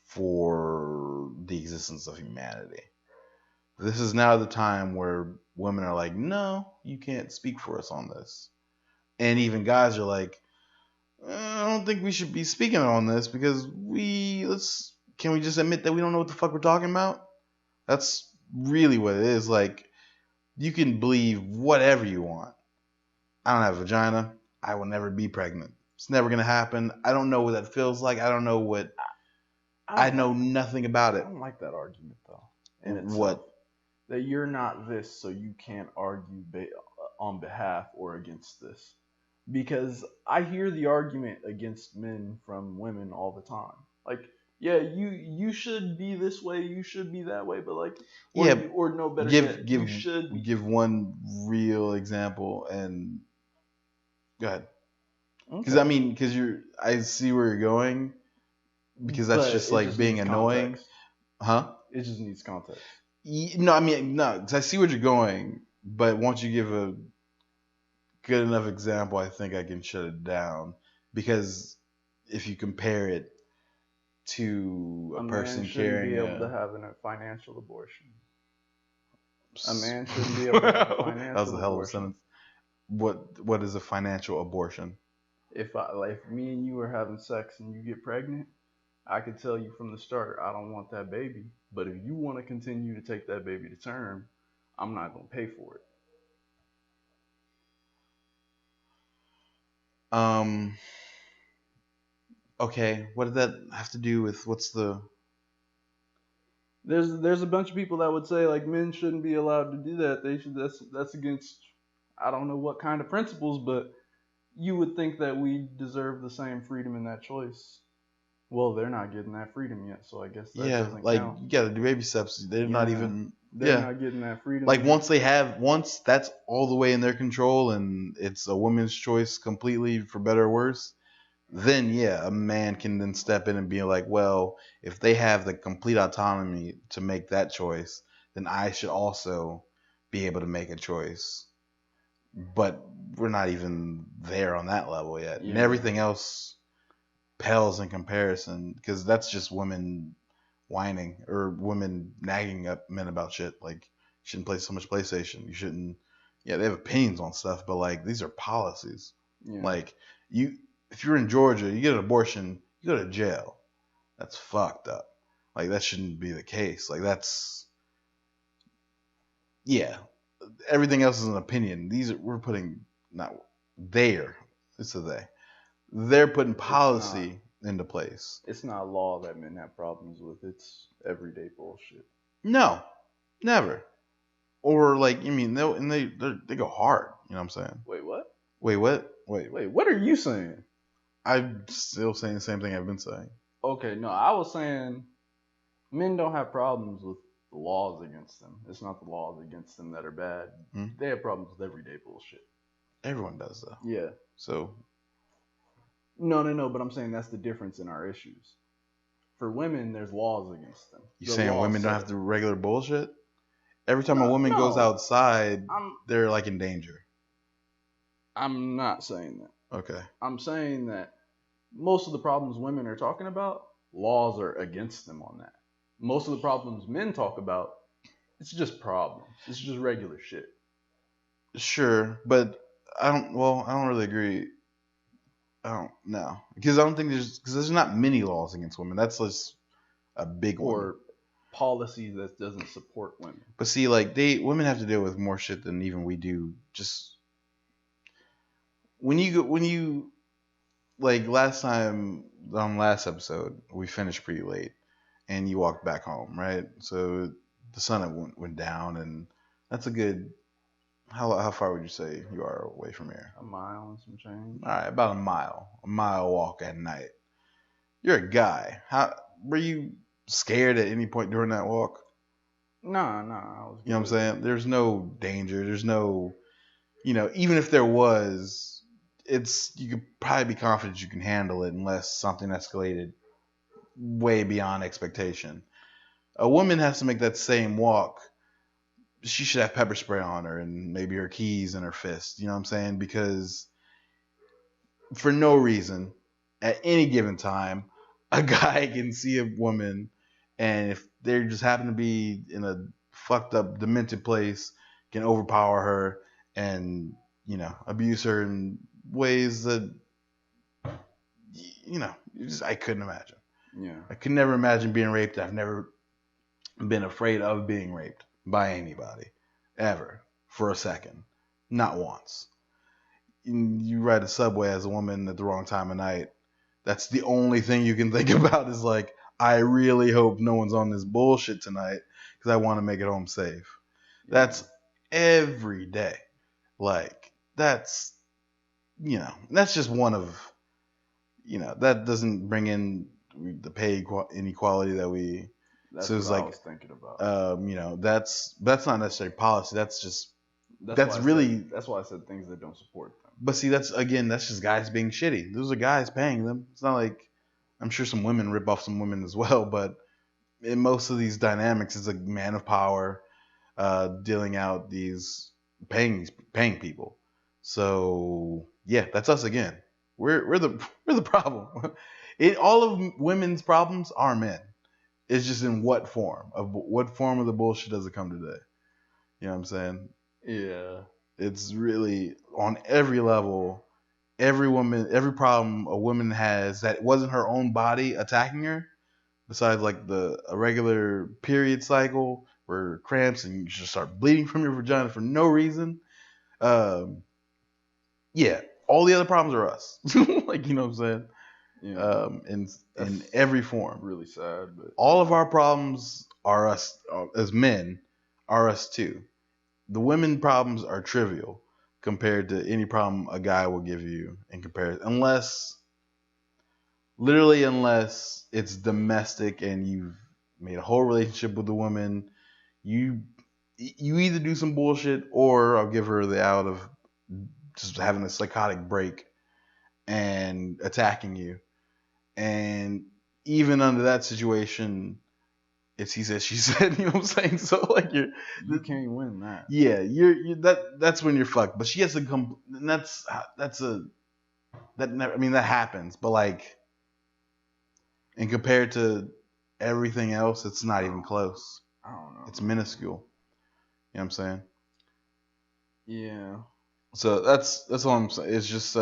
for the existence of humanity. This is now the time where women are like, no, you can't speak for us on this. And even guys are like, I don't think we should be speaking on this because can we just admit that we don't know what the fuck we're talking about? That's really what it is. Like, you can believe whatever you want. I don't have a vagina. I will never be pregnant. It's never gonna happen. I don't know what that feels like. I don't know what. I know nothing about I it. don't like that argument though. And it's What? that you're not this, so you can't argue on behalf or against this. Because I hear the argument against men from women all the time. Like, yeah, you should be this way, you should be that way, but like, or no better yet, you should give one real example and go ahead. Because I mean, I see where you're going. Because that's just like being annoying, context. huh? It just needs context. No, I mean no, because I see where you're going, but once you give a good enough example, I think I can shut it down. Because if you compare it to a person man shouldn't carrying be able to have a financial abortion. A man shouldn't be able to have a financial that was a hell of a abortion. sentence. What is a financial abortion? If me and you are having sex and you get pregnant, I could tell you from the start, I don't want that baby. But if you want to continue to take that baby to term, I'm not going to pay for it. Okay, what does that have to do with what's the? There's a bunch of people that would say like men shouldn't be allowed to do that. They should. That's against I don't know what kind of principles, but you would think that we deserve the same freedom in that choice. Well, they're not getting that freedom yet, so I guess that Yeah, doesn't like count. you gotta do baby steps. They're not Yeah, even. they're Yeah, not getting that freedom like yet. once that's all the way in their control and it's a woman's choice completely for better or worse, then yeah, a man can then step in and be like, well, if they have the complete autonomy to make that choice, then I should also be able to make a choice. But we're not even there on that level yet, and Yeah, everything else pales in comparison because that's just women whining or women nagging at men about shit. Like, you shouldn't play so much PlayStation. You shouldn't. Yeah, they have opinions on stuff, but like these are policies. yeah, Like you, if you're in Georgia, you get an abortion, you go to jail. That's fucked up. Like that shouldn't be the case. Like that's yeah. Everything else is an opinion. These are, we're putting not there. It's a they. They're putting it's not. policy into place. It's not law that men have problems with. It's everyday bullshit. No, never. Or like, I mean, they go hard. You know what I'm saying? Wait, what? Wait, what? Wait, Wait, what are you saying? I'm still saying the same thing I've been saying. Okay, no, I was saying men don't have problems with the laws against them. It's not the laws against them that are bad. Hmm? They have problems with everyday bullshit. Everyone does though. Yeah. So No, but I'm saying that's the difference in our issues. For women, there's laws against them. you The saying laws women don't say- have the regular bullshit? Every time a No, woman goes no. outside, I'm they're like in danger. I'm not saying that. Okay. I'm saying that most of the problems women are talking about, laws are against them on that. Most of the problems men talk about, it's just problems. It's just regular shit. Sure, but I don't. Well, I don't really agree. I don't know because I don't think there's not many laws against women. That's just a big one. Or policies that doesn't support women. But see, like women have to deal with more shit than even we do. Just when you like last time on last episode we finished pretty late, and you walked back home, right? So the sun went down, and that's a good. How far would you say you are away from here? A mile and some change. All right, about a mile walk at night. You're a guy. How were you scared at any point during that walk? Nah, I was good. You know what I'm saying? There's no danger. There's no, even if there was, you could probably be confident you can handle it unless something escalated way beyond expectation. A woman has to make that same walk. She should have pepper spray on her and maybe her keys in her fist. You know what I'm saying? Because for no reason, at any given time, a guy can see a woman, and if they just happen to be in a fucked up, demented place, can overpower her and abuse her in ways that I couldn't imagine. Yeah. I could never imagine being raped. I've never been afraid of being raped by anybody ever for a second, not once. You ride a subway as a woman at the wrong time of night. That's the only thing you can think about is like, I really hope no one's on this bullshit tonight because I want to make it home safe. That's every day. Like that's just one of that doesn't bring in the pay inequality that we. That's so it's what like I was thinking about. That's not necessarily policy. That's just That's really. That's why I said things that don't support them. But see, that's just guys being shitty. Those are guys paying them. It's not like I'm sure some women rip off some women as well, but in most of these dynamics, it's a man of power dealing out paying people. So yeah, that's us again. We're the problem. All of women's problems are men. It's just in what form of the bullshit does it come today? You know what I'm saying? Yeah. It's really on every level. Every problem a woman has that wasn't her own body attacking her, besides like a regular period cycle where cramps and you just start bleeding from your vagina for no reason. Yeah, all the other problems are us. Like, you know what I'm saying? Yeah. In every form. Really sad, but All of our problems are us as men are us too. The women problems are trivial compared to any problem a guy will give you in comparison, unless it's domestic and you've made a whole relationship with the woman. You either do some bullshit or I'll give her the out of just having a psychotic break and attacking you. And even under that situation, it's he said, she said. You know what I'm saying? So like you can't win that. Yeah, that's when you're fucked. But she has to come. And that happens. But like, and compared to everything else, it's not even close. I don't know. It's minuscule. You know what I'm saying? Yeah. So that's all I'm saying. It's just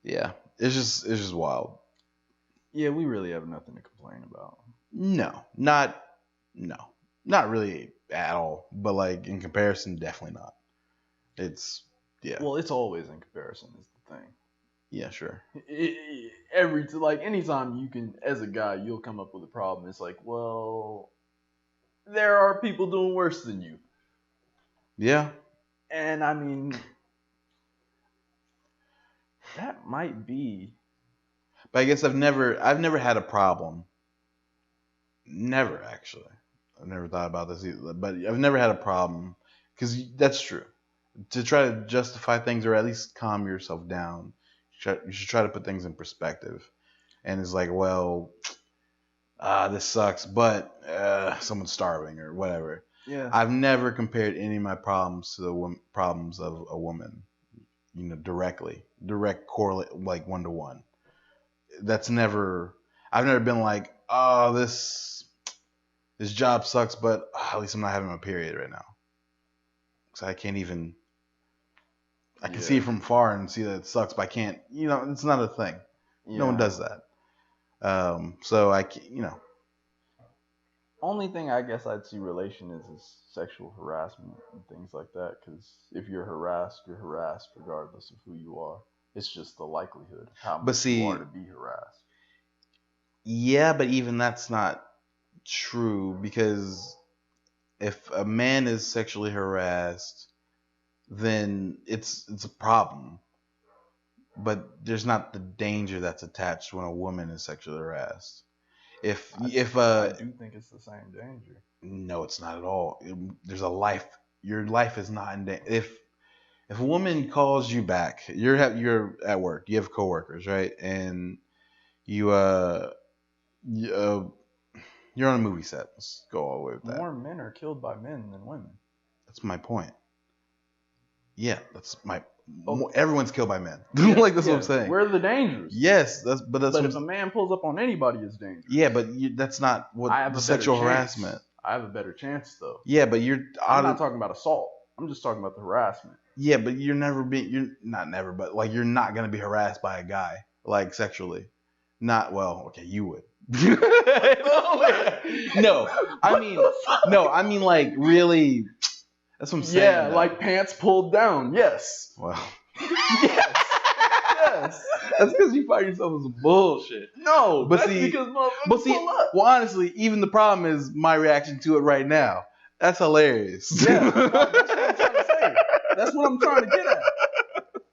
yeah. It's just wild. Yeah, we really have nothing to complain about. No, not really at all. But like in comparison, definitely not. It's Well, it's always in comparison is the thing. Yeah, sure. Anytime you can, as a guy, you'll come up with a problem. It's like, well, there are people doing worse than you. Yeah. And I mean, that might be. But I guess I've never had a problem. Never, actually. I've never thought about this either. But I've never had a problem. Because that's true. To try to justify things or at least calm yourself down, you should try to put things in perspective. And it's like, well, this sucks, but someone's starving or whatever. Yeah. I've never compared any of my problems to the problems of a woman. Direct correlate, like 1-to-1. I've never been like, oh, this job sucks, but at least I'm not having my period right now. Because I can't even, I can see it from far and see that it sucks, but I can't, it's not a thing. Yeah. No one does that. So I can't, Only thing I guess I'd see relation is sexual harassment and things like that. Because if you're harassed regardless of who you are. It's just the likelihood of how much you are to be harassed. Yeah, but even that's not true because if a man is sexually harassed, then it's a problem. But there's not the danger that's attached when a woman is sexually harassed. I do think it's the same danger. No, it's not at all. There's a life. Your life is not in danger. If a woman calls you back, you're at work, you have coworkers, right? And you're on a movie set. Let's go all the way with that. More men are killed by men than women. That's my point. Yeah, everyone's killed by men. Like that's what I'm saying. We're the dangerous. Yes, but if a man pulls up on anybody, it's dangerous. Yeah, but that's not what the sexual harassment. I have a better chance though. Yeah, but I'm not talking about assault. I'm just talking about the harassment. Yeah, but you're not gonna be harassed by a guy like sexually. Not well. Okay, you would. No, I mean like really. That's what I'm saying. Yeah, like pants pulled down. Yes. Well. Yes. That's because you find yourself with some bullshit. No, because motherfuckers pull up. Well, honestly, even the problem is my reaction to it right now. That's hilarious. Yeah, that's what I'm trying to say. That's what I'm trying to get at.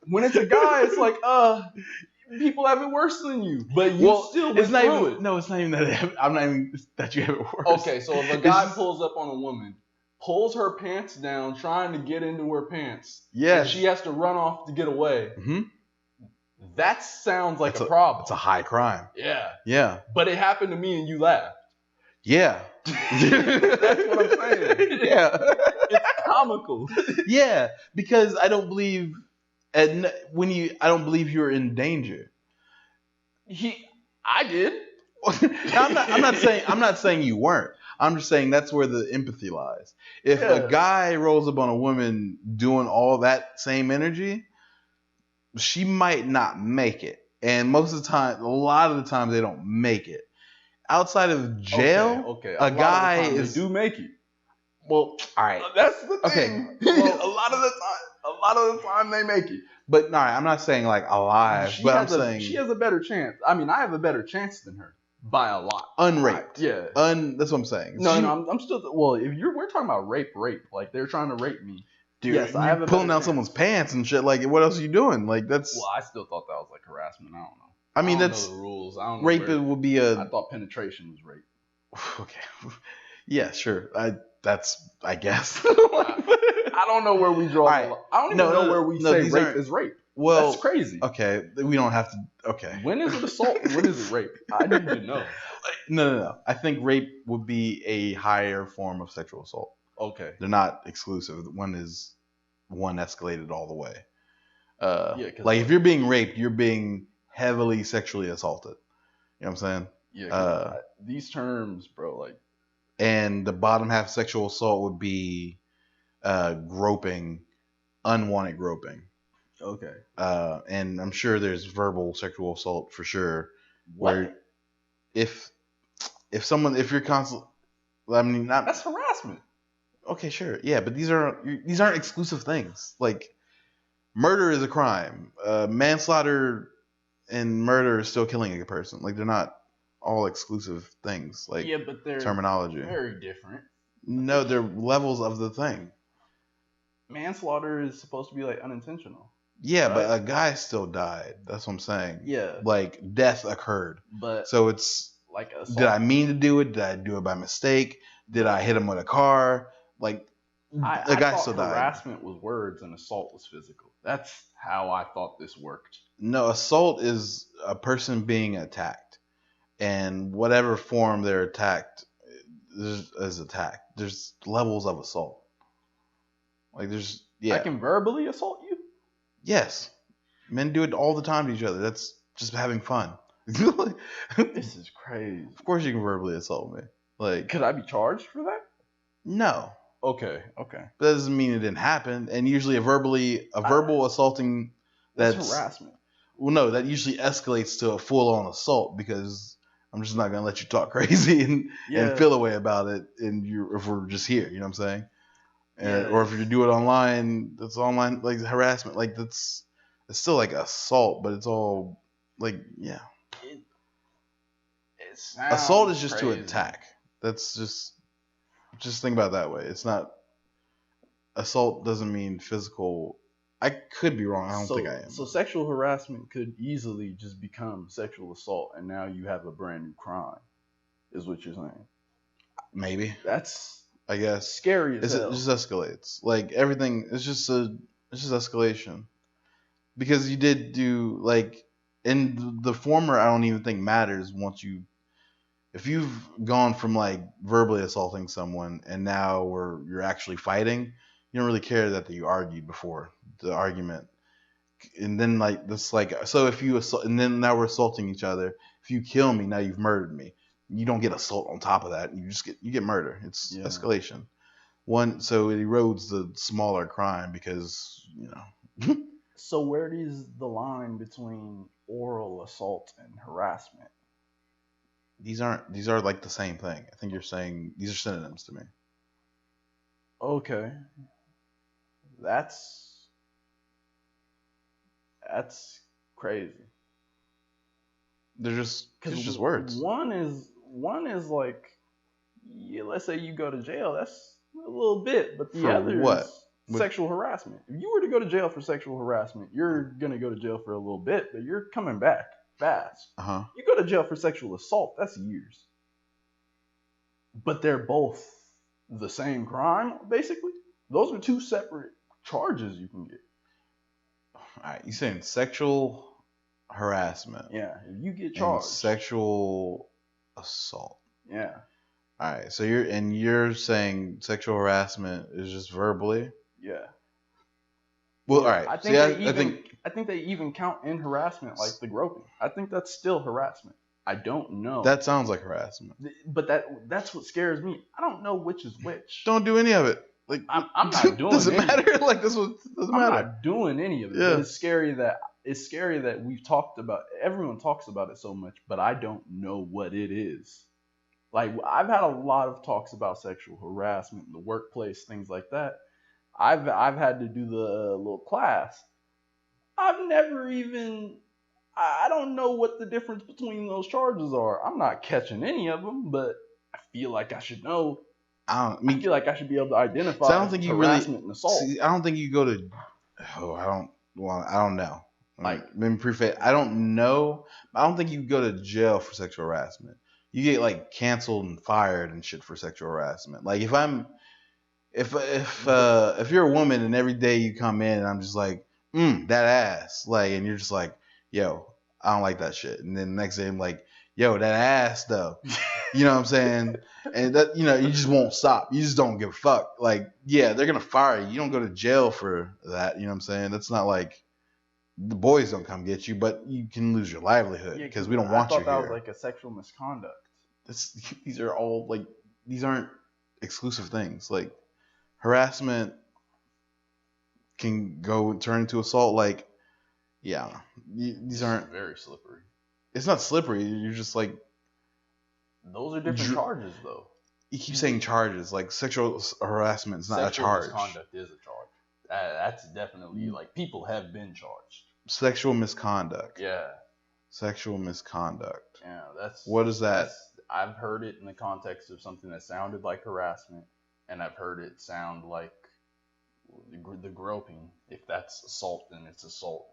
When it's a guy, it's like, people have it worse than you, but it's not even it. No, it's not even that. I'm not even that you have it worse. Okay, so if a guy pulls up on a woman, pulls her pants down, trying to get into her pants, and she has to run off to get away. Mm-hmm. That sounds like a problem. It's a high crime. Yeah. Yeah. But it happened to me, and you laughed. Yeah. That's what I'm saying. Yeah. It's comical. Yeah, because I don't believe you're in danger. I did. I'm not saying you weren't. I'm just saying that's where the empathy lies. If a guy rolls up on a woman doing all that same energy, she might not make it. And a lot of the time they don't make it. Outside of jail, a guy they do make it. Well, all right. That's the thing. Well, a lot of the time they make it. But no, I'm not saying like alive. But I'm saying she has a better chance. I mean, I have a better chance than her. by a lot. Unraped. Yeah. That's what I'm saying. No, I'm still. Well, if we're talking about rape, like they're trying to rape me. Dude, yes, I have you're pulling down someone's pants and shit. Like, what else are you doing? Like, that's. Well, I still thought that was like harassment. I don't know. I mean, don't that's know the rules. I don't know. Rape would be a. I thought penetration was rape. Okay. Yeah, sure. I guess. I don't know where we draw. Right. I don't even know where we say rape is rape. Well, that's crazy. Okay, we don't have to. Okay. When is it assault? When is it rape? I need to know. No. I think rape would be a higher form of sexual assault. Okay. They're not exclusive. One escalated all the way. Like if you're being raped, you're being heavily sexually assaulted. You know what I'm saying? Yeah. These terms, bro, like. And the bottom half of sexual assault would be groping, unwanted groping. Okay. And I'm sure there's verbal sexual assault for sure. What? Where if you're constantly, I mean, that's harassment. Okay, sure, yeah, but these aren't exclusive things. Like murder is a crime. Manslaughter and murder is still killing a person. Like they're not all exclusive things. Like yeah, but they're terminology very different. No, they're levels of the thing. Manslaughter is supposed to be like unintentional. Yeah, right? But a guy still died. That's what I'm saying. Yeah. Like death occurred. But so it's like assault. Did I mean to do it? Did I do it by mistake? Did I hit him with a car? Like the guy still died. Harassment was words and assault was physical. That's how I thought this worked. No, assault is a person being attacked. And whatever form they're attacked is attacked. There's levels of assault. Like there's I can verbally assault you? Yes. Men do it all the time to each other. That's just having fun. This is crazy. Of course you can verbally assault me. Like could I be charged for that? No. Okay. But that doesn't mean it didn't happen. And usually a verbal assaulting that's harassment. Well, no, that usually escalates to a full-on assault because I'm just not gonna let you talk crazy and feel a way about it. And if we're just here, you know what I'm saying? Or if you do it online, that's online like harassment. Like it's still like assault, but it's all like yeah. It assault is just crazy. to attack. That's just think about it that way. It's not assault doesn't mean physical. I could be wrong. I don't think I am. So sexual harassment could easily just become sexual assault, and now you have a brand new crime. Is what you're saying? Maybe. That's. I guess scary as hell. It just escalates. Like everything, it's just escalation. Because you did do like in the former, I don't even think matters once if you've gone from like verbally assaulting someone and now you're actually fighting, you don't really care that you argued before the argument. And then like this so if you assault and then now we're assaulting each other. If you kill me, now you've murdered me. You don't get assault on top of that. You get murder. It's escalation. So it erodes the smaller crime because So where is the line between oral assault and harassment? These are like the same thing. I think you're saying these are synonyms to me. Okay. That's crazy. They're just words. One is like, let's say you go to jail. That's a little bit, but the other is sexual harassment. If you were to go to jail for sexual harassment, you're gonna go to jail for a little bit, but you're coming back fast. You go to jail for sexual assault. That's years. But they're both the same crime, basically. Those are two separate charges you can get. All right, you're saying sexual harassment. Yeah, if you get charged. And sexual assault. Yeah. All right, so you're saying sexual harassment is just verbally? Yeah. Well, all right. I think they even count in harassment like the groping. I think that's still harassment. I don't know. That sounds like harassment. But that's what scares me. I don't know which is which. Don't do any of it. Like I'm not doing. Does it matter? Like this one doesn't matter. I'm not doing any of it. Yeah. But it's scary that we've talked about. Everyone talks about it so much, but I don't know what it is. Like I've had a lot of talks about sexual harassment in the workplace, things like that. I've had to do the little class. I don't know what the difference between those charges are. I'm not catching any of them, but I feel like I should know. I feel like I should be able to identify so I don't think you harassment and assault. See, I don't think you go to. Oh, I don't know. Like, let me preface. I don't know. I don't think you go to jail for sexual harassment. You get like canceled and fired and shit for sexual harassment. Like if you're a woman and every day you come in and I'm just like, that ass, like, and you're just like, yo, I don't like that shit, and then the next day I'm like, yo, that ass though, you know what I'm saying? And that, you just won't stop. You just don't give a fuck. Like, yeah, they're gonna fire you. You don't go to jail for that. You know what I'm saying? That's not like the boys don't come get you, but you can lose your livelihood because we don't want you here. I thought that was like a sexual misconduct. These are all like, these aren't exclusive things. Like, harassment can turn into assault. Like, yeah, these aren't very slippery. It's not slippery. You're just like, those are different charges, though. You keep saying charges. Like, sexual harassment is not a charge. Sexual misconduct is a charge. That's definitely, like, people have been charged. Sexual misconduct. Yeah. Sexual misconduct. Yeah, what is that? I've heard it in the context of something that sounded like harassment, and I've heard it sound like the groping. If that's assault, then it's assault.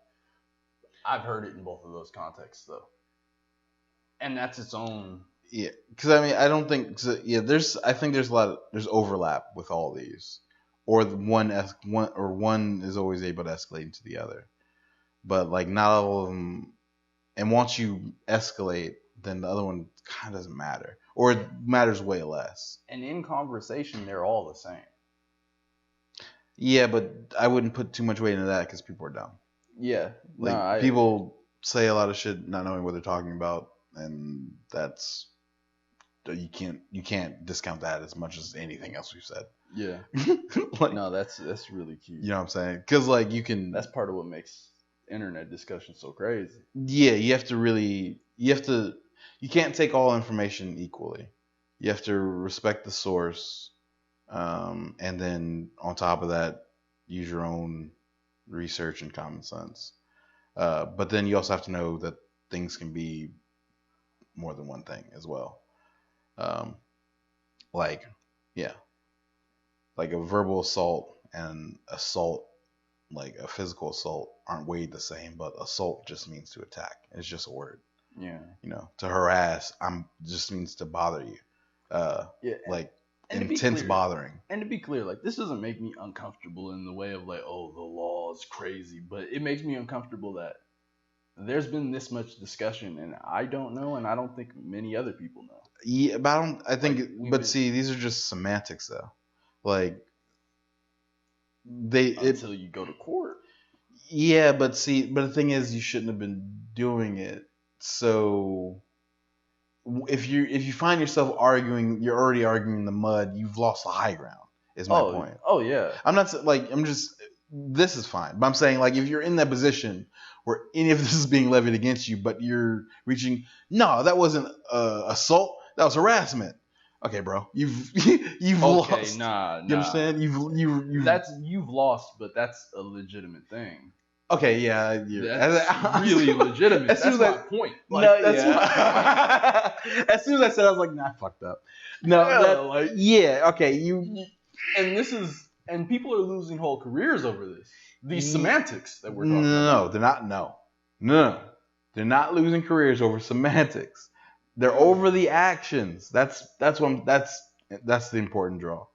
I've heard it in both of those contexts, though, and that's its own. Yeah, because I mean, I don't think. Yeah, I think there's there's overlap with all these, or one is always able to escalate into the other, but like not all of them. And once you escalate, then the other one kind of doesn't matter, or it matters way less. And in conversation, they're all the same. Yeah, but I wouldn't put too much weight into that because people are dumb. Yeah, like people say a lot of shit not knowing what they're talking about, and that's you can't discount that as much as anything else we've said. Yeah, like, no, that's really key. You know what I'm saying? Because like you can. That's part of what makes internet discussion so crazy. Yeah, you can't take all information equally. You have to respect the source, and then on top of that, use your own research and common sense. But then you also have to know that things can be more than one thing as well. Like a verbal assault and assault, like a physical assault, aren't weighed the same, but assault just means to attack. It's just a word. Yeah. To harass, just means to bother you. Like intense bothering. And to be clear, like, this doesn't make me uncomfortable in the way of like, oh, the law is crazy, but it makes me uncomfortable that there's been this much discussion and I don't know, and I don't think many other people know. Yeah, but see, these are just semantics though. Like, until you go to court. Yeah, but the thing is, you shouldn't have been doing it. So if you find yourself arguing, you're already arguing in the mud. You've lost the high ground. Is my point. Oh yeah. This is fine, but I'm saying, like, if you're in that position where any of this is being levied against you, but you're reaching, no, that wasn't assault, that was harassment. Okay, bro, you've lost. Nah. You understand? You've lost, but that's a legitimate thing. Okay, yeah, that's really legitimate. That's my point. Like, no, as soon as I said, I was like, nah, I fucked up. No, okay, and people are losing whole careers over this. These semantics that we're talking about. No, they're not. No, they're not losing careers over semantics. They're over the actions. That's the important draw.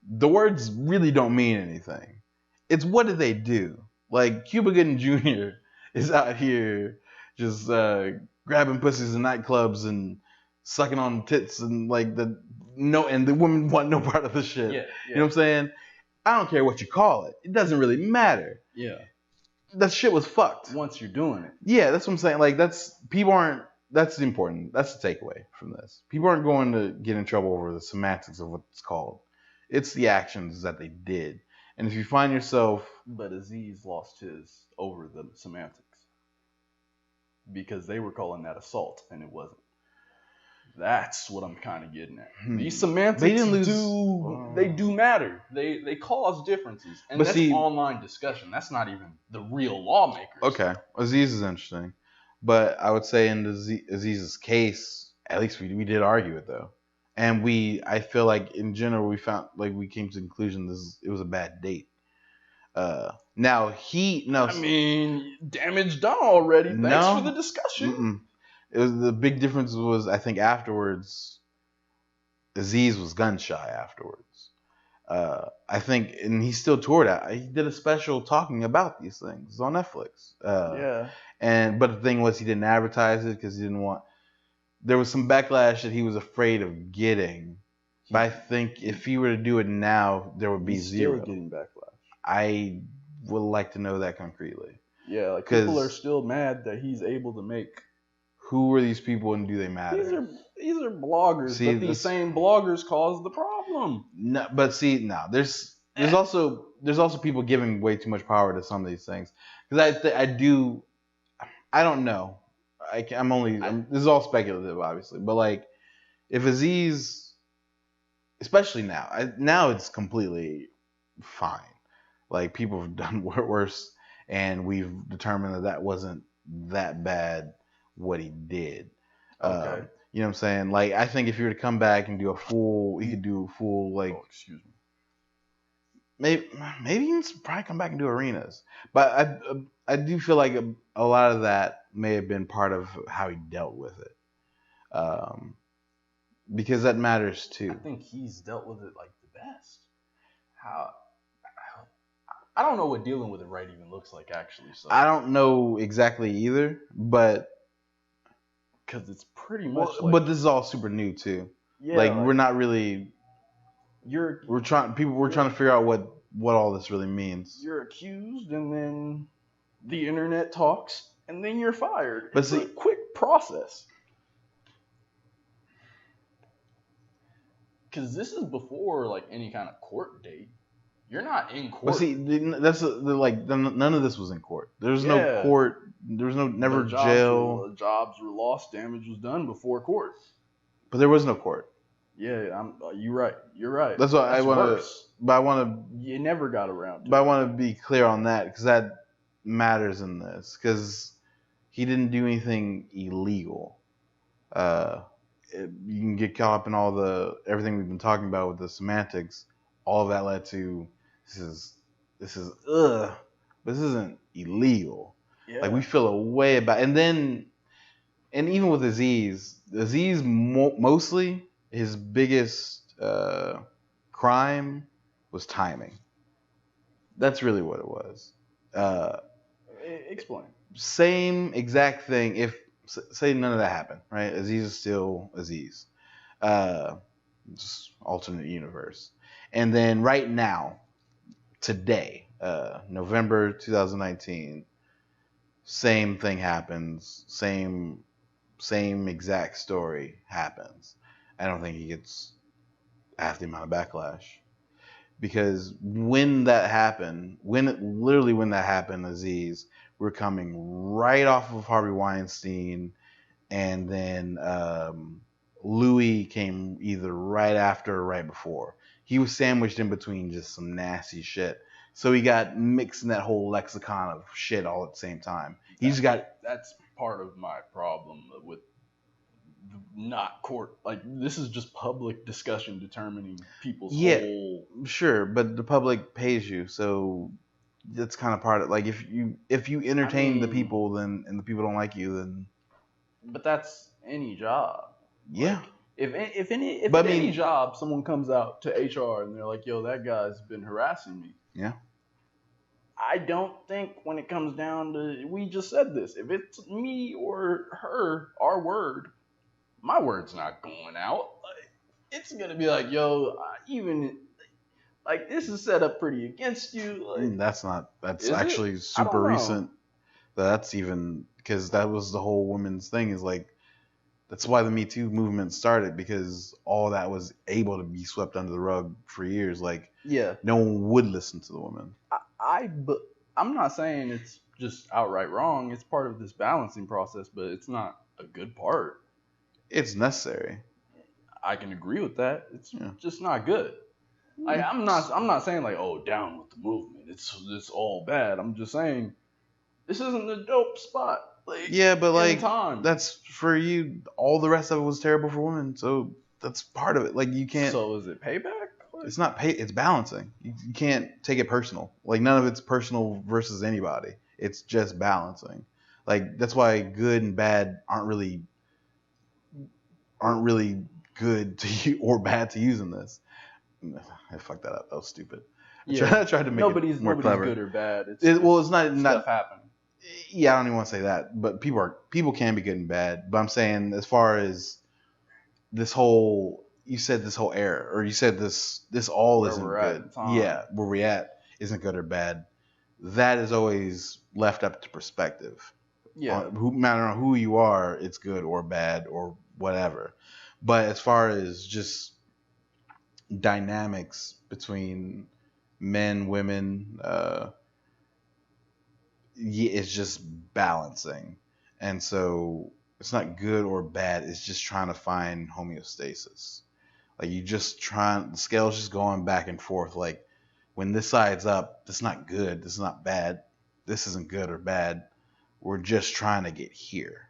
The words really don't mean anything. It's what did they do? Like, Cuba Gooding Jr. is out here just grabbing pussies in nightclubs and sucking on tits and and the women want no part of the shit. Yeah. You know what I'm saying? I don't care what you call it. It doesn't really matter. Yeah. That shit was fucked. Once you're doing it. Yeah, that's what I'm saying. Like, that's the important. That's the takeaway from this. People aren't going to get in trouble over the semantics of what it's called. It's the actions that they did. And if you find yourself... But Aziz lost his over the semantics. Because they were calling that assault, and it wasn't. That's what I'm kind of getting at. These semantics they do matter. They cause differences. And that's online discussion. That's not even the real lawmakers. Okay. Aziz is interesting. But I would say in Aziz's case, at least we did argue it though, and I feel like in general we found like we came to the conclusion it was a bad date. Now he no I mean, damage done already. Thanks for the no, discussion. it was the big difference was I think afterwards Aziz was gun shy afterwards. I think, and he still toured out. He did a special talking about these things on Netflix. Yeah. But the thing was, he didn't advertise it because he didn't want. There was some backlash that he was afraid of getting. But I think if he were to do it now, there would be zero. Still getting backlash. I would like to know that concretely. Yeah, like people are still mad that he's able to make. Who are these people and do they matter? These are bloggers, but these same bloggers cause the problem. No, but there's also people giving way too much power to some of these things because I don't know. This is all speculative, obviously, but like if Aziz, especially now it's completely fine. Like people have done worse, and we've determined that wasn't that bad what he did. Okay. You know what I'm saying? Like I think if you were to come back and he could do a full like. Oh, excuse me. Maybe he can probably come back and do arenas, but I do feel like a lot of that may have been part of how he dealt with it, because that matters too. I think he's dealt with it like the best. I don't know what dealing with it right even looks like actually. So I don't know exactly either, but because it's pretty much. But this is all super new too. Yeah, like we're not really. We're trying to figure out what all this really means. You're accused, and then the internet talks, and then you're fired. But it's a quick process. Because this is before like any kind of court date. You're not in court. But see, none of this was in court. There's no court. There was never jail. Jobs were lost. Damage was done before court. But there was no court. Yeah, you're right. You're right. That's what I want to. But I want to. You never got around to But I want to be clear on that because that matters in this because he didn't do anything illegal. You can get caught up in everything we've been talking about with the semantics. All of that led to this is but this isn't illegal. Yeah. Like we feel a way about, and even with Aziz mostly his biggest crime was timing. That's really what it was. Explain. Same exact thing. If say none of that happened, right? Aziz is still Aziz. Just alternate universe. And then right now, today, November 2019, same thing happens. Same exact story happens. I don't think he gets half the amount of backlash. Because when that happened, Aziz, we're coming right off of Harvey Weinstein, and then Louis came either right after or right before. He was sandwiched in between just some nasty shit. So he got mixed in that whole lexicon of shit all at the same time. That's part of my problem with not court. Like this is just public discussion determining people's whole. Sure, but the public pays you, so that's kind of part of like if you entertain the people then and the people don't like you then. But that's any job. Yeah. Like, if any job someone comes out to HR and they're like, "Yo, that guy's been harassing me." Yeah. I don't think when it comes down to, we just said this, if it's me or her, our word, my word's not going out. Like, it's gonna be like, yo, even like this is set up pretty against you. Like, that's actually super recent. That's even because that was the whole women's thing is like, that's why the Me Too movement started because all that was able to be swept under the rug for years. Like, no one would listen to the women. But I'm not saying it's just outright wrong. It's part of this balancing process, but it's not a good part. It's necessary. I can agree with that. It's just not good. Like, I'm not saying like, oh, down with the movement. It's all bad. I'm just saying this isn't a dope spot. Like, Yeah, but like time. that's for you. All the rest of it was terrible for women, so that's part of it. Like you can't. So is it payback? It's not pay. It's balancing. You can't take it personal. Like none of it's personal versus anybody. It's just balancing. Like that's why good and bad aren't really good to you or bad to use in this. I fucked that up. That was stupid. I tried to make it more clever. Good or bad. It's not stuff happening. Yeah, I don't even want to say that, but people can be good and bad. But I'm saying as far as this whole you said this whole era, or you said this all Where isn't we're good. at time. Yeah, where we at isn't good or bad. That is always left up to perspective. Yeah. No matter who you are, it's good or bad or whatever. But as far as just dynamics between men, women, it's just balancing. And so it's not good or bad. It's just trying to find homeostasis. Like you just trying, the scale's just going back and forth. Like when this side's up, that's not good. This is not bad. This isn't good or bad. We're just trying to get here.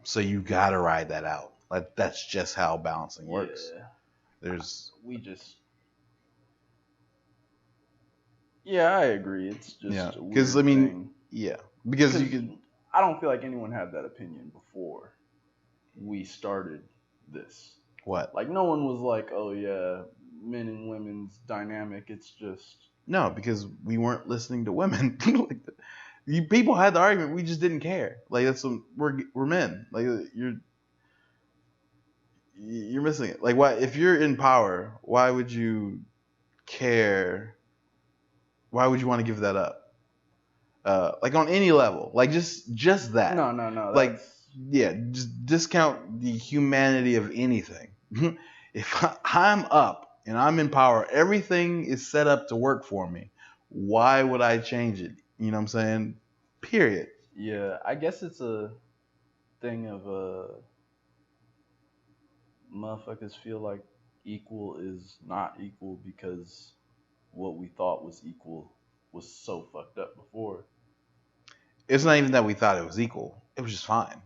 So you gotta ride that out. Like that's just how balancing works. Yeah. Yeah, I agree. It's just because because you could. I don't feel like anyone had that opinion before we started this. What? Like no one was like, "Oh yeah, men and women's dynamic." It's just no, because we weren't listening to women. Like, people had the argument, we just didn't care. Like that's we're men. Like you're missing it. Like why if you're in power, why would you care? Why would you want to give that up? Like on any level, like just that. No. Like just discount the humanity of anything. If I'm up and I'm in power, everything is set up to work for me. Why would I change it? You know what I'm saying? Period. Yeah, I guess it's a thing of motherfuckers feel like equal is not equal because what we thought was equal was so fucked up before. It's not even that we thought it was equal. It was just fine.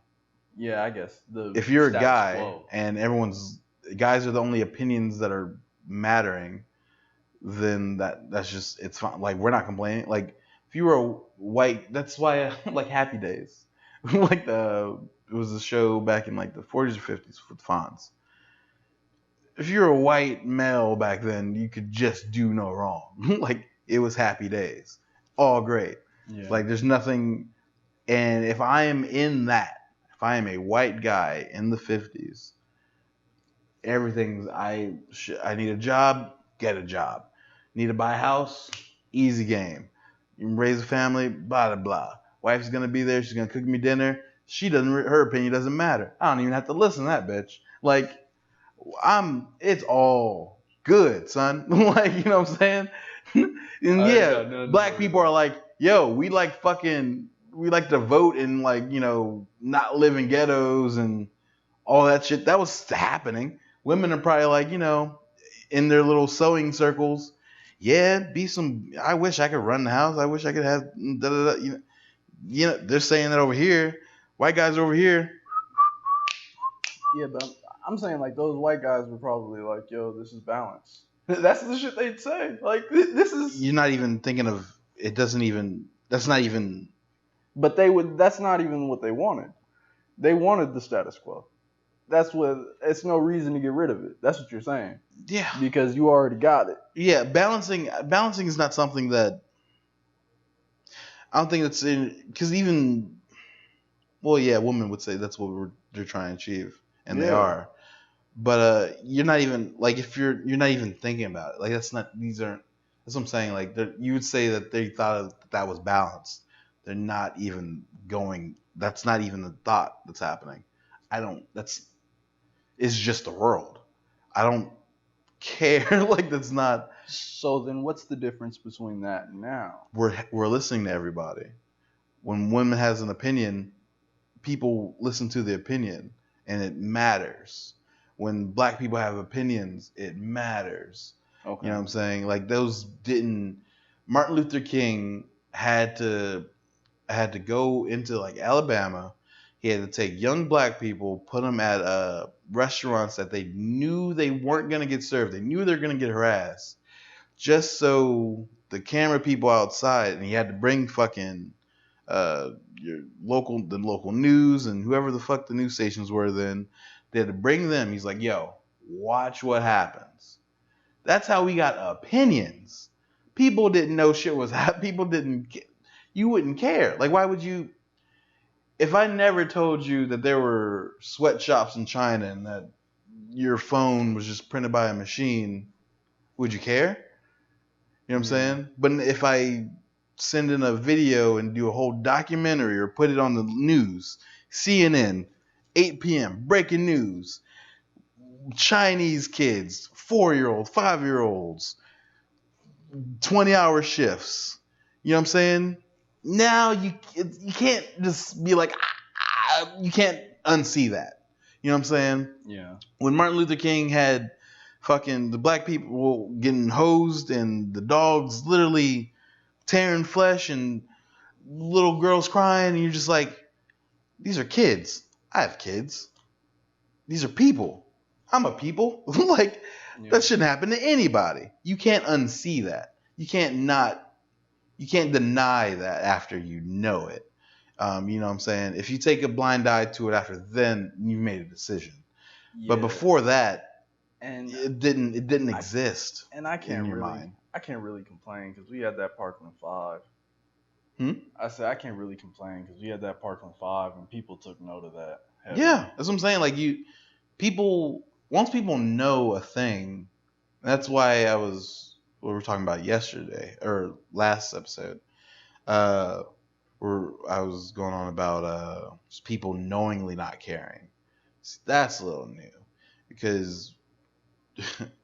Yeah, I guess if you're a guy and guys are the only opinions that are mattering, then that's just it's fine. Like we're not complaining. Like if you were a white, that's why I like Happy Days. Like it was a show back in like the 40s or 50s with Fonz. If you're a white male back then, you could just do no wrong. Like it was Happy Days, all great. Yeah. Like there's nothing. And if I am in that, if I am a white guy in the 50s, everything's I need a job, get a job. Need to buy a house, easy game. You can raise a family, blah blah blah. Wife's gonna be there, she's gonna cook me dinner. Her opinion doesn't matter. I don't even have to listen to that bitch. Like it's all good, son. Like you know what I'm saying? And black people are like, yo, we like to vote and like, not live in ghettos and all that shit. That was happening. Women are probably like, in their little sewing circles. Yeah, I wish I could run the house. I wish I could have da da da. They're saying that over here. White guys over here. Yeah, but I'm saying like those white guys were probably like, yo, this is balance. That's the shit they'd say. Like this is. You're not even thinking of it. That's not even. But that's not even what they wanted. They wanted the status quo. It's no reason to get rid of it. That's what you're saying. Yeah. Because you already got it. Yeah, balancing is not something that I don't think that's in, because even, well, yeah, women would say that's what they're trying to achieve, and they are. But you're not even like if you're not even thinking about it. Like that's what I'm saying. Like you would say that they thought that was balanced. They're not even going. That's not even the thought that's happening. It's just the world. I don't care. Like that's not. So then, what's the difference between that and now? We're listening to everybody. When women has an opinion, people listen to the opinion, and it matters. When black people have opinions, it matters. Okay. You know what I'm saying? Like those didn't. Martin Luther King had to had to go into like Alabama. He had to take young black people, put them at restaurants that they knew they weren't gonna get served. They knew they were gonna get harassed, just so the camera people outside, and he had to bring fucking the local news and whoever the fuck the news stations were then. They had to bring them. He's like, yo, watch what happens. That's how we got opinions. People didn't know shit was happening. People didn't. You wouldn't care. Like, why would you? If I never told you that there were sweatshops in China and that your phone was just printed by a machine, would you care? You know what I'm saying? But if I send in a video and do a whole documentary or put it on the news, CNN, 8 p.m., breaking news, Chinese kids, 4-year-olds, 5-year-olds, 20-hour shifts. You know what I'm saying? Now you can't just be like, you can't unsee that. You know what I'm saying? Yeah. When Martin Luther King had fucking the black people getting hosed and the dogs literally tearing flesh and little girls crying, and you're just like, these are kids. I have kids. These are people. I'm a people. Like, that shouldn't happen to anybody. You can't unsee that. You can't deny that after you know it. You know what I'm saying? If you take a blind eye to it after then, you've made a decision. Yeah. But before that, and it didn't exist. And I can't in your really, mind. I can't really complain because we had that Parkland 5. I said I can't really complain because we had that Parkland 5 and people took note of that. Heavily. Yeah, that's what I'm saying. Like once people know a thing, that's why we were talking about yesterday or last episode. Where I was going on about people knowingly not caring. That's a little new because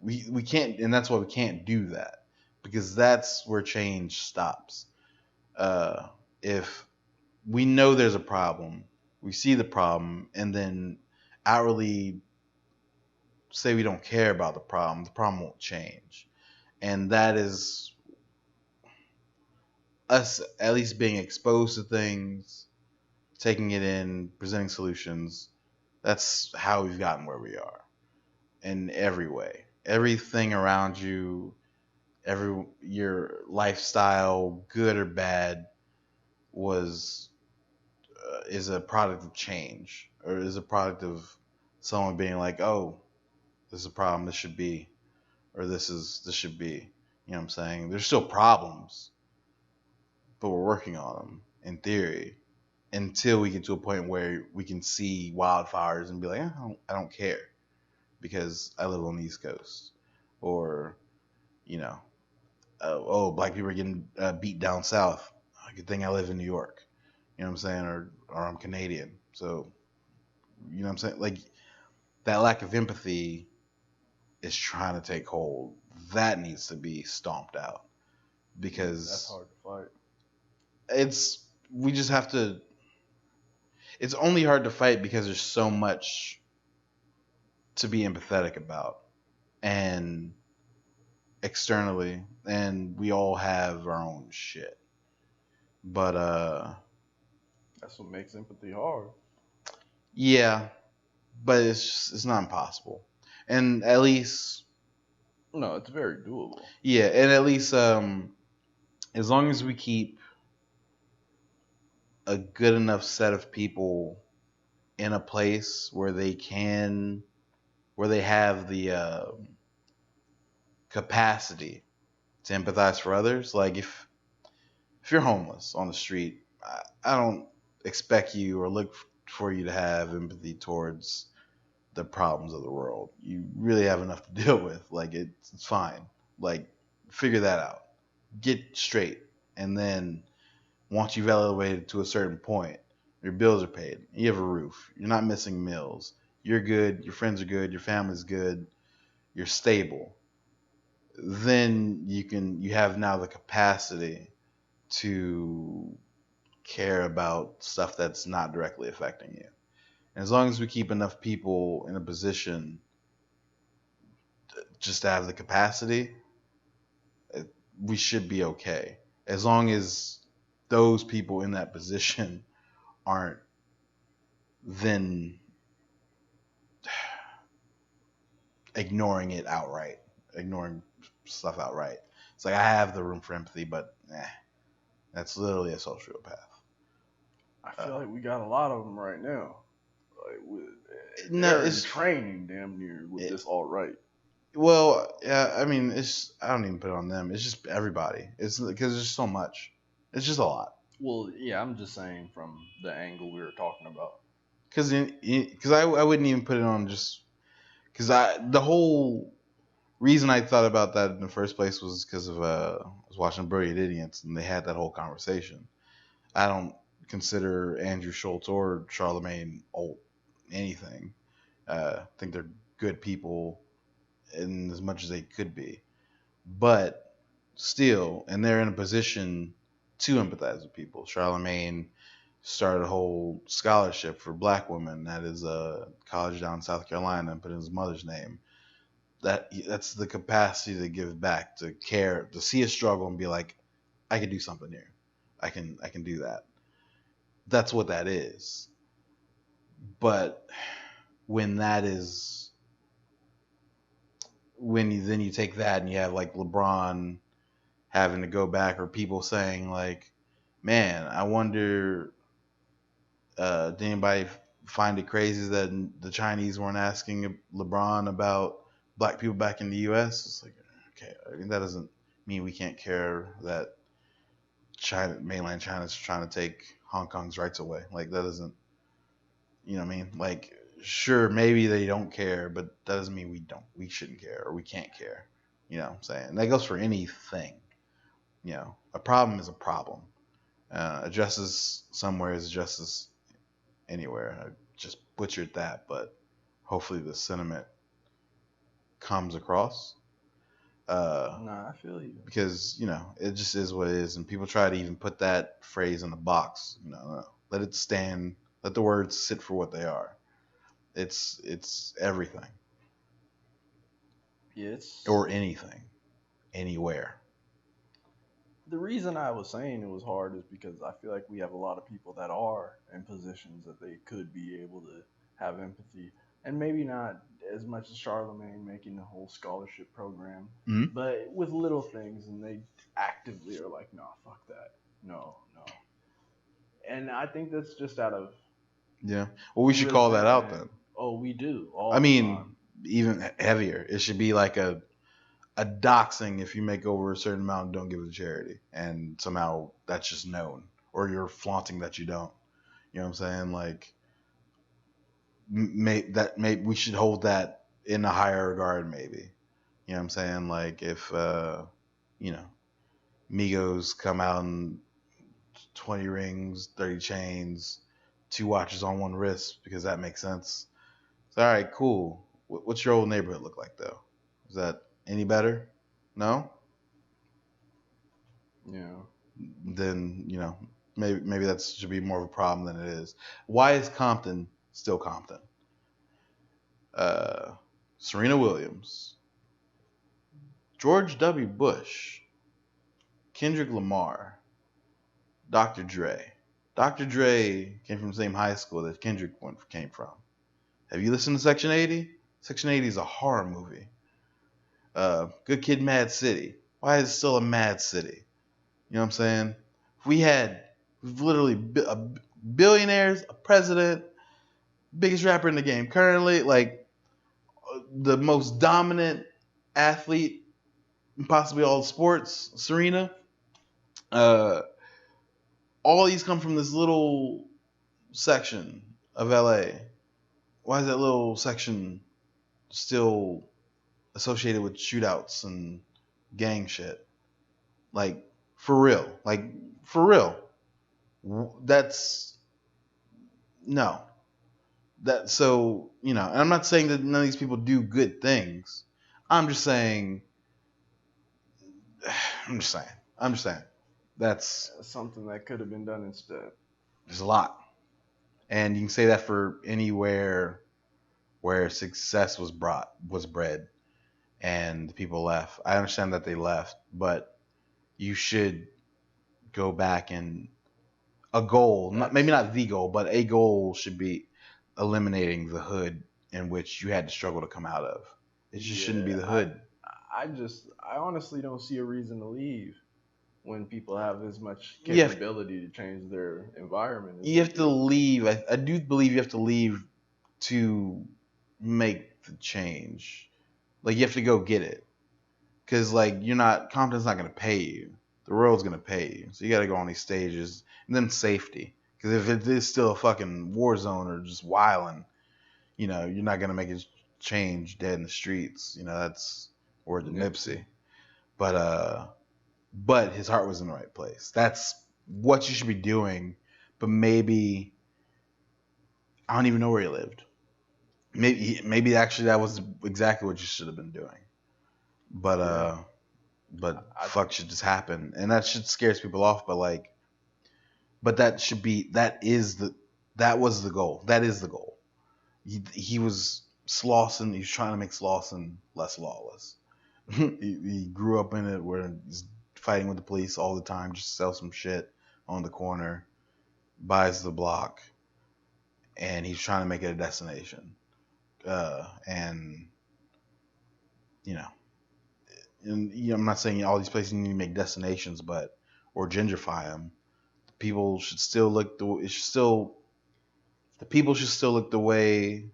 we can't, and that's why we can't do that, because that's where change stops. If we know there's a problem, we see the problem, and then outwardly say we don't care about the problem won't change. And that is us at least being exposed to things, taking it in, presenting solutions. That's how we've gotten where we are in every way. Everything around you, your lifestyle, good or bad, was is a product of change, or is a product of someone being like, "Oh, this is a problem. This should be, or this should be." You know what I'm saying? There's still problems, but we're working on them in theory until we get to a point where we can see wildfires and be like, I don't care because I live on the East Coast, or you know, oh, black people are getting beat down south. Good thing I live in New York. You know what I'm saying? Or I'm Canadian. So, you know what I'm saying? Like, that lack of empathy is trying to take hold. That needs to be stomped out, because that's hard to fight. We just have to. It's only hard to fight because there's so much to be empathetic about, and externally, and we all have our own shit. But that's what makes empathy hard. Yeah, but it's not impossible, and at least no, it's very doable. Yeah, and at least as long as we keep a good enough set of people in a place where they have the capacity to empathize for others. Like, if you're homeless on the street, I don't expect you or look for you to have empathy towards the problems of the world. You really have enough to deal with. Like, it's fine. Like, figure that out. Get straight. And then once you've elevated to a certain point, your bills are paid, you have a roof, you're not missing meals, you're good, your friends are good, your family's good, you're stable, then you have now the capacity to care about stuff that's not directly affecting you. And as long as we keep enough people in a position just to have the capacity, we should be okay. As long as those people in that position aren't then ignoring it outright, ignoring stuff outright. It's like I have the room for empathy, but that's literally a sociopath. I feel like we got a lot of them right now. Like No, they're in it's training damn near with it, this alt right. well, yeah. I mean, it's I don't even put it on them. It's just everybody. It's because there's so much. It's just a lot. Well, yeah, I'm just saying from the angle we were talking about. Because I wouldn't even put it on just because I the whole reason I thought about that in the first place was because of I was watching Brilliant Idiots and they had that whole conversation. I don't consider Andrew Schultz or Charlemagne old anything. I think they're good people in as much as they could be, but still, and they're in a position to empathize with people. Charlemagne started a whole scholarship for black women at his college down in South Carolina and put in his mother's name. That's the capacity to give back, to care, to see a struggle and be like, I can do something here. I can do that. That's what that is. But when that is when you take that and you have like LeBron having to go back or people saying like, man, I wonder did anybody find it crazy that the Chinese weren't asking LeBron about black people back in the U.S.? It's like, okay, I mean, that doesn't mean we can't care that mainland China is trying to take Hong Kong's rights away. Like that doesn't, you know what I mean? Like, sure, maybe they don't care, but that doesn't mean we shouldn't care or we can't care. You know what I'm saying? And that goes for anything. You know, a problem is a problem. A justice somewhere is justice anywhere. I just butchered that, but hopefully the sentiment comes across. Nah, I feel you. Because it just is what it is, and people try to even put that phrase in a box. Let it stand. Let the words sit for what they are. It's everything Yeah, it's or anything, anywhere. the reason I was saying it was hard is because I feel like we have a lot of people that are in positions that they could be able to have empathy, and maybe not as much as Charlemagne making the whole scholarship program, Mm-hmm. but with little things, and they actively are like, "Nah, fuck that, no, no," and I think that's just out of Yeah. Well, we should call that out resentment. then. Oh, we do I all the mean, time. even heavier. It should be like a doxing if you make over a certain amount and don't give it to charity, and somehow that's just known, or you're flaunting that you don't. You know what I'm saying? Like, we should hold that in a higher regard, maybe. You know what I'm saying? Like if you know Migos come out in 20 rings, 30 chains, 2 watches on one wrist because that makes sense. It's all right, cool. What's your old neighborhood look like though? Is that any better? No? Yeah. Then maybe that should be more of a problem than it is. Why is Compton still Compton? Uh, Serena Williams, George W. Bush, Kendrick Lamar, Dr. Dre. Dr. Dre came from the same high school that Kendrick came from. Have you listened to Section 80? Section 80 is a horror movie. Good Kid, Mad City. Why is it still a mad city? You know what I'm saying? We had literally billionaires, a president, biggest rapper in the game currently, like the most dominant athlete in possibly all sports, Serena. Uh, all these come from this little section of LA. Why is that little section still associated with shootouts and gang shit? Like for real. Like for real. That's no. That so, and I'm not saying that none of these people do good things. I'm just saying I'm just saying. I'm just saying. That's Something that could have been done instead. there's a lot. And you can say that for anywhere where success was bred and people left. I understand that they left, but you should go back and a goal, maybe not the goal, but a goal should be eliminating the hood in which you had to struggle to come out of. It just shouldn't be the hood. I honestly don't see a reason to leave when people have as much capability to change their environment. You have to leave. I do believe you have to leave to make the change. Like, you have to go get it. Because, like, Compton's not going to pay you. The world's going to pay you. So you got to go on these stages. And then safety. Because if it is still a fucking war zone or just wilding, you're not going to make it change dead in the streets. That's word to Nipsey. But his heart was in the right place. That's what you should be doing. But maybe, I don't even know where he lived. Maybe actually that was exactly what you should have been doing. But fuck should just happen, and that shit scares people off. But that was the goal. That is the goal. He was Slauson. He was trying to make Slauson less lawless. he grew up in it where he's fighting with the police all the time, just to sell some shit on the corner, buys the block, and he's trying to make it a destination. And I'm not saying all these places need to make destinations, or gentrify them. People should still look the people should still look the way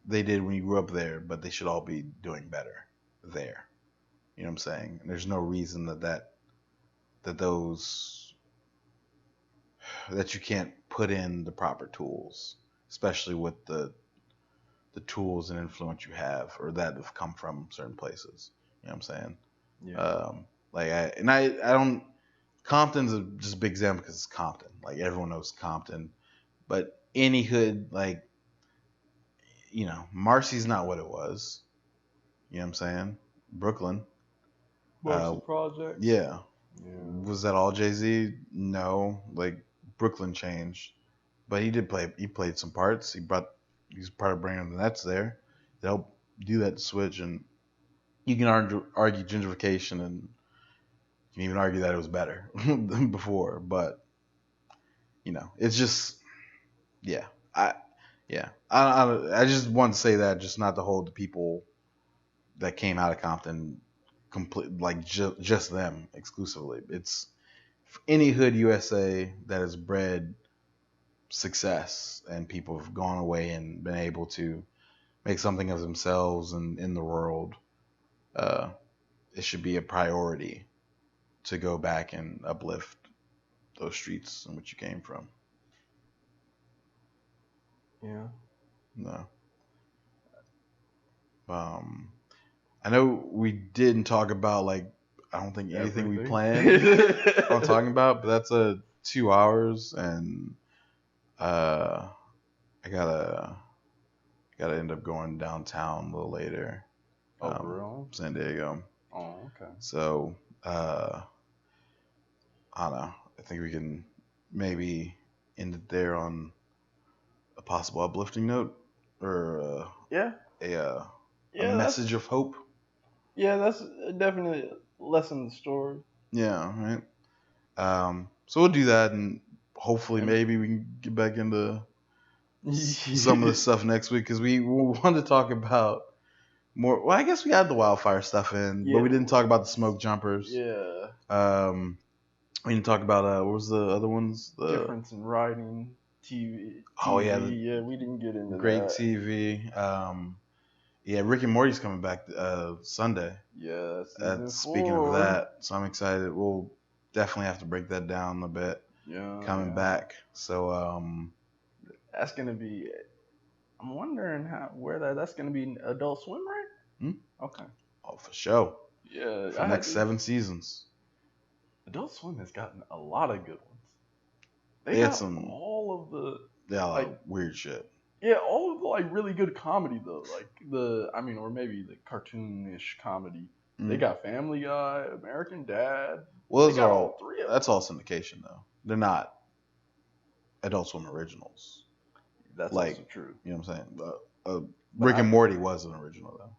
they did when you grew up there, but they should all be doing better there. You know what I'm saying? And there's no reason that you can't put in the proper tools, especially with the tools and influence you have, or that have come from certain places. You know what I'm saying? Yeah. I don't. Compton's just a big example because it's Compton. Like, everyone knows Compton, but any hood, Marcy's not what it was. You know what I'm saying? Brooklyn. Marcy Project. Yeah. Was that all Jay-Z? No. Brooklyn changed, but he played some parts. He's part of bringing the Nets there. They helped do that switch, and you can argue gentrification, and you can even argue that it was better than before. But it's just, yeah. I just want to say that, just not to hold the people that came out of Compton just them exclusively. It's any hood USA that has bred success, and people have gone away and been able to make something of themselves and in the world. It should be a priority to go back and uplift those streets in which you came from. Yeah. No. I know we didn't talk about, I don't think anything we planned on talking about, but that's 2 hours, and I gotta end up going downtown a little later. San Diego. Oh, okay. So I don't know. I think we can maybe end it there on a possible uplifting note, or a message of hope. Yeah, that's definitely a lesson in the story. Yeah, right. So we'll do that, and hopefully maybe we can get back into some of the stuff next week, because we wanted to talk about more. Well, I guess we had the wildfire stuff in, but we didn't talk about the smoke jumpers. Yeah. We didn't talk about what was the other ones? The difference in writing, TV. Oh yeah, we didn't get into great that. TV. Yeah, Rick and Morty's coming back Sunday. Yeah, speaking of that, so I'm excited. We'll definitely have to break that down a bit. Yeah, coming back. So that's gonna be. I'm wondering that's gonna be Adult Swim, right? Okay. Oh, for sure. Yeah. For the next 7 seasons. Adult Swim has gotten a lot of good ones. They got all of the. Yeah, weird shit. Yeah, all of the really good comedy though, or maybe the cartoonish comedy. They got Family Guy, American Dad. Well, those are all 3 of them. That's all syndication though. They're not Adult Swim originals. That's also true. You know what I'm saying? Rick and Morty was an original though.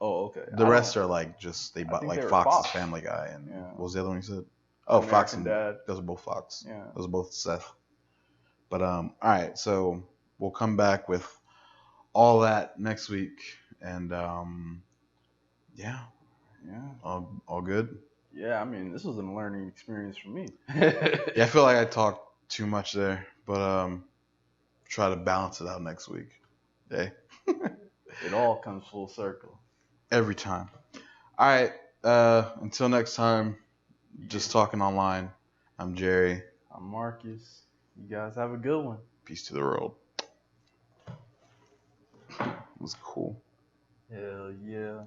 Oh, okay. The rest are just they bought Fox's Family Guy, and what was the other one you said? Oh, Fox American and Dad. those are both Fox. Yeah. Those are both Seth. But all right, so we'll come back with all that next week, and yeah, all good. Yeah, I mean, this was a learning experience for me. Yeah, I feel like I talked too much there, but try to balance it out next week. Okay. It all comes full circle. Every time. All right. Until next time, just talking online. I'm Jerry. I'm Marcus. You guys have a good one. Peace to the world. It was cool. Hell yeah.